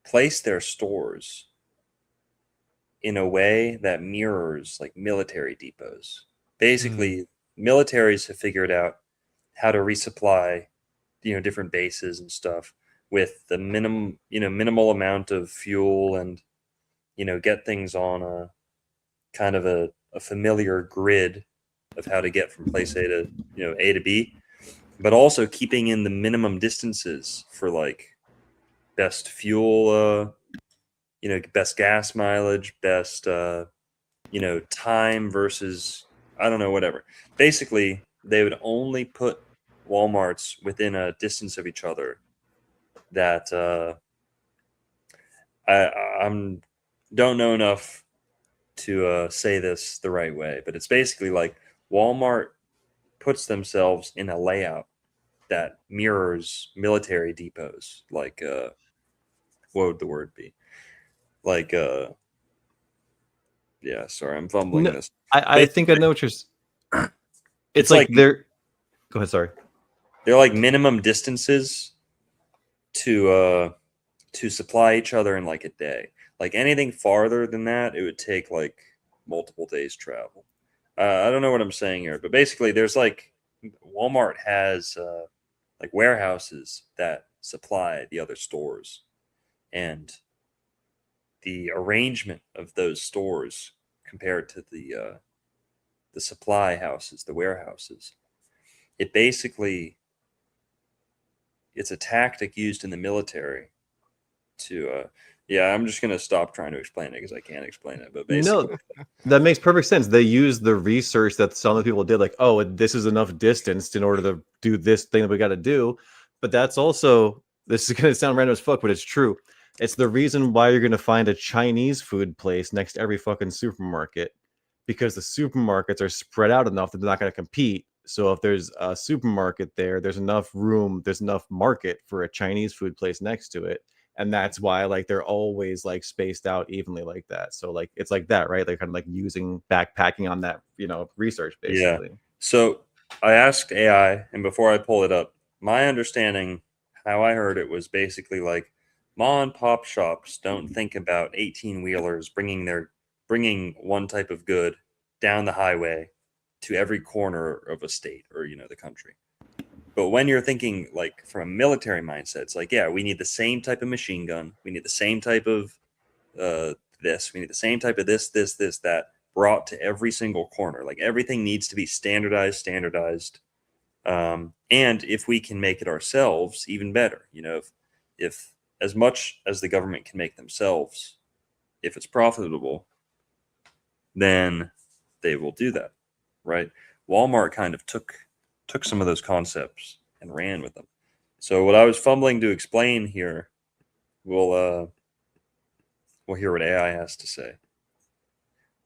placed their stores in a way that mirrors like military depots. Basically, militaries have figured out how to resupply, different bases and stuff with the minimal amount of fuel, and get things on a kind of a familiar grid of how to get from place A to A to B, but also keeping in the minimum distances for like best fuel, best gas mileage, best time versus, I don't know, whatever. Basically, they would only put Walmarts within a distance of each other that I'm don't know enough to say this the right way, but it's basically like Walmart puts themselves in a layout that mirrors military depots. Like, what would the word be? Like, yeah, sorry, I'm fumbling No, this. I think I know what you're. It's like like they're. Go ahead. Sorry. they're like minimum distances to supply each other in like a day. Like anything farther than that, it would take like multiple days travel. I don't know what I'm saying here, but basically, there's like Walmart has like warehouses that supply the other stores, and the arrangement of those stores compared to the supply houses, the warehouses, it basically, it's a tactic used in the military to yeah, I'm just gonna stop trying to explain it because I can't explain it, but basically, No, that makes perfect sense. They use the research that some of the people did, like, oh, this is enough distance in order to do this thing that we got to do. But that's also, this is going to sound random as fuck, but it's true. It's the reason why you're going to find a Chinese food place next to every fucking supermarket, because the supermarkets are spread out enough that they're not going to compete. So if there's a supermarket there, there's enough room, there's enough market for a Chinese food place next to it. And that's why like they're always like spaced out evenly like that. So like it's like that, right? They're kind of like using backpacking on that, research yeah. basically. So I asked AI, and before I pull it up, my understanding, how I heard it, was basically like mom and pop shops don't think about 18-wheelers bringing one type of good down the highway to every corner of a state or the country. But when you're thinking like from a military mindset, it's like, yeah, we need the same type of machine gun, we need the same type of this, we need the same type of this, that, brought to every single corner. Like everything needs to be standardized. And if we can make it ourselves, even better. If as much as the government can make themselves, if it's profitable, then they will do that, right? Walmart kind of took some of those concepts and ran with them. So what I was fumbling to explain here, we'll hear what AI has to say.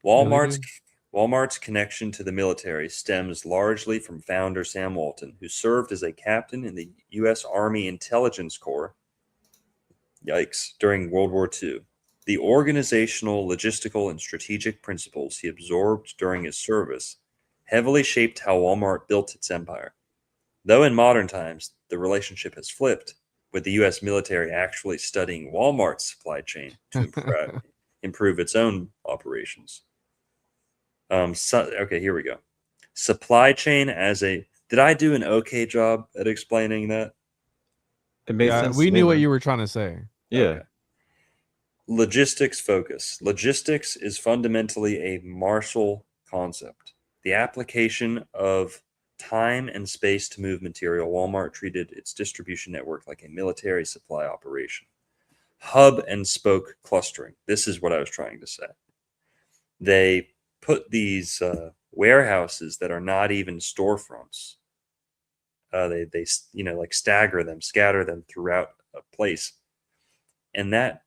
Walmart's connection to the military stems largely from founder Sam Walton, who served as a captain in the U.S. Army Intelligence Corps, yikes, during World War II. The organizational, logistical, and strategic principles he absorbed during his service heavily shaped how Walmart built its empire. Though in modern times, the relationship has flipped, with the U.S. military actually studying Walmart's supply chain to improve its own operations. Okay, here we go. Supply chain as a... Did I do an okay job at explaining that? It made Yeah, sense. we to me, knew what man. you were trying to say. Yeah. Okay. Logistics focus. Logistics is fundamentally a martial concept. The application of time and space to move material. Walmart treated its distribution network like a military supply operation. Hub and spoke clustering. This is what I was trying to say. They put these warehouses that are not even storefronts. They like scatter them throughout a place, and that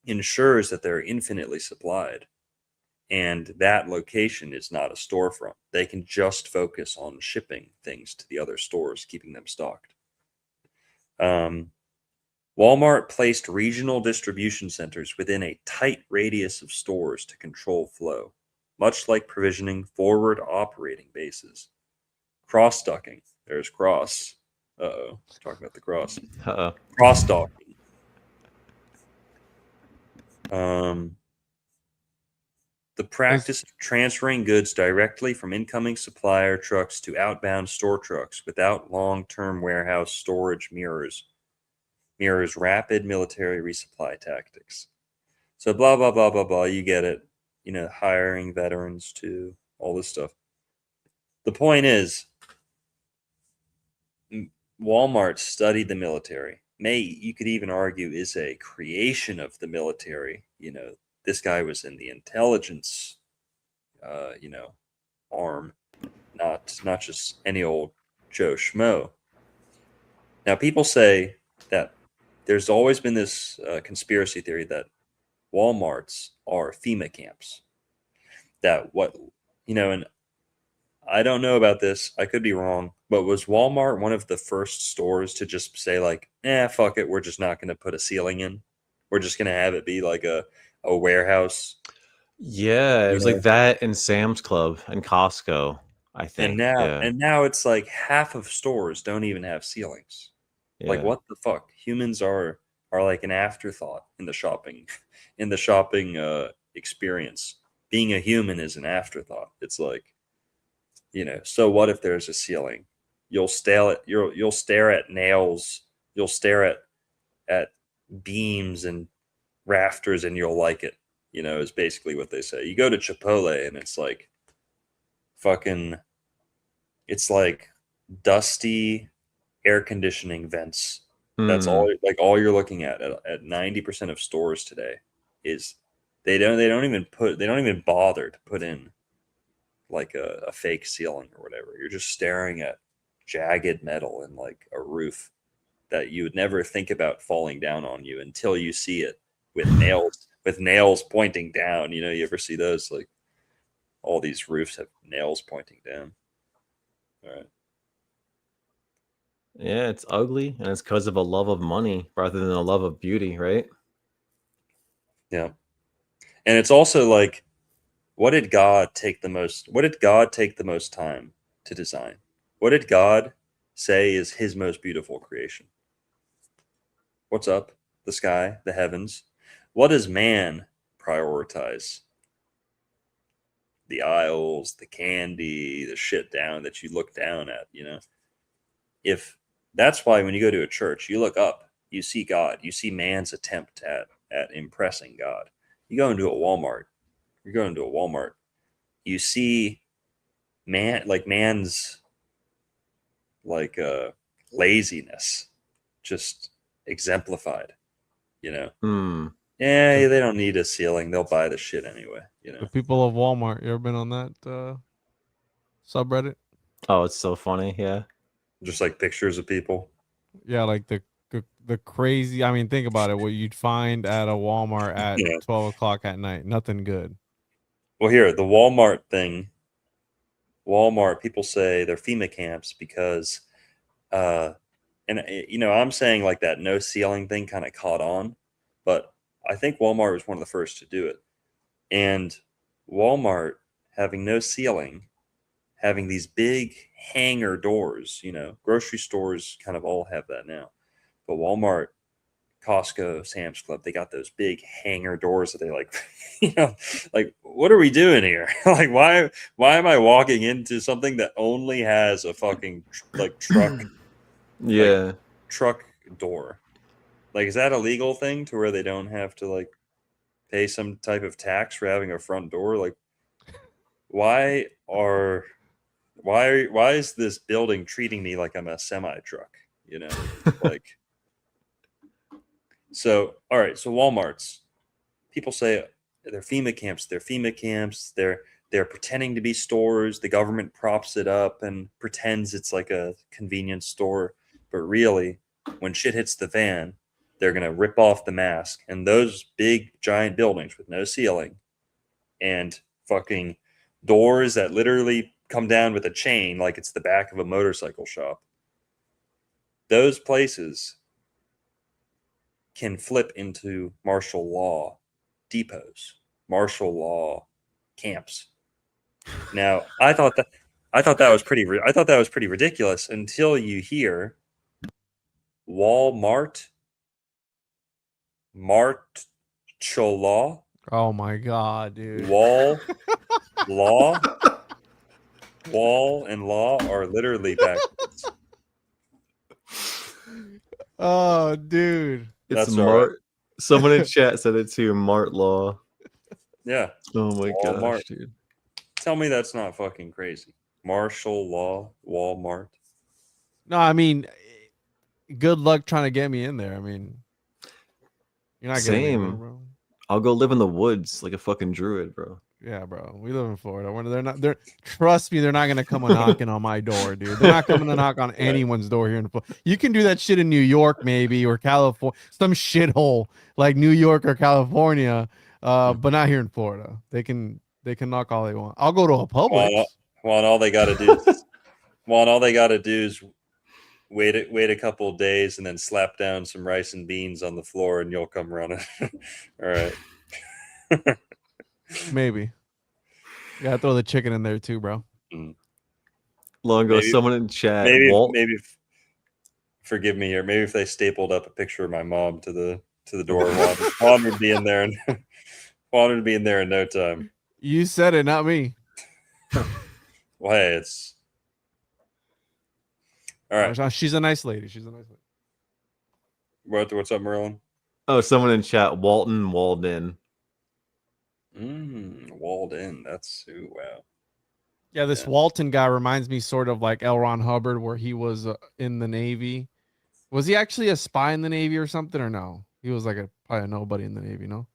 ensures that they're infinitely supplied. And that location is not a storefront. They can just focus on shipping things to the other stores, keeping them stocked. Walmart placed regional distribution centers within a tight radius of stores to control flow, much like provisioning forward operating bases. Cross-docking. There's cross. Uh-oh. Talking about the cross. Uh-oh. Cross-docking. The practice of transferring goods directly from incoming supplier trucks to outbound store trucks without long-term warehouse storage mirrors rapid military resupply tactics. So blah, blah, blah, blah, blah. You get it. You know, hiring veterans to all this stuff. The point is, Walmart studied the military. You could even argue, is a creation of the military. You know, this guy was in the intelligence, arm, not just any old Joe Schmo. Now, people say that there's always been this conspiracy theory that Walmarts are FEMA camps. And I don't know about this. I could be wrong, but was Walmart one of the first stores to just say like, fuck it, we're just not going to put a ceiling in. We're just going to have it be like a warehouse. Yeah, it was like that in Sam's Club and Costco, I think. And now it's like half of stores don't even have ceilings. Yeah. Like what the fuck? Humans are like an afterthought in the shopping experience. Being a human is an afterthought. It's like, so what if there's a ceiling? You'll stare at nails, you'll stare at beams and rafters, and you'll like it. Is basically what they say. You go to Chipotle and it's like fucking, it's like dusty air conditioning vents. That's all you're looking at 90% of stores today is they don't even bother to put in like a fake ceiling or whatever. You're just staring at jagged metal and like a roof that you would never think about falling down on you until you see it with nails pointing down. You ever see those? Like all these roofs have nails pointing down. All right. Yeah, it's ugly, and it's because of a love of money rather than a love of beauty, right? Yeah. And it's also like, what did God take the most time to design? What did God say is his most beautiful creation? What's up? The sky, the heavens. What does man prioritize? The aisles, the candy, the shit down that you look down at, If that's why when you go to a church, you look up, you see God, you see man's attempt at impressing God. You go into a Walmart, you see man's like laziness just exemplified, Yeah, they don't need a ceiling. They'll buy the shit anyway, The people of Walmart. You ever been on that subreddit? Oh, it's so funny. Yeah. Just like pictures of people. Yeah, like the crazy. I mean, think about it. What you'd find at a Walmart at 12 o'clock at night. Nothing good. Well, here, the Walmart thing. Walmart, people say they're FEMA camps because, I'm saying like that no ceiling thing kind of caught on, but I think Walmart was one of the first to do it. And Walmart having no ceiling, having these big hanger doors, grocery stores kind of all have that now. But Walmart, Costco, Sam's Club, they got those big hanger doors that they like, like, what are we doing here? Like, why am I walking into something that only has a fucking like truck, truck door? Like, is that a legal thing to where they don't have to like pay some type of tax for having a front door? Like, why is this building treating me like I'm a semi truck? Like. So, all right. So Walmart's, people say they're FEMA camps. They're pretending to be stores. The government props it up and pretends it's like a convenience store. But really, when shit hits the fan, they're going to rip off the mask. And those big, giant buildings with no ceiling and fucking doors that literally come down with a chain like it's the back of a motorcycle shop. Those places can flip into martial law depots, martial law camps. Now, I thought that was pretty ridiculous until you hear Walmart martial law. Oh my god, dude. Wall, law, wall, and law are literally backwards. Oh, dude. It's That's all right. Mart. Someone in chat said it too. Mart Law. Yeah. Oh my Walmart. gosh, dude. Tell me that's not fucking crazy. Martial law, Walmart. No, I mean, good luck trying to get me in there. I mean, you're not getting me in, Same. bro. I'll go live in the woods like a fucking druid, bro. Yeah, bro. We live in Florida. They're not. They're trust me. They're not gonna come a knocking on my door, dude. They're not coming to knock on anyone's door here in Florida. You can do that shit in New York, maybe, or California, some shithole like New York or California, but not here in Florida. They can knock all they want. I'll go to a Publix. Well, all they got to do is, all they got to do is wait a couple of days and then slap down some rice and beans on the floor, and you'll come running. All right. Maybe. Yeah, throw the chicken in there too, bro. Longo, Maybe- someone in chat. Maybe. Forgive me here. Maybe if they stapled up a picture of my mom to the door, Juan would be in there, and Juan would be in there in no time. You said it, not me. Well, hey, it's all right. She's a nice lady. She's a nice lady. What's up, Merlin? Oh, someone in chat. Walton Walden. Walled in. That's wow. Yeah, this Yeah. Walton guy reminds me sort of like L. Ron Hubbard, where he was in the Navy. Was he actually a spy in the Navy or something, or no? He was like probably a nobody in the Navy, no?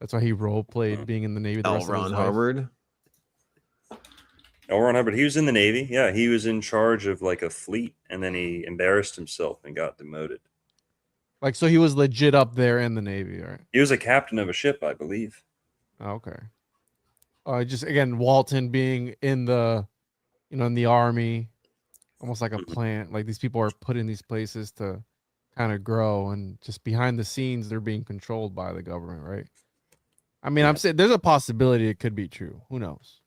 That's why he role played being in the Navy the L. rest of his Ron life. Hubbard. L. Ron Hubbard. He was in the Navy. Yeah, he was in charge of like a fleet, and then he embarrassed himself and got demoted. Like, so he was legit up there in the Navy, right? He was a captain of a ship, I believe. Oh, okay. Just again, Walton being in the, in the Army, almost like a plant. Like these people are put in these places to kind of grow, and just behind the scenes, they're being controlled by the government, right? I mean, I'm saying there's a possibility it could be true. Who knows?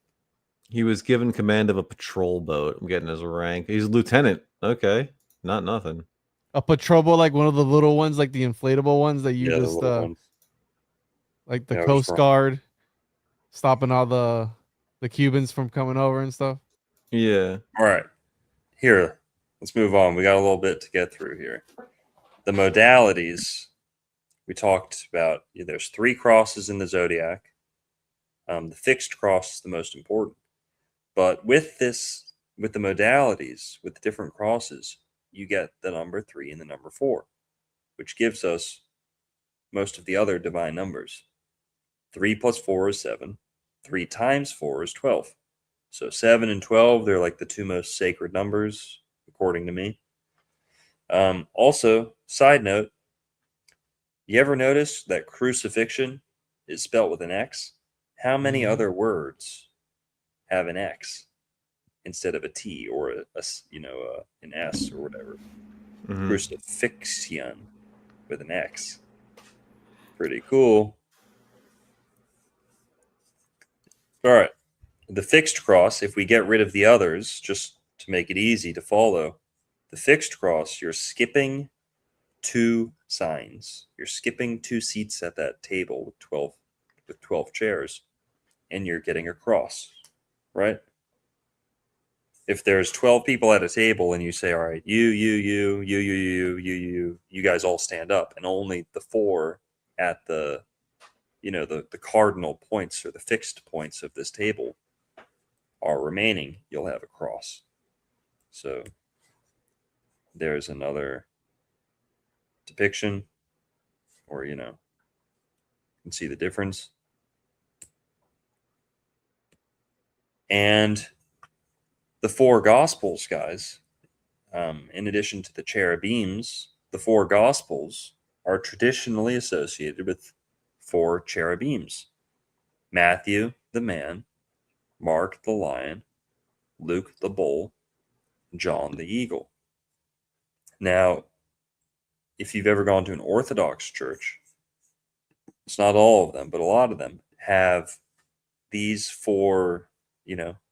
He was given command of a patrol boat. I'm getting his rank. He's a lieutenant. Okay. Not nothing. A patrol boat, like one of the little ones, like the inflatable ones that you Yeah, the just little ones. like the Yeah, I was Coast wrong. Guard stopping all the Cubans from coming over and stuff. Yeah. All right. Here, let's move on. We got a little bit to get through here. The modalities we talked about. There's 3 crosses in the zodiac. The fixed cross is the most important. But with the modalities, with the different crosses, you get the number 3 and the number 4, which gives us most of the other divine numbers. 3 plus 4 is 7. 3 times 4 is 12. So 7 and 12, they're like the 2 most sacred numbers, according to me. Also, side note, you ever notice that crucifixion is spelt with an X? How many other words have an X instead of a T or an S or whatever? Mhm. Crucifixion with an X. Pretty cool. All right. The fixed cross, if we get rid of the others, just to make it easy to follow, the fixed cross, you're skipping 2 signs. You're skipping 2 seats at that table with 12 chairs, and you're getting a cross, right? If there's 12 people at a table and you say, all right, you guys all stand up, and only the 4 at the cardinal points or the fixed points of this table are remaining, you'll have a cross. So there's another depiction, or you can see the difference. And the 4 gospels, guys, in addition to the cherubims, the 4 gospels are traditionally associated with 4 cherubims: Matthew the man, Mark the lion, Luke the bull, John the eagle. Now, if you've ever gone to an Orthodox church, it's not all of them, but a lot of them have these 4,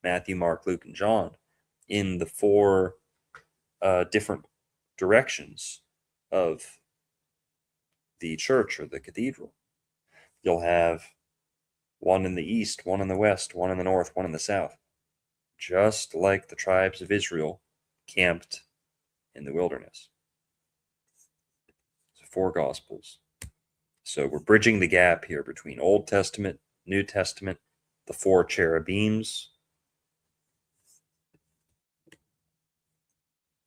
Matthew, Mark, Luke, and John, in the 4 different directions of the church or the cathedral. You'll have one in the east, one in the west, one in the north, one in the south. Just like the tribes of Israel camped in the wilderness. So 4 Gospels. So we're bridging the gap here between Old Testament, New Testament, the 4 cherubims,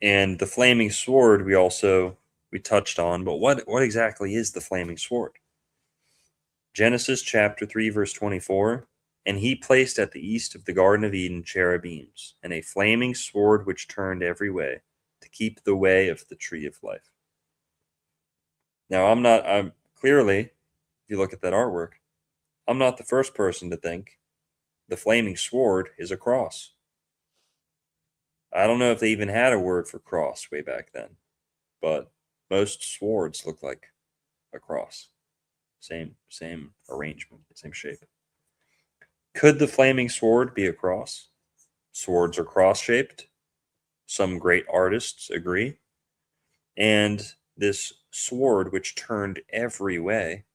and the flaming sword we touched on. But what exactly is the flaming sword? Genesis chapter 3, verse 24. And he placed at the east of the Garden of Eden cherubims, and a flaming sword which turned every way, to keep the way of the tree of life. Now, I'm clearly, if you look at that artwork, I'm not the first person to think the flaming sword is a cross. I don't know if they even had a word for cross way back then, but most swords look like a cross. Same arrangement, same shape. Could the flaming sword be a cross? Swords are cross-shaped. Some great artists agree. And this sword, which turned every way,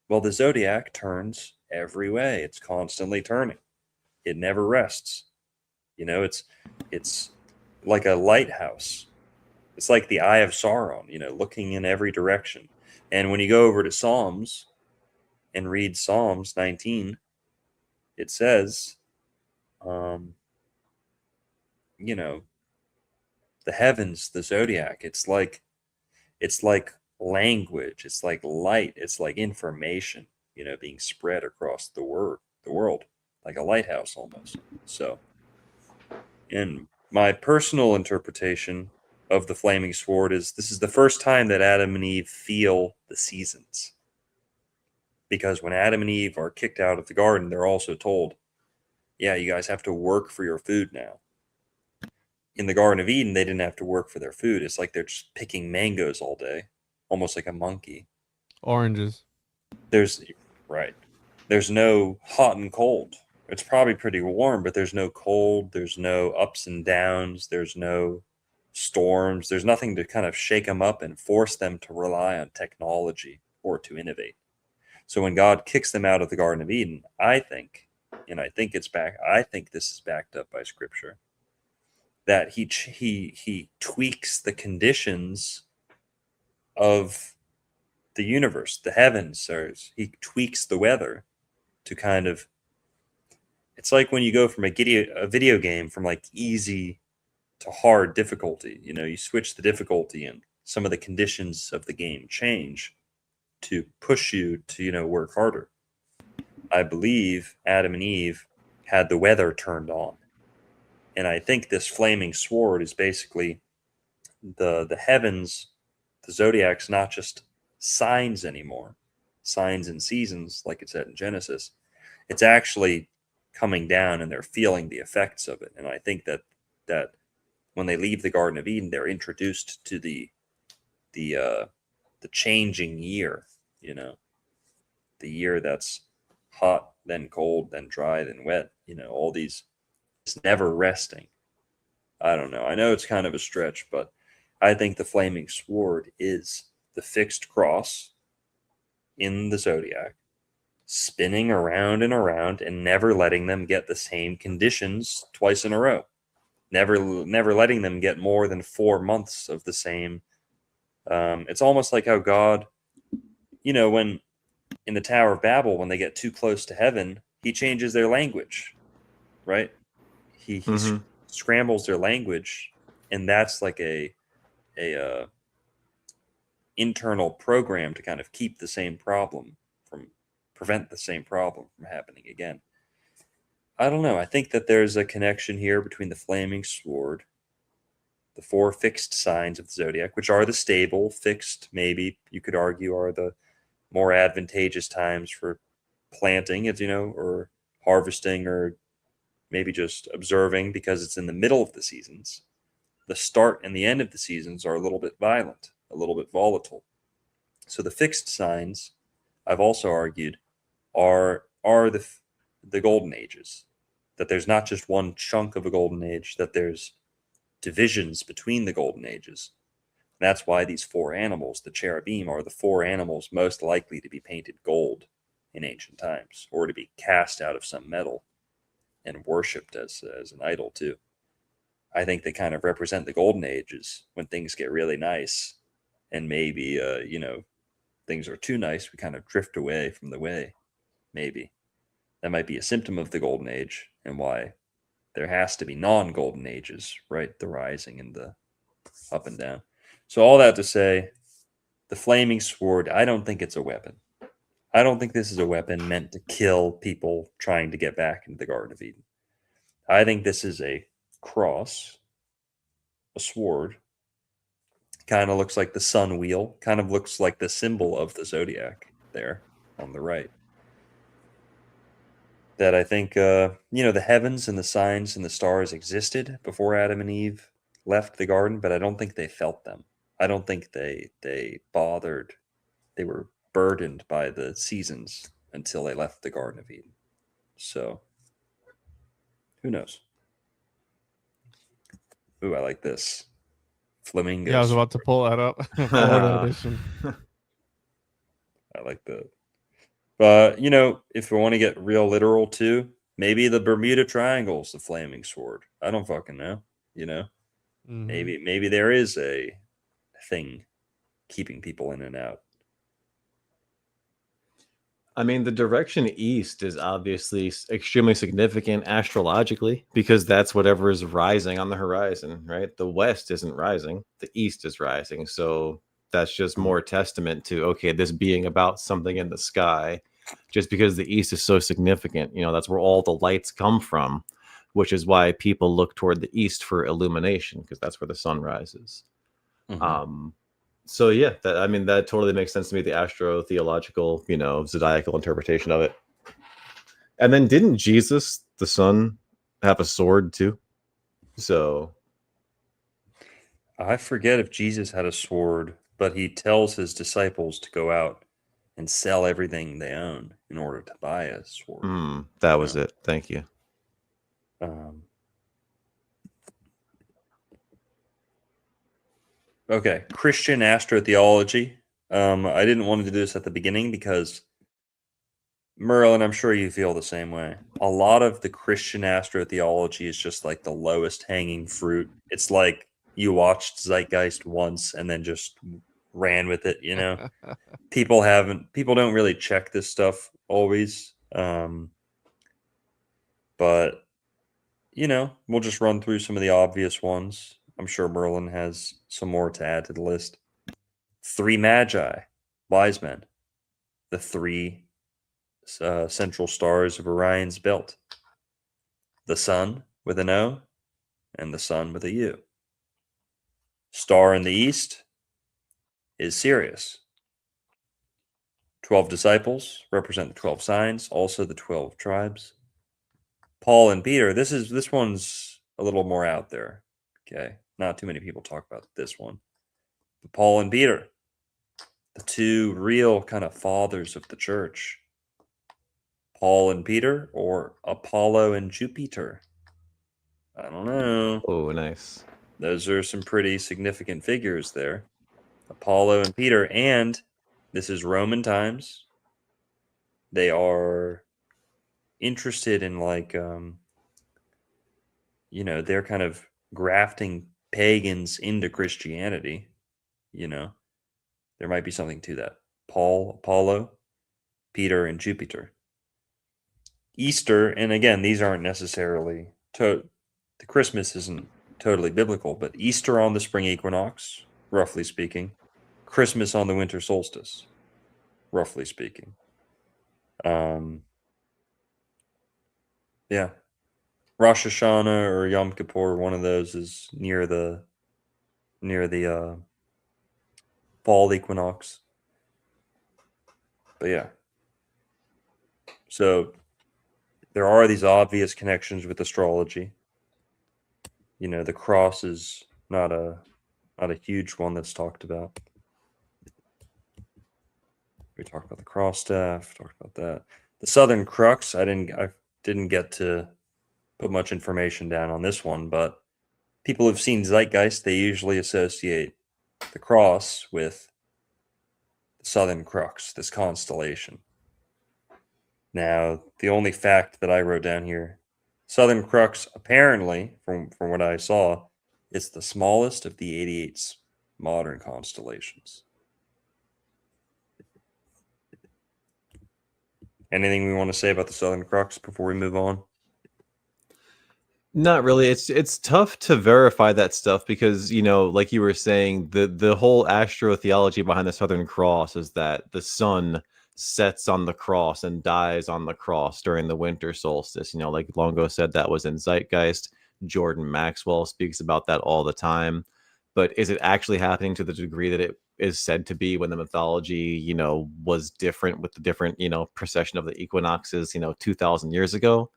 well, the zodiac turns every way. It's constantly turning. It never rests. It's like a lighthouse. It's like the eye of Sauron, looking in every direction. And when you go over to Psalms and read Psalms 19, it says, the heavens, the zodiac, it's like language, it's like light, it's like information, being spread across the world, like a lighthouse almost. So, in my personal interpretation of the flaming sword is this is the first time that Adam and Eve feel the seasons. Because when Adam and Eve are kicked out of the garden, they're also told, yeah, you guys have to work for your food now. In the Garden of Eden, they didn't have to work for their food. It's like they're just picking mangoes all day, almost like a monkey. Oranges. There's no hot and cold. It's probably pretty warm, but there's no cold. There's no ups and downs. There's no storms. There's nothing to kind of shake them up and force them to rely on technology or to innovate. So when God kicks them out of the Garden of Eden, I think this is backed up by Scripture, that he tweaks the conditions of the universe, the heavens, or he tweaks the weather to kind of. It's like when you go from a video game from like easy to hard difficulty. You switch the difficulty and some of the conditions of the game change to push you to work harder. I believe Adam and Eve had the weather turned on. And I think this flaming sword is basically the heavens, the zodiac's not just signs anymore, signs and seasons like it said in Genesis. It's actually coming down and they're feeling the effects of it. And I think that when they leave the Garden of Eden, they're introduced to the changing year, the year that's hot, then cold, then dry, then wet, all these, it's never resting. I don't know. I know it's kind of a stretch, but I think the flaming sword is the fixed cross in the zodiac, spinning around and around and never letting them get the same conditions twice in a row. Never letting them get more than 4 months of the same. It's almost like how God, when in the Tower of Babel, when they get too close to heaven, he changes their language, right? He scrambles their language, and that's like a internal program to kind of keep the same problem prevent the same problem from happening again. I don't know. I think that there's a connection here between the flaming sword, the 4 fixed signs of the zodiac, which are the stable, fixed, maybe you could argue are the more advantageous times for planting, or harvesting, or maybe just observing because it's in the middle of the seasons. The start and the end of the seasons are a little bit violent, a little bit volatile. So the fixed signs, I've also argued, are the golden ages. That there's not just one chunk of a golden age, that there's divisions between the golden ages. That's why these 4 animals, the cherubim, are the 4 animals most likely to be painted gold in ancient times, or to be cast out of some metal and worshipped as an idol too. I think they kind of represent the golden ages when things get really nice, and maybe things are too nice. We kind of drift away from the way. Maybe that might be a symptom of the golden age, and why there has to be non-golden ages, right? The rising and the up and down. So all that to say, the flaming sword, I don't think it's a weapon. I don't think this is a weapon meant to kill people trying to get back into the Garden of Eden. I think this is a cross, a sword. Kind of looks like the sun wheel, kind of looks like the symbol of the zodiac there on the right. That I think, the heavens and the signs and the stars existed before Adam and Eve left the garden, but I don't think they felt them. I don't think they bothered. They were burdened by the seasons until they left the Garden of Eden. So, who knows? Ooh, I like this. Flamingos. Yeah, I was about to pull that up. Florida edition. I like that. But, if we want to get real literal too, maybe the Bermuda Triangle's the flaming sword. I don't fucking know. Mhm. Maybe there is a thing keeping people in and out. I mean, the direction east is obviously extremely significant astrologically because that's whatever is rising on the horizon, right? The west isn't rising, the east is rising. So that's just more testament to, okay, this being about something in the sky, just because the east is so significant. That's where all the lights come from, which is why people look toward the east for illumination, because that's where the sun rises. Mhm. So yeah, that totally makes sense to me. The astro-theological, zodiacal interpretation of it. And then didn't Jesus, the son, have a sword too? So I forget if Jesus had a sword, but he tells his disciples to go out and sell everything they own in order to buy a sword. that was it. Thank you. Okay, Christian astrotheology. I didn't want to do this at the beginning because Merlin, I'm sure you feel the same way. A lot of the Christian astrotheology is just like the lowest hanging fruit. It's like you watched Zeitgeist once and then just ran with it, People don't really check this stuff always. But we'll just run through some of the obvious ones. I'm sure Merlin has some more to add to the list. 3 magi, wise men, the 3 central stars of Orion's belt, the sun with an O and the sun with a U. Star in the east is Sirius. 12 disciples represent the 12 signs, also the 12 tribes. Paul and Peter, this one's a little more out there. Okay, not too many people talk about this one. But Paul and Peter, the 2 real kind of fathers of the church. Paul and Peter or Apollo and Jupiter? I don't know. Oh, nice. Those are some pretty significant figures there. Apollo and Peter, and this is Roman times. They are interested in they're kind of grafting pagans into Christianity. There might be something to that. Paul, Apollo, Peter, and Jupiter. Easter, and again, these aren't necessarily the Christmas isn't totally biblical, but Easter on the spring equinox, roughly speaking, Christmas on the winter solstice, roughly speaking. Yeah, Rosh Hashanah or Yom Kippur, one of those is near the fall equinox. But yeah, so there are these obvious connections with astrology. The cross is not a huge one that's talked about. We talked about the cross staff, talked about that. The Southern Crux, I didn't get to put much information down on this one, but people who've seen Zeitgeist, they usually associate the cross with the Southern Crux, this constellation. Now, the only fact that I wrote down here, Southern Crux, apparently, from what I saw, it's the smallest of the 88 modern constellations. Anything we want to say about the Southern Crux before we move on? Not really. It's tough to verify that stuff because, like you were saying, the whole astrotheology behind the Southern Cross is that the sun sets on the cross and dies on the cross during the winter solstice. Like Longo said, that was in Zeitgeist. Jordan Maxwell speaks about that all the time. But is it actually happening to the degree that it is said to be when the mythology, was different with the different, precession of the equinoxes, 2,000 years ago?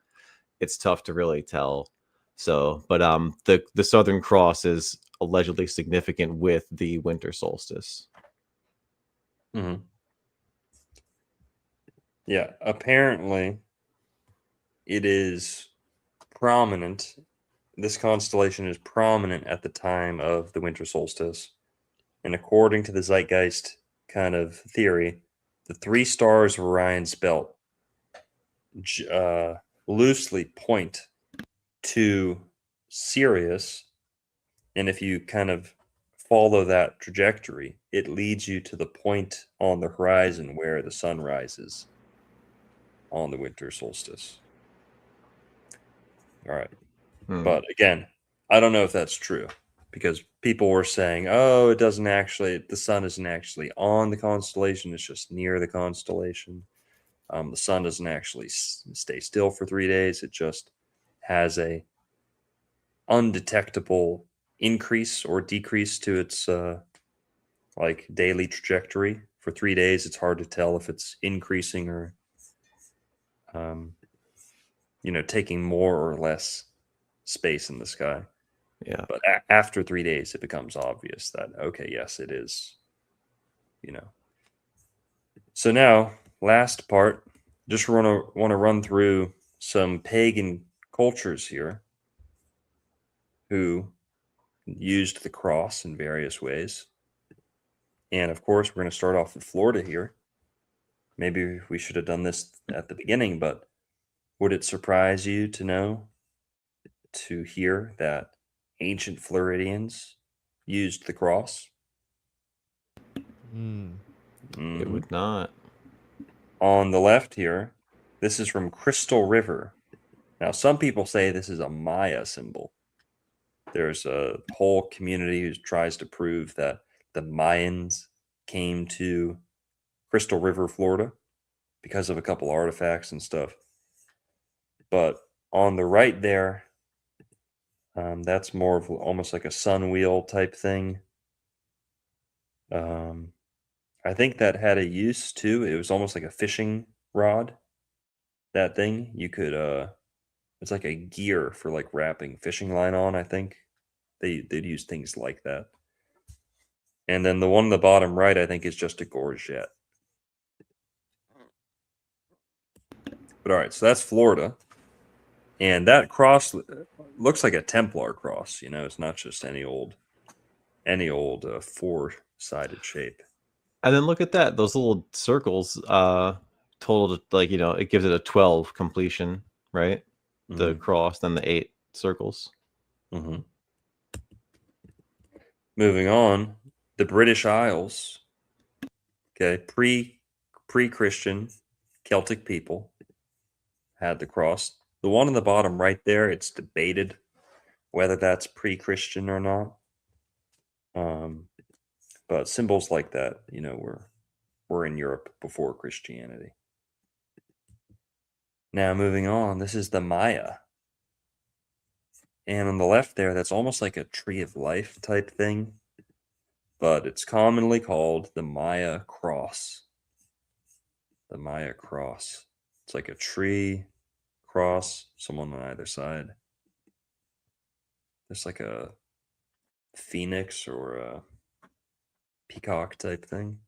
It's tough to really tell. So, but the Southern Cross is allegedly significant with the winter solstice. Mm-hmm. Yeah, apparently it is prominent. This constellation is prominent at the time of the winter solstice. And according to the Zeitgeist kind of theory, the 3 stars of Orion's belt loosely point to Sirius. And if you kind of follow that trajectory, it leads you to the point on the horizon where the sun rises on the winter solstice. All right. But again, I don't know if that's true because people were saying, oh, the sun isn't actually on the constellation. It's just near the constellation. The sun doesn't actually stay still for 3 days. It just has a undetectable increase or decrease to its like daily trajectory. For 3 days, it's hard to tell if it's increasing or taking more or less space in the sky. Yeah. But after 3 days, it becomes obvious that, okay, yes, it is. So now, last part, just want to run through some pagan cultures here who used the cross in various ways. And of course, we're going to start off with Florida here. Maybe we should have done this at the beginning, but would it surprise you to hear that ancient Floridians used the cross? It would not. On the left here, this is from Crystal River. Now, some people say this is a Maya symbol. There's a whole community who tries to prove that the Mayans came to Crystal River, Florida, because of a couple artifacts and stuff. But on the right there, that's more of almost like a sun wheel type thing. I think that had a use too. It was almost like a fishing rod. That thing you could it's like a gear for like wrapping fishing line on. I think they'd use things like that. And then the one on the bottom right, I think, is just a gorget. But all right, so that's Florida, and that cross looks like a Templar cross. It's not just any old 4-sided shape. And then look at that; those little circles, total, like it gives it a 12 completion, right? The cross, then the 8 circles. Mm-hmm. Moving on, the British Isles. Okay, pre-Christian Celtic people had the cross. The one on the bottom right there, it's debated whether that's pre-Christian or not. But symbols like that, were in Europe before Christianity. Now moving on, this is the Maya. And on the left there, that's almost like a tree of life type thing. But it's commonly called the Maya cross. The Maya cross. It's like a tree, cross, someone on either side. There's like a phoenix or a peacock type thing.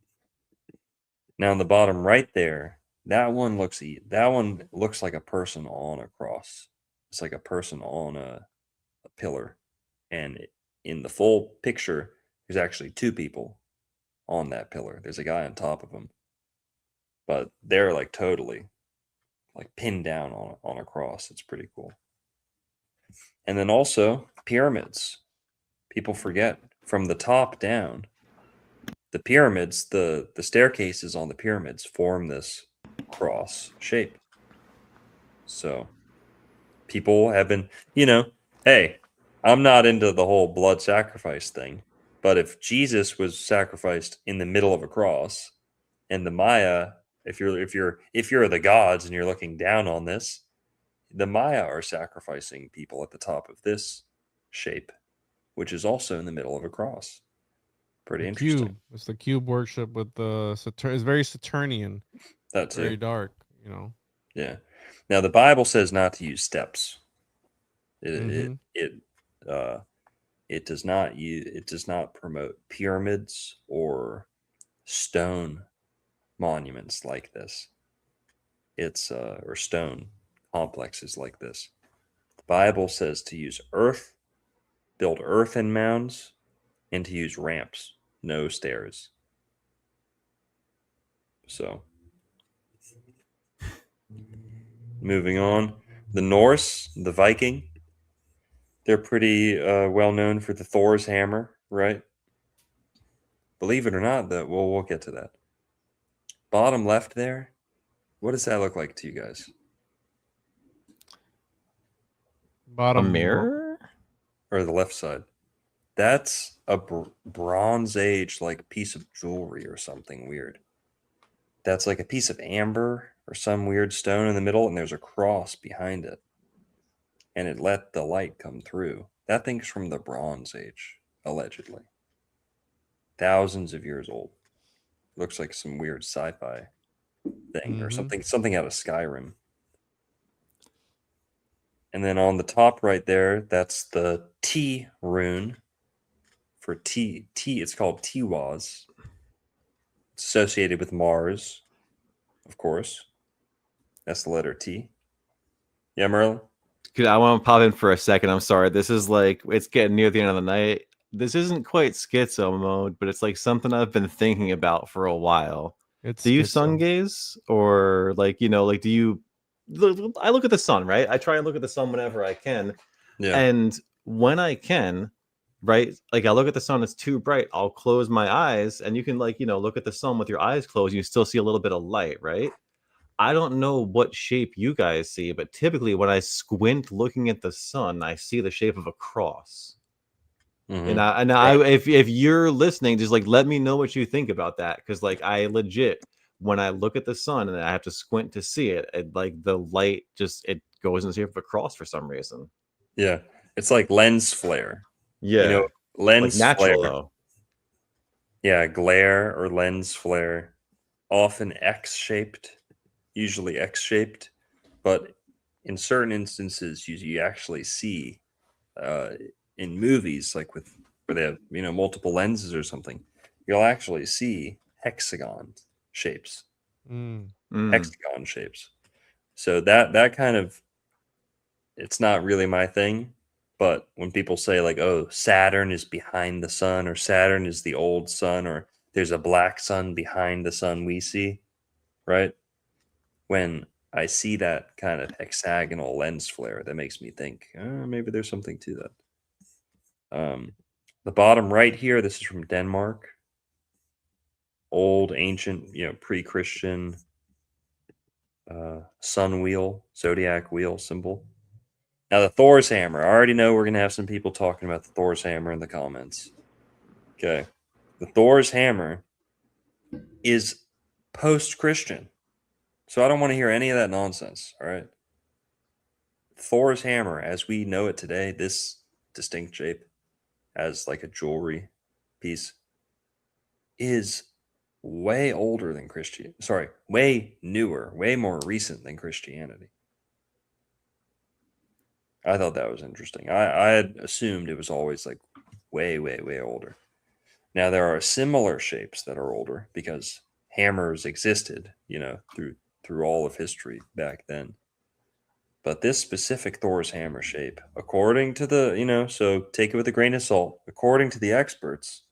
Now on the bottom right there, that one looks like a person on a cross. It's like a person on a pillar. And in the full picture, there's actually 2 people on that pillar. There's a guy on top of him. But they're like totally like pinned down on a cross. It's pretty cool. And then also pyramids. People forget from the top down. The pyramids, the staircases on the pyramids form this cross shape. So people have been, hey, I'm not into the whole blood sacrifice thing, but if Jesus was sacrificed in the middle of a cross, and the Maya, if you're the gods and you're looking down on this, the Maya are sacrificing people at the top of this shape, which is also in the middle of a cross. Pretty The interesting. cube. It's the cube worship with the Saturn. It's very Saturnian, That too. very dark. You know. Yeah. Now the Bible says not to use steps. Mhm. It does not promote pyramids or stone monuments like this. It's or stone complexes like this. The Bible says to use earth, build earthen mounds, and to use ramps, no stairs. So, moving on, the Norse, the Viking, they're pretty well known for the Thor's hammer, right? Believe it or not, that we'll get to that. Bottom left there, what does that look like to you guys? A Bottom mirror? Or the left side? That's a Bronze Age like piece of jewelry or something weird. That's like a piece of amber or some weird stone in the middle, and there's a cross behind it. And it let the light come through. That thing's from the Bronze Age, allegedly. Thousands of years old. Looks like some weird sci-fi thing or something out of Skyrim. And then on the top right there, that's the T rune for T. It's called Tiwaz. It's associated with Mars, of course. That's the letter T. Yeah, Merlin? I want to pop in for a second. I'm sorry. This is like, it's getting near the end of the night. This isn't quite schizo mode, but it's like something I've been thinking about for a while. It's Do you schizo. sun gaze, or like, like, do you? I look at the sun, right? I try and look at the sun whenever I can, Yeah. and when I can, right? Like, I look at the sun, it's too bright. I'll close my eyes, and you can, like, look at the sun with your eyes closed. You still see a little bit of light, right? I don't know what shape you guys see, but typically when I squint looking at the sun, I see the shape of a cross. Mhm. If you're listening, just like let me know what you think about that, because like I legit, when I look at the sun and I have to squint to see it, like the light just it goes in the shape of a cross for some reason. Yeah. It's like lens flare. Yeah, like Lens natural flare. though. Yeah, glare or lens flare. Often X-shaped, usually X-shaped, but in certain instances, you actually see in movies, like where they have multiple lenses or something, you'll actually see hexagon shapes. Mm. Hexagon shapes. So that kind of, it's not really my thing, but when people say like, oh, Saturn is behind the sun, or Saturn is the old sun, or there's a black sun behind the sun we see, right? When I see that kind of hexagonal lens flare, that makes me think maybe there's something to that. The bottom right here, this is from Denmark. Old, ancient, pre-Christian sun wheel, zodiac wheel symbol. Now the Thor's hammer. I already know we're going to have some people talking about the Thor's hammer in the comments. Okay. The Thor's hammer is post-Christian. So I don't want to hear any of that nonsense, all right? Thor's hammer, as we know it today, this distinct shape as like a jewelry piece, is way older than Christianity. Sorry, way newer, way more recent than Christianity. I thought that was interesting. I had assumed it was always like way, way, way older. Now there are similar shapes that are older because hammers existed, through all of history back then. But this specific Thor's hammer shape, according to the, so take it with a grain of salt, according to the experts,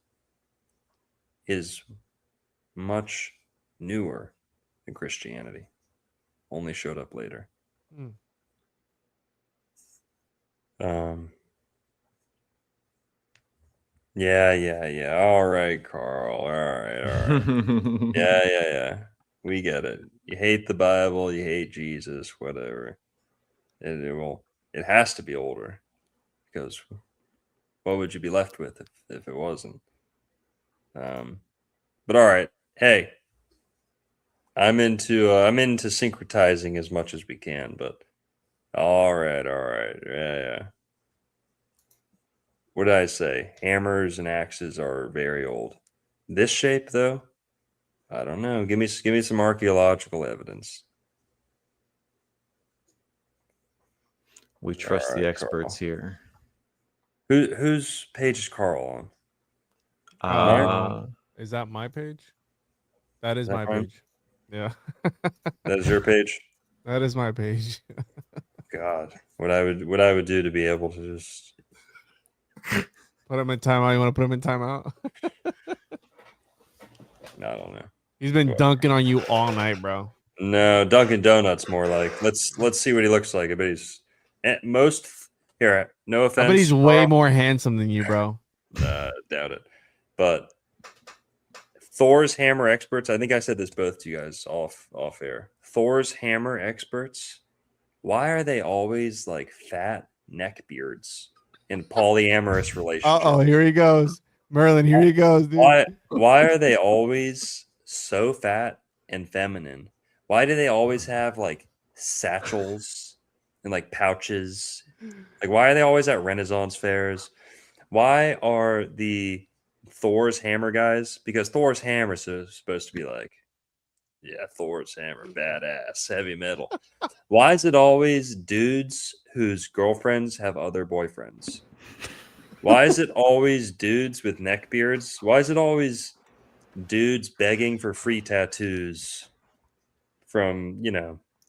is much newer than Christianity. only showed up later. Hmm. Yeah. All right, Carl. All right. Yeah. We get it. You hate the Bible, you hate Jesus, whatever. It has to be older, because what would you be left with if it wasn't? But all right. Hey, I'm into syncretizing as much as we can, but all right. Yeah. What did I say? Hammers and axes are very old. This shape, though, I don't know. Give me some archaeological evidence. We trust All the right, experts Carl. here. Whose page is Carl on? Uh, Is that my page? That is that my fine? page. Yeah. That is your page. That is my page. God, what I would do to be able to just Put him in timeout. You want to put him in timeout? I don't know. He's been dunking on you all night, bro. No, Dunkin' Donuts more like. Let's see what he looks like. I bet he's most here. No offense. I bet he's way Carl. more handsome than you, bro. Doubt it. But Thor's hammer experts. I think I said this both to you guys off air. Thor's hammer experts. Why are they always like fat neck beards in polyamorous relationships? Oh, here he goes, Merlin. Here he goes, dude. Why are they always so fat and feminine? Why do they always have like satchels and like pouches? Like, why are they always at Renaissance fairs? Why are the Thor's hammer guys? Because Thor's hammer is supposed to be like, yeah, Thor's hammer, badass, heavy metal. Why is it always dudes whose girlfriends have other boyfriends? Why is it always dudes with neck beards? Why is it always dudes begging for free tattoos from,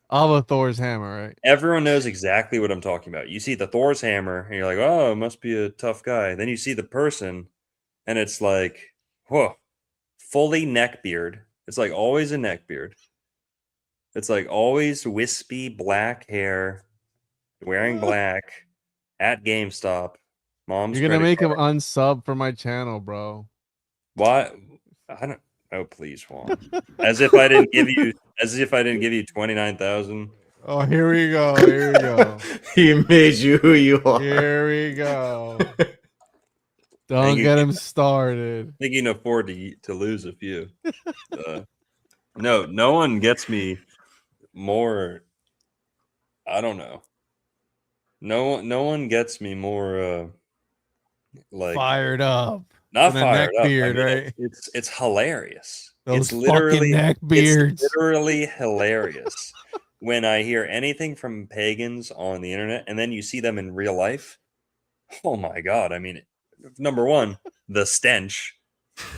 All of Thor's hammer, right? everyone knows exactly what I'm talking about. You see the Thor's hammer and you're like, oh, it must be a tough guy. Then you see the person and it's like, whoa, fully neck beard. It's like always a neck beard. It's like always wispy black hair, wearing black at GameStop. Mom's You're gonna credit make him card. unsub for my channel, bro. Why? I don't. Oh, please, Juan. As if I didn't give you 29,000. Oh, here we go. Here we go. he made you who you are. Here we go. Don't you get can- him started. I think you can afford to lose a few. No one gets me more. I don't know. No one gets me more like Fired up. not with a fired neck up. beard, I mean, right? it's hilarious. Those it's fucking neck beards. It's literally hilarious when I hear anything from pagans on the internet, and then you see them in real life. Oh my god! I mean, number one, the stench.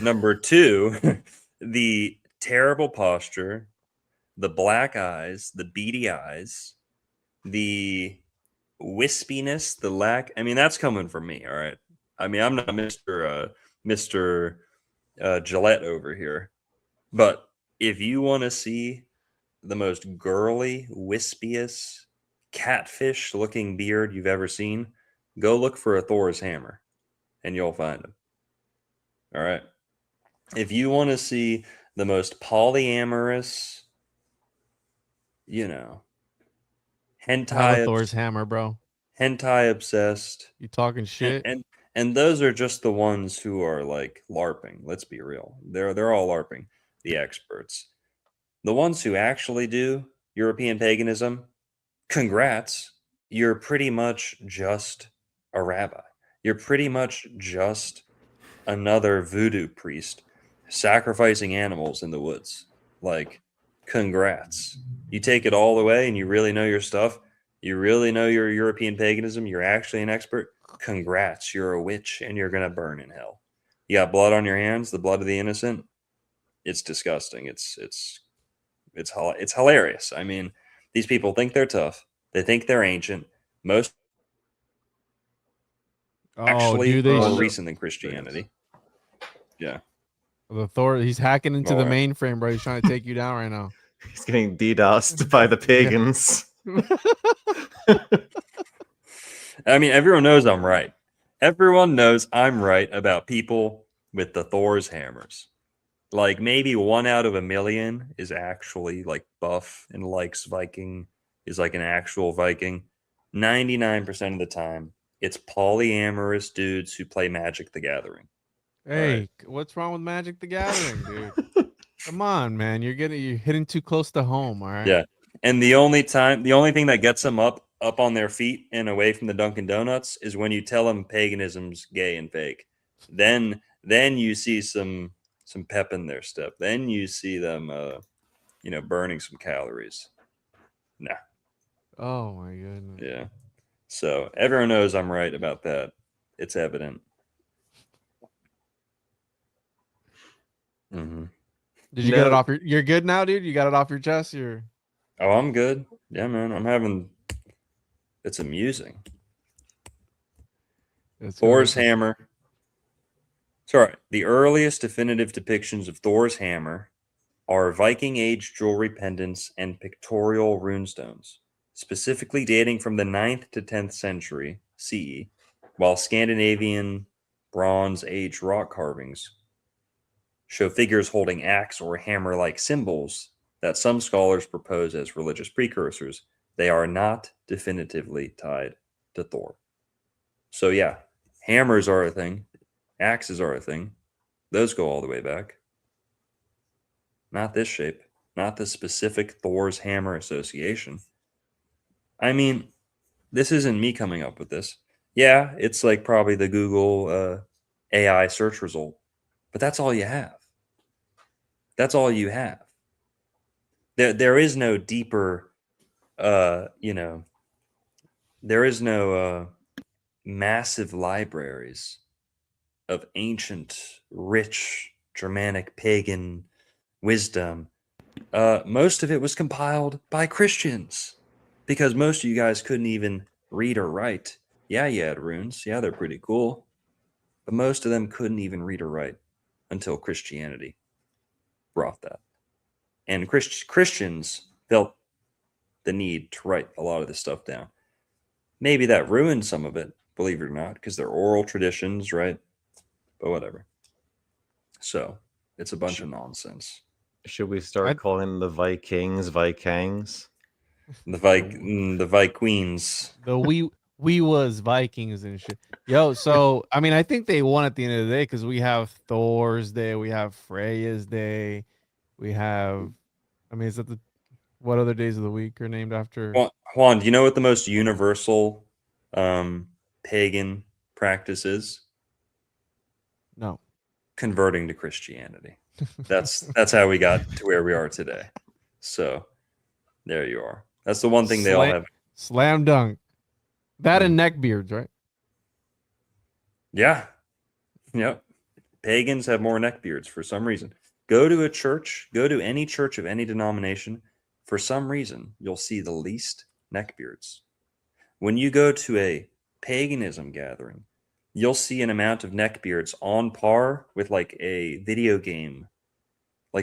Number two, the terrible posture, the black eyes, the beady eyes, the wispiness, the lack. I mean, that's coming from me. All right. I mean, I'm not Mr. Gillette over here, but if you want to see the most girly, wispiest, catfish-looking beard you've ever seen, go look for a Thor's hammer, and you'll find him. All right. If you want to see the most polyamorous, Have a hentai Thor's hammer, bro. obsessed, You talking shit? and those are just the ones who are like LARPing. Let's be real. They're all LARPing, the experts. The ones who actually do European paganism, congrats. You're pretty much just a rabbi. You're pretty much just another voodoo priest sacrificing animals in the woods. Like, congrats. You take it all the way and you really know your stuff. You really know your European paganism. You're actually an expert. Congrats. You're a witch and you're going to burn in hell. You got blood on your hands, the blood of the innocent. It's disgusting. It's hilarious. I mean, these people think they're tough. They think they're ancient. Most actually dude, more recent than Christianity. Yeah. the Thor, he's hacking into the Alright. mainframe, bro. He's trying to take you down right now. He's getting DDoSed by the pagans. I mean, everyone knows I'm right. Everyone knows I'm right about people with the Thor's hammers. Like maybe 1 out of a million is actually like buff and likes Viking, is like an actual Viking. 99% of the time, it's polyamorous dudes who play Magic the Gathering. Hey, what's wrong with Magic the Gathering, dude? Come on, man. You're hitting too close to home, all right? Yeah. And the only thing that gets them up on their feet and away from the Dunkin' Donuts is when you tell them paganism's gay and fake. Then you see some pep in their step. Then you see them burning some calories. Nah. Oh my goodness. Yeah. So everyone knows I'm right about that. It's evident. Mm-hmm. Did you get it off you're good now, dude? You got it off your chest? Oh, I'm good. Yeah, man. It's amusing. Thor's hammer. Sorry. The earliest definitive depictions of Thor's hammer are Viking Age jewelry pendants and pictorial runestones, specifically dating from the 9th to 10th century CE, while Scandinavian Bronze Age rock carvings show figures holding axe or hammer-like symbols that some scholars propose as religious precursors. They are not definitively tied to Thor. So yeah, hammers are a thing. Axes are a thing. Those go all the way back. Not this shape. Not the specific Thor's hammer association. I mean, this isn't me coming up with this. Yeah, it's like probably the Google AI search result. But that's all you have. That's all you have. There is no deeper, there is no massive libraries of ancient, rich, Germanic, pagan wisdom. Most of it was compiled by Christians because most of you guys couldn't even read or write. Yeah, you had runes. Yeah, they're pretty cool. But most of them couldn't even read or write until Christianity brought that. And Christians felt the need to write a lot of this stuff down. Maybe that ruined some of it, believe it or not, because they're oral traditions, right? But whatever. So it's a bunch of nonsense. Should we start calling the Vikings Vikangs? The Vikings. The we was Vikings and shit. Yo, so I mean, I think they won at the end of the day because we have Thor's Day, we have Freya's Day, we have. I mean, is that what other days of the week are named after? Juan, do you know what the most universal pagan practice is? No. Converting to Christianity. That's how we got to where we are today. So there you are. That's the one thing they all have. Slam dunk. That and neckbeards, right? Yeah. Yep. Pagans have more neckbeards for some reason. Go to a church, go to any church of any denomination. For some reason, you'll see the least neckbeards. When you go to a paganism gathering, you'll see an amount of neckbeards on par with like a video game, I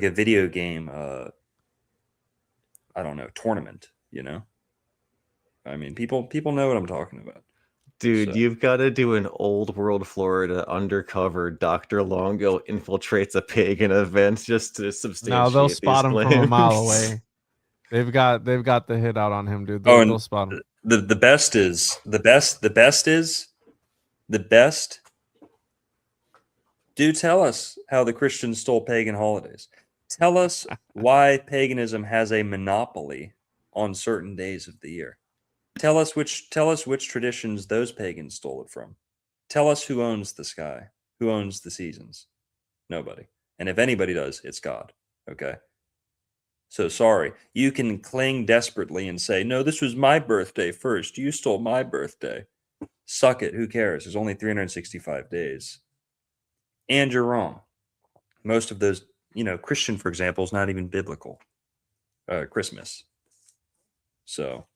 don't know, tournament, you know? I mean, people know what I'm talking about. Dude, you've got to do an old world Florida undercover Dr. Longo infiltrates a pagan event just to substantiate. No, they'll spot him claims. from a mile away. They've got the hit out on him, dude. They'll spot him. The best. Do tell us how the Christians stole pagan holidays. Tell us why paganism has a monopoly on certain days of the year. Tell us which traditions those pagans stole it from. Tell us who owns the sky, who owns the seasons. Nobody. And if anybody does, it's God. Okay? So sorry. You can cling desperately and say, no, this was my birthday first. You stole my birthday. Suck it. Who cares? There's only 365 days. And you're wrong. Most of those, Christian, for example, is not even biblical. Christmas. So,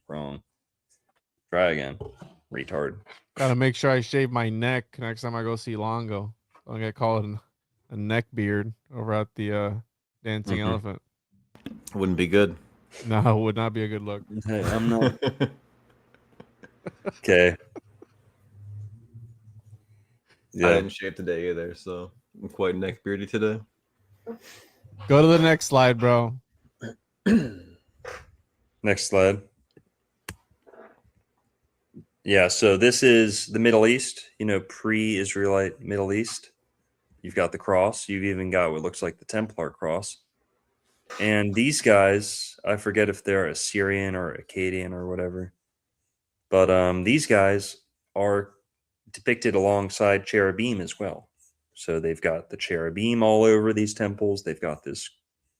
wrong. Try again. Retard. Gotta make sure I shave my neck next time I go see Longo. I'm gonna call it a neck beard over at the Dancing Elephant. Wouldn't be good. No, it would not be a good look. Hey, I'm not okay. I Yeah. didn't shave today either, so I'm quite neck beardy today. Go to the next slide, bro. Next slide. Yeah, so this is the Middle East, pre-Israelite Middle East. You've got the cross. You've even got what looks like the Templar cross. And these guys, I forget if they're Assyrian or Akkadian or whatever, but these guys are depicted alongside cherubim as well. So they've got the cherubim all over these temples. They've got this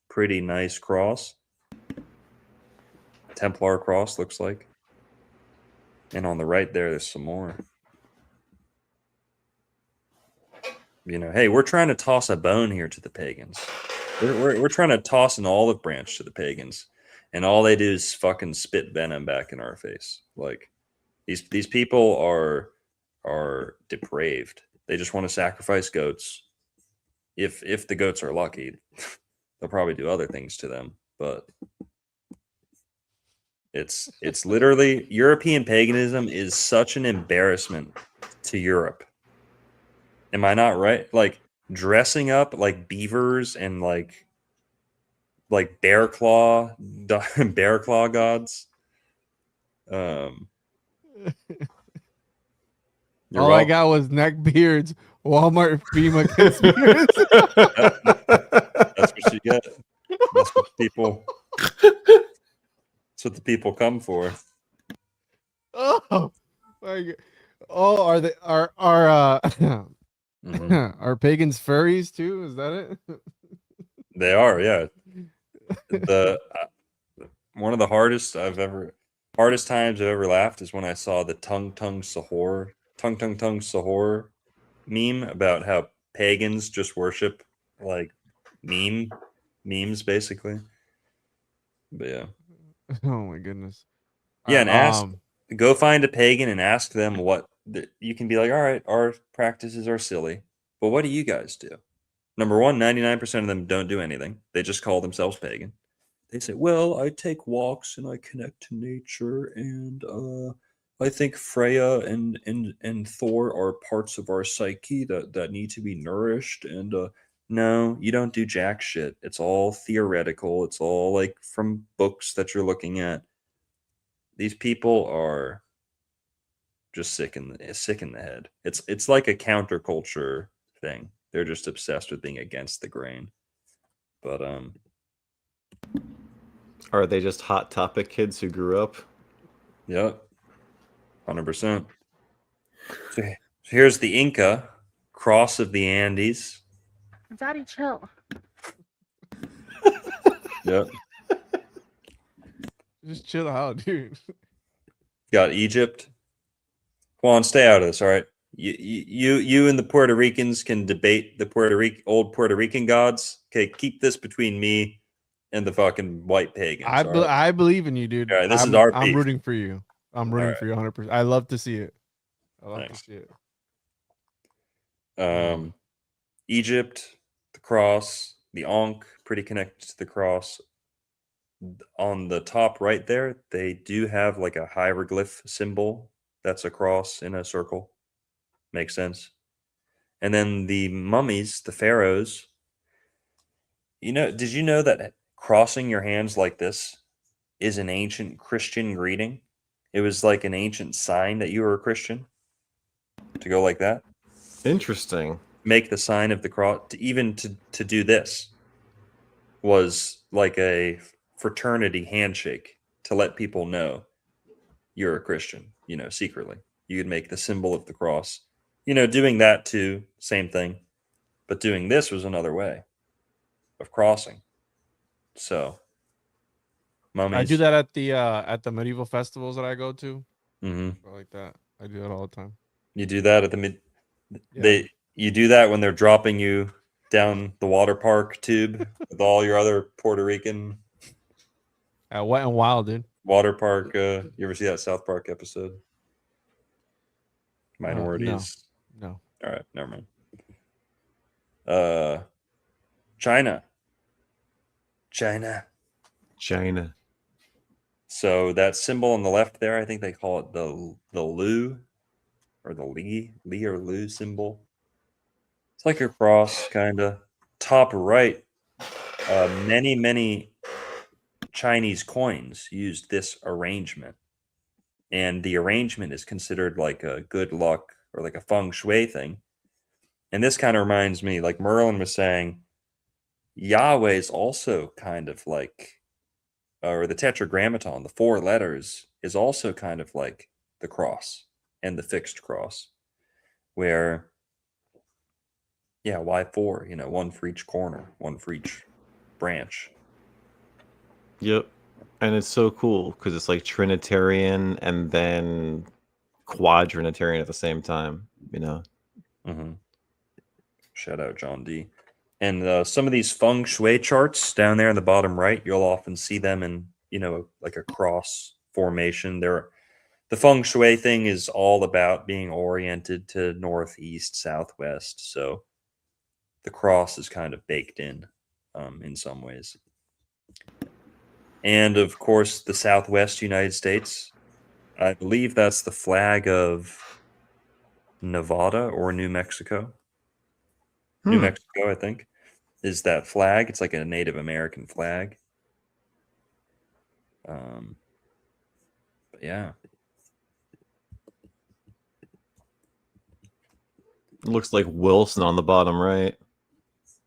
pretty nice cross. Templar cross looks like. And on the right there's some more. Hey, we're trying to toss a bone here to the pagans. We're trying to toss an olive branch to the pagans, and all they do is fucking spit venom back in our face. Like these people are depraved. They just want to sacrifice goats. If the goats are lucky, they'll probably do other things to them. But it's literally European paganism is such an embarrassment to Europe. Am I not right? Like dressing up like beavers and like bear claw gods. You're All I welcome. got was neck beards, Walmart FEMA conspiracy. That's what you get. That's what people. That's what the people come for. Oh my God. Oh, are they Mhm. are pagans furries too? Is that it? They are, yeah. The one of the hardest times I've ever laughed is when I saw the tongue sahur meme about how pagans just worship like memes basically. But yeah. Oh my goodness. Yeah, and Uh, go find a pagan and ask them you can be like, all right, our practices are silly, but what do you guys do? Number one, 99% of them don't do anything. They just call themselves pagan. They say, well, I take walks and I connect to nature, and I think Freya and Thor are parts of our psyche that need to be nourished. And no, you don't do jack shit. It's all theoretical. It's all like from books that you're looking at. These people are just sick in the head. It's like a counterculture thing. They're just obsessed with being against the grain. But Are they just hot topic kids who grew up? yep, 100%. So here's the Inca cross of the Andes. Daddy, chill. Yep. just chill out, dude. Got Egypt. Juan, stay out of this, all right? You and the Puerto Ricans can debate the old Puerto Rican gods. Okay, keep this between me and the fucking white pagans. I all right? I believe in you, dude. All right, this is our I'm beef. rooting for you. I'm rooting right. for you 100%. I love to see it. I love Thanks. to see it. Egypt, the cross, the Ankh, pretty connected to the cross. On the top right there, they do have like a hieroglyph symbol that's a cross in a circle. Makes sense. And then the mummies, the pharaohs, did you know that crossing your hands like this is an ancient Christian greeting? It was like an ancient sign that you were a Christian to go like that. Interesting. Make the sign of the cross, to do this was like a fraternity handshake to let people know you're a Christian, secretly. You could make the symbol of the cross. Doing that too, same thing. But doing this was another way of crossing. So, mummies. I do that at the medieval festivals that I go to. Mm-hmm. I like that. I do that all the time. You do that at the Yeah. You do that when they're dropping you down the water park tube with all your other Puerto Rican Wet and Wild, dude. water park. You ever see that South Park episode? Minorities. No. All right, never mind. China. China. So that symbol on the left there, I think they call it the Lu or the Li or Lu symbol. It's like a cross, kind of. Top right, many Chinese coins used this arrangement, and the arrangement is considered like a good luck or like a feng shui thing. And this kind of reminds me, like Merlin was saying, Yahweh is also kind of like, or the Tetragrammaton, the 4 letters, is also kind of like the cross and the fixed cross, where, yeah, why 4? You know, 1 for each corner, 1 for each branch. Yep. And it's so cool because it's like Trinitarian and then Quadrinitarian at the same time, you know? Mm-hmm. Shout out John D. And some of these feng shui charts down there in the bottom right, you'll often see them in, you know, like a cross formation. The feng shui thing is all about being oriented to northeast, southwest. So the cross is kind of baked in some ways. And of course, the Southwest United States. I believe that's the flag of Nevada or New Mexico. New Mexico, I think, is that flag. It's like a Native American flag. But yeah. It looks like Wilson on the bottom right.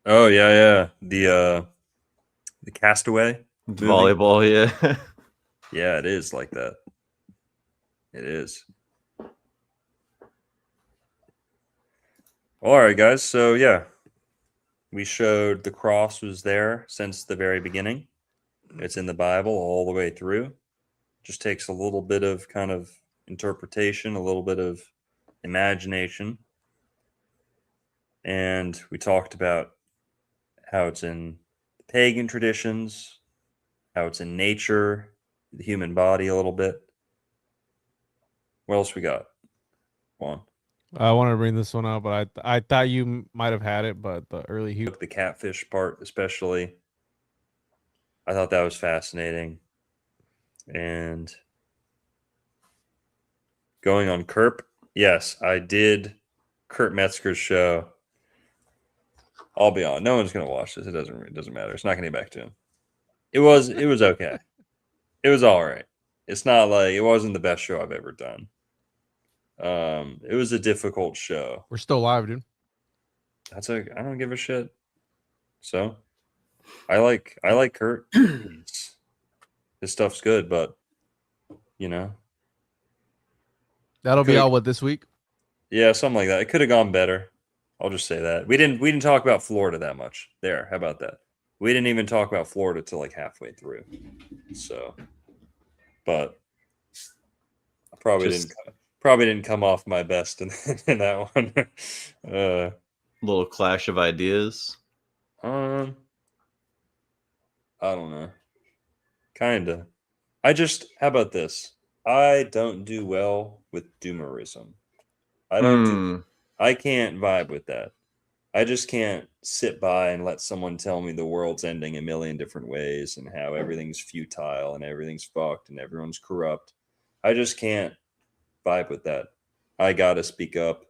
Oh yeah. The Castaway movie. Volleyball, yeah. Yeah, it is like that. It is. All right, guys. So yeah, we showed the cross was there since the very beginning. It's in the Bible all the way through. Just takes a little bit of kind of interpretation, a little bit of imagination. And we talked about how it's in pagan traditions, how it's in nature, the human body a little bit. What else we got? Juan? I wanted to bring this one up, but I thought you might have had it, but the early The catfish part, especially, I thought that was fascinating. And going on Kerp, yes, I did Kurt Metzger's show. I'll be on. No one's gonna watch this. It doesn't matter. It's not gonna get back to him. It was okay. It was all right. It's not like it wasn't the best show I've ever done. It was a difficult show. We're still live, dude. I don't give a shit. So I like Kurt. His stuff's good, but you know. That'll be out what this week? Yeah, something like that. It could have gone better. I'll just say that. We didn't talk about Florida that much. There, how about that? We didn't even talk about Florida till like halfway through. So, but I probably didn't come off my best in that one. Little clash of ideas. I don't know. Kinda. How about this? I don't do well with doomerism. I can't vibe with that. I just can't sit by and let someone tell me the world's ending a million different ways and how everything's futile and everything's fucked and everyone's corrupt. I just can't vibe with that. I gotta speak up.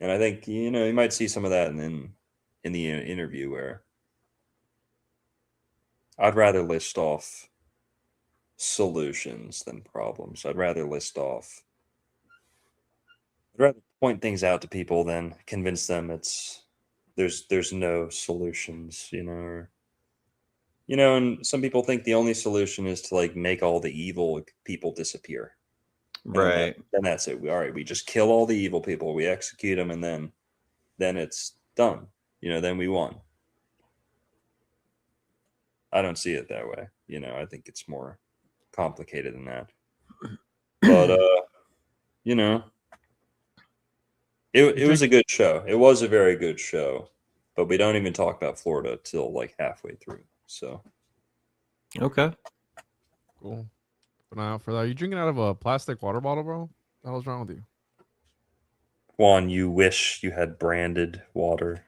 And I think, you might see some of that in the interview where I'd rather list off solutions than problems. I'd rather point things out to people than convince them there's no solutions, and some people think the only solution is to like make all the evil people disappear. Right. Then that's it. We just kill all the evil people, we execute them, and then it's done. Then we won. I don't see it that way. I think it's more complicated than that. But it was a good show. It was a very good show, but we don't even talk about Florida till like halfway through. So Okay. Cool. Keep an eye out for that. Are you drinking out of a plastic water bottle, bro? What the hell's wrong with you? Juan, you wish you had branded water.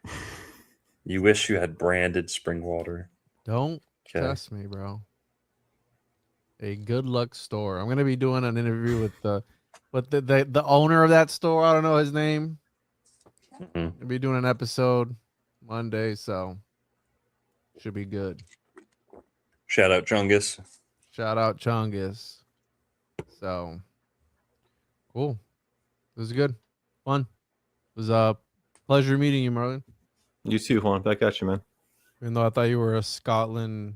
You wish you had branded spring water. Don't Okay. test me, bro. A good luck store. I'm gonna be doing an interview with the owner of that store. I don't know his name. Mhm. I'll be doing an episode Monday, so should be good. Shout out Chungus. Shout out Chungus. So cool. It was good. Fun. It was a pleasure meeting you, Marlon. You too, Juan. Back at you, man. Even though I thought you were a Scotland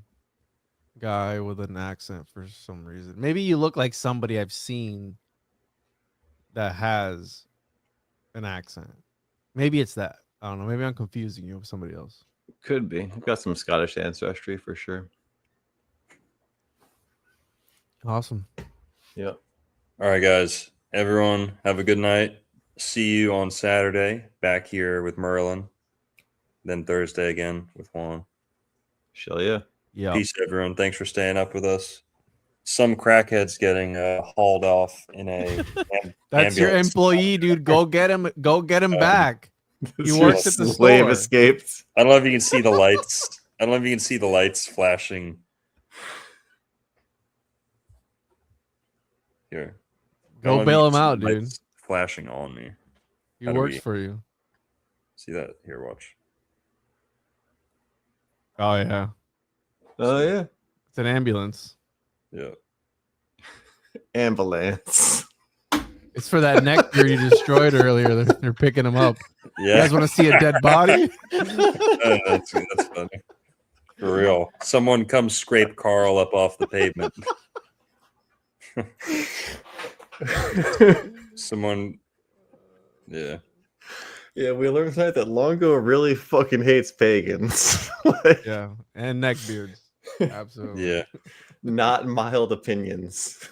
guy with an accent for some reason. Maybe you look like somebody I've seen that has an accent. Maybe it's that. I don't know. Maybe I'm confusing you with somebody else. Could be. I've got some Scottish ancestry for sure. Awesome. Yep. All right, guys. Everyone, have a good night. See you on Saturday back here with Merlin. Then Thursday again with Juan. Shall yeah. Yeah. Peace, everyone. Thanks for staying up with us. Some crackhead's getting hauled off in a. That's your ambulance. employee, dude. Go get him. Go get him back. He This works at the slave store. escaped. I don't know if you can see the lights. I don't know if you can see the lights flashing. Here. I don't know Go if bail you him can see out, the dude. lights flashing on me. He How do works we- for you. See that? Here, watch. Oh yeah. Oh yeah. It's an ambulance. Yeah. Ambulance. It's for that neckbeard you destroyed earlier. They're picking him up. You Yeah. guys want to see a dead body? That's funny. For real. Someone come scrape Carl up off the pavement. Someone. Yeah. Yeah, we learned tonight that Longo really fucking hates pagans. Like, Yeah, and neckbeards. Absolutely. Yeah. not mild opinions.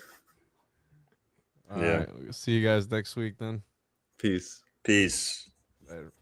All Yeah. right. We'll see you guys next week then. Peace. Peace. Later.